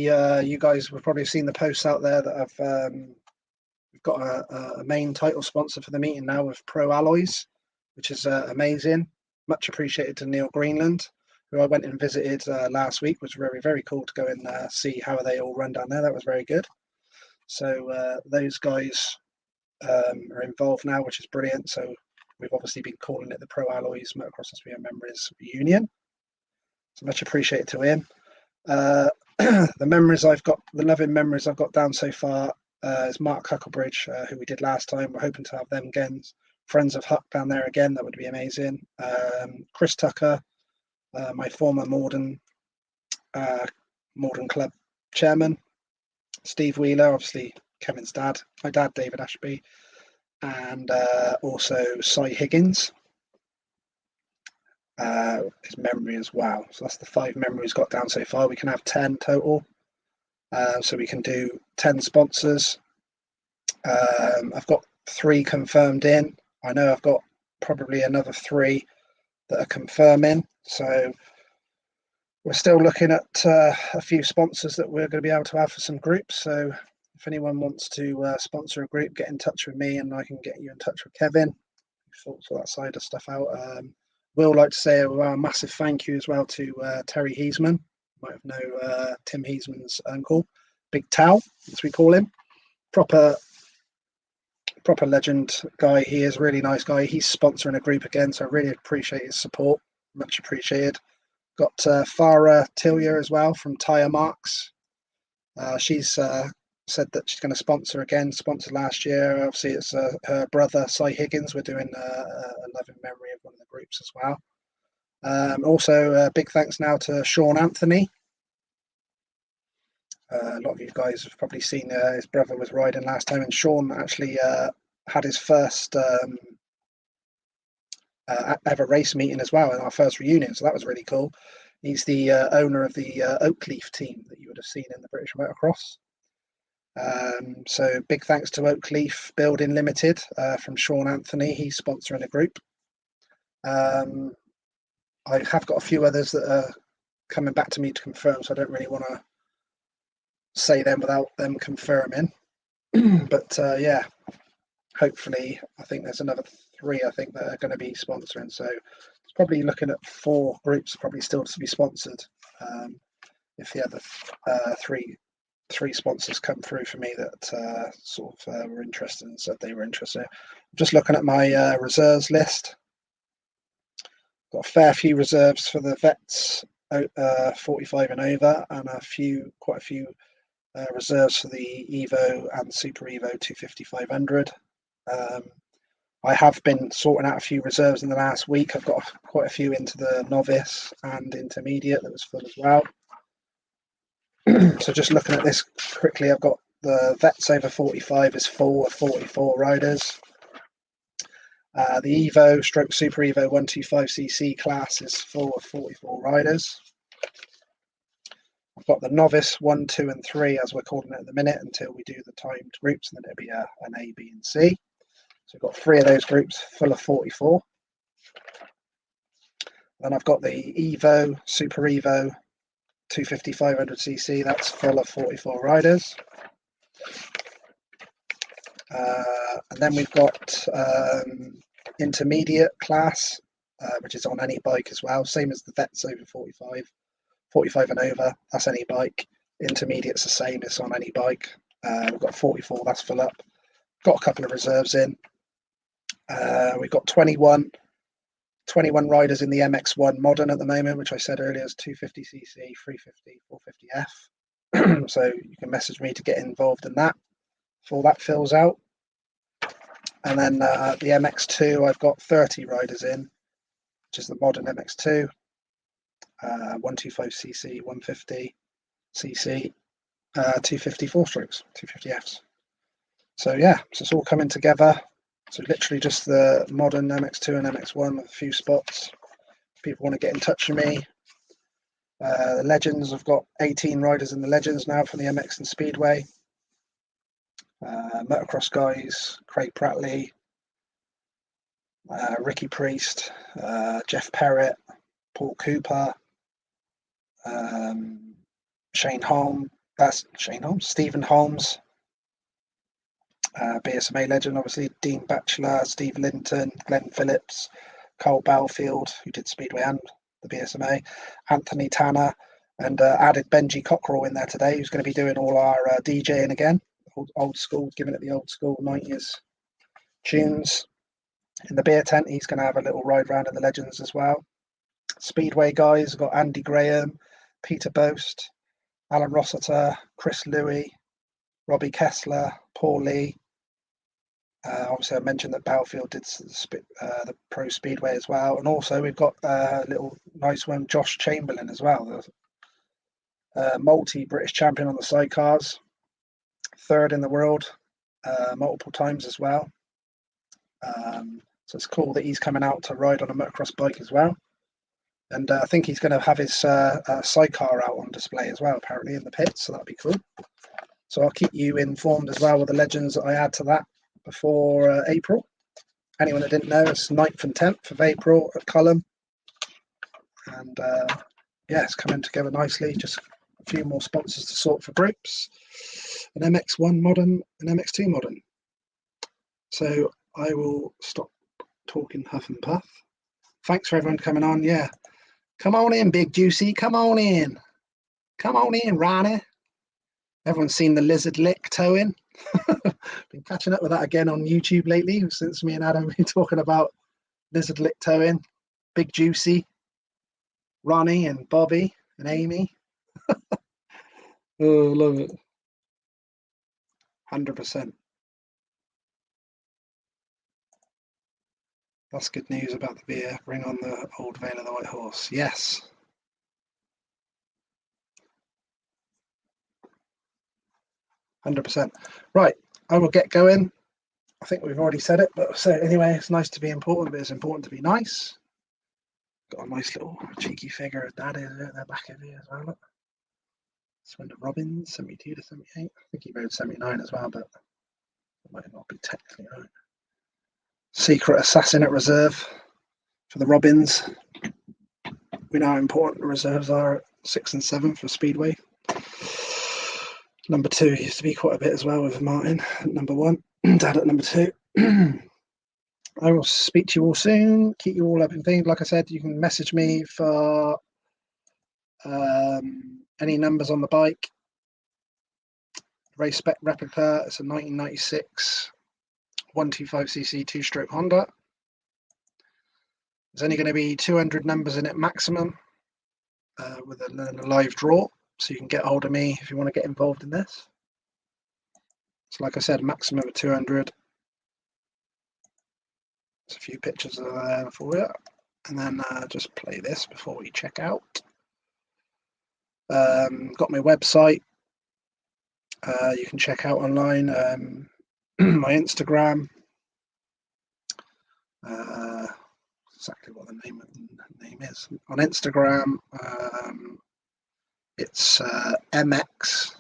you guys will probably have seen the posts out there that we've got a main title sponsor for the meeting now with Pro Alloys, which is amazing. Much appreciated to Neil Greenland, who I went and visited last week. It was very, very cool to go and see how they all run down there. That was very good. So those guys are involved now, which is brilliant. So we've obviously been calling it the Pro Alloys Motocross SBM Members Union. So much appreciated to him. The memories I've got, the loving memories I've got down so far is Mark Hucklebridge, who we did last time. We're hoping to have them again. Friends of Huck down there again. That would be amazing. Chris Tucker, my former Morden Club chairman. Steve Wheeler, obviously Kevin's dad. My dad, David Ashby. And also Cy Higgins. His memory as well. So that's the 5 memories got down so far. We can have 10 total. So we can do 10 sponsors. I've got 3 confirmed in. I know I've got probably another 3 that are confirming. So we're still looking at a few sponsors that we're going to be able to have for some groups. So if anyone wants to sponsor a group, get in touch with me and I can get you in touch with Kevin. Sort that side of stuff out. Will like to say a massive thank you as well to Terry Heisman. You might have know Tim Heisman's uncle, Big Tao, as we call him. Proper legend guy. He is a really nice guy. He's sponsoring a group again, so I really appreciate his support. Much appreciated. Got Farah Tillier as well from Tire Marks. She's said that she's going to sponsor again. Sponsored last year. Obviously, it's her brother Cy Higgins. We're doing a loving memory of one of the groups as well. Also, big thanks now to Sean Anthony. A lot of you guys have probably seen his brother was riding last time, and Sean actually had his first ever race meeting as well in our first reunion, so that was really cool. He's the owner of the Oakleaf team that you would have seen in the British Motocross. So big thanks to Oakleaf Building Limited from Sean Anthony. He's sponsoring a group. I have got a few others that are coming back to me to confirm, so I don't really want to say them without them confirming. But yeah, hopefully, I think there's another 3 I think that are going to be sponsoring. So it's probably looking at 4 groups probably still to be sponsored. If the other 3 sponsors come through for me that were interested and said they were interested. I'm just looking at my reserves list. Got a fair few reserves for the vets 45 and over, and quite a few reserves for the Evo and Super Evo 250 500. I have been sorting out a few reserves in the last week. I've got quite a few into the novice and intermediate that was full as well. So just looking at this quickly, I've got the vets over 45 is full of 44 riders. The Evo stroke Super Evo 125cc class is full of 44 riders. I've got the novice 1, 2 and 3 as we're calling it at the minute until we do the timed groups, and then it'll be an A, B and C. So we've got 3 of those groups full of 44. Then I've got the Evo, Super Evo 250 500cc, that's full of 44 riders. And then we've got intermediate class, which is on any bike as well, same as the vets over 45 and over, that's any bike. Intermediate's the same, it's on any bike. We've got 44, that's full up. Got a couple of reserves in. We've got 21 riders in the MX1 modern at the moment, which I said earlier is 250cc, 350, 450F. So you can message me to get involved in that before that fills out. And then the MX2, I've got 30 riders in, which is the modern MX2, 125cc, 150cc, 250 4 strokes, 250Fs. So yeah, so it's all coming together. So literally just the modern MX2 and MX1 with a few spots. If people want to get in touch with me. The Legends, I've got 18 riders in the Legends now from the MX and Speedway. Motocross guys, Craig Prattley, Ricky Priest, Jeff Perrett, Paul Cooper, Stephen Holmes, BSMA legend, obviously, Dean Batchelor, Steve Linton, Glenn Phillips, Cole Belfield, who did Speedway and the BSMA, Anthony Tanner, and added Benji Cockerell in there today, who's going to be doing all our DJing again, old school, giving it the old school 90s tunes. In the beer tent, he's going to have a little ride round in the Legends as well. Speedway guys, we've got Andy Graham, Peter Boast, Alan Rossiter, Chris Louis, Robbie Kessler, Paul Lee. Obviously, I mentioned that Belfield did the Pro Speedway as well. And also, we've got a little nice one, Josh Chamberlain as well, the multi-British champion on the sidecars, third in the world multiple times as well. So it's cool that he's coming out to ride on a motocross bike as well. And I think he's going to have his sidecar out on display as well, apparently, in the pits. So that'll be cool. So I'll keep you informed as well with the Legends that I add to that before April. Anyone that didn't know, it's 9th and 10th of April at Cullum. And yeah, it's coming together nicely. Just a few more sponsors to sort for groups. An MX1 modern, an MX2 modern. So I will stop talking huff and puff. Thanks for everyone coming on. Yeah. Come on in, Big Juicy. Come on in. Come on in, Ronnie. Everyone's seen the lizard lick towing. Been catching up with that again on YouTube lately since me and Adam have been talking about lizard lick towing. Big Juicy, Ronnie and Bobby and Amy. Oh, love it. 100%. That's good news about the beer. Bring on the old Vale of the White Horse. Yes. %. Right, I will get going. I think we've already said it, but so anyway, it's nice to be important, but it's important to be nice. Got a nice little cheeky figure of Dad in the back of here as well. Look. Swindon Robbins, 72 to 78. I think he rode 79 as well, but it might not be technically right. Secret Assassin at reserve for the Robins. We know how important the reserves are at 6 and 7 for Speedway. Number 2 used to be quite a bit as well with Martin at number 1, Dad at number 2. I will speak to you all soon. Keep you all up in things. Like I said, you can message me for any numbers on the bike. Race spec replica. It's a 1996 125cc 2-stroke Honda. There's only going to be 200 numbers in it maximum with a live draw. So you can get hold of me if you want to get involved in this. So like I said, maximum of 200. There's a few pictures there for you. And then just play this before we check out. Got my website. You can check out online my Instagram. Exactly what the name is on Instagram. It's MX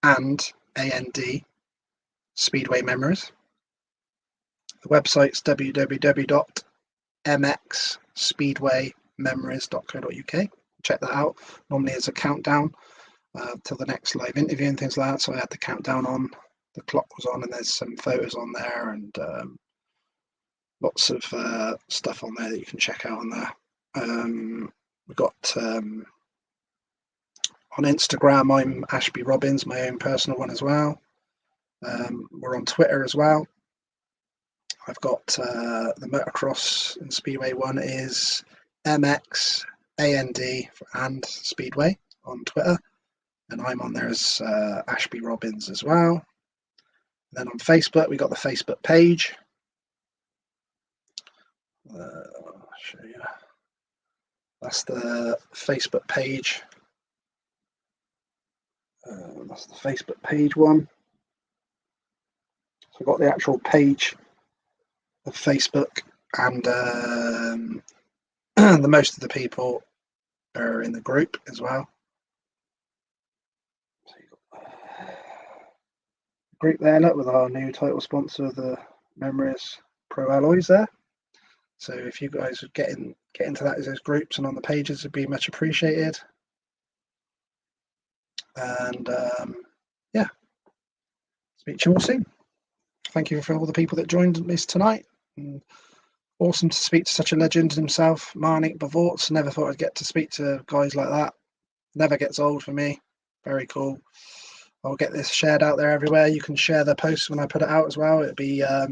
and AND Speedway Memories. The website's www.mxspeedwaymemories.co.uk. Check that out. Normally it's a countdown to the next live interview and things like that. So I had the countdown on, the clock was on, and there's some photos on there and lots of stuff on there that you can check out on there. We've got on Instagram, I'm Ashby Robbins, my own personal one as well. We're on Twitter as well. I've got the Motocross and Speedway one is MX AND and Speedway on Twitter, and I'm on there as Ashby Robbins as well. And then on Facebook, we got the Facebook page. I'll show you. That's the Facebook page. That's the Facebook page one. So I've got the actual page of Facebook, and the most of the people are in the group as well. So you've got the group there, look, with our new title sponsor, the Memories Pro Alloys there. So if you guys would get into that as those groups and on the pages, it'd be much appreciated. And yeah, speak to you all soon. Thank you for all the people that joined us tonight. And awesome to speak to such a legend himself, Marnicq Bervoets. Never thought I'd get to speak to guys like that. Never gets old for me. Very cool. I'll get this shared out there everywhere. You can share the post when I put it out as well. It'll be as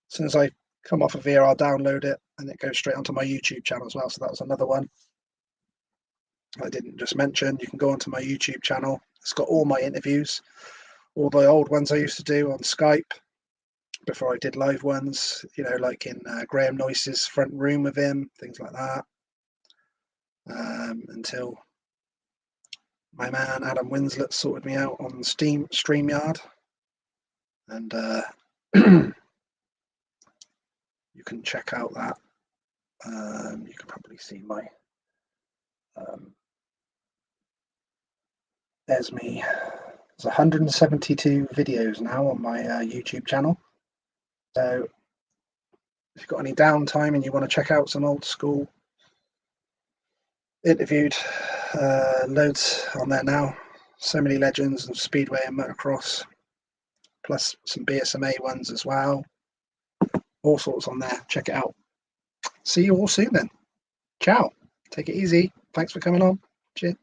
soon as I come off of here, I'll download it and it goes straight onto my YouTube channel as well. So that was another one I didn't just mention. You can go onto my YouTube channel. It's got all my interviews, all the old ones I used to do on Skype before I did live ones, you know, like in Graham Noyce's front room with him, things like that. Until my man Adam Winslet sorted me out on StreamYard. And you can check out that. You can probably see my there's me. There's 172 videos now on my YouTube channel. So if you've got any downtime and you want to check out some old school interviewed, loads on there now. So many legends of Speedway and Motocross, plus some BSMA ones as well. All sorts on there. Check it out. See you all soon then. Ciao. Take it easy. Thanks for coming on. Cheers.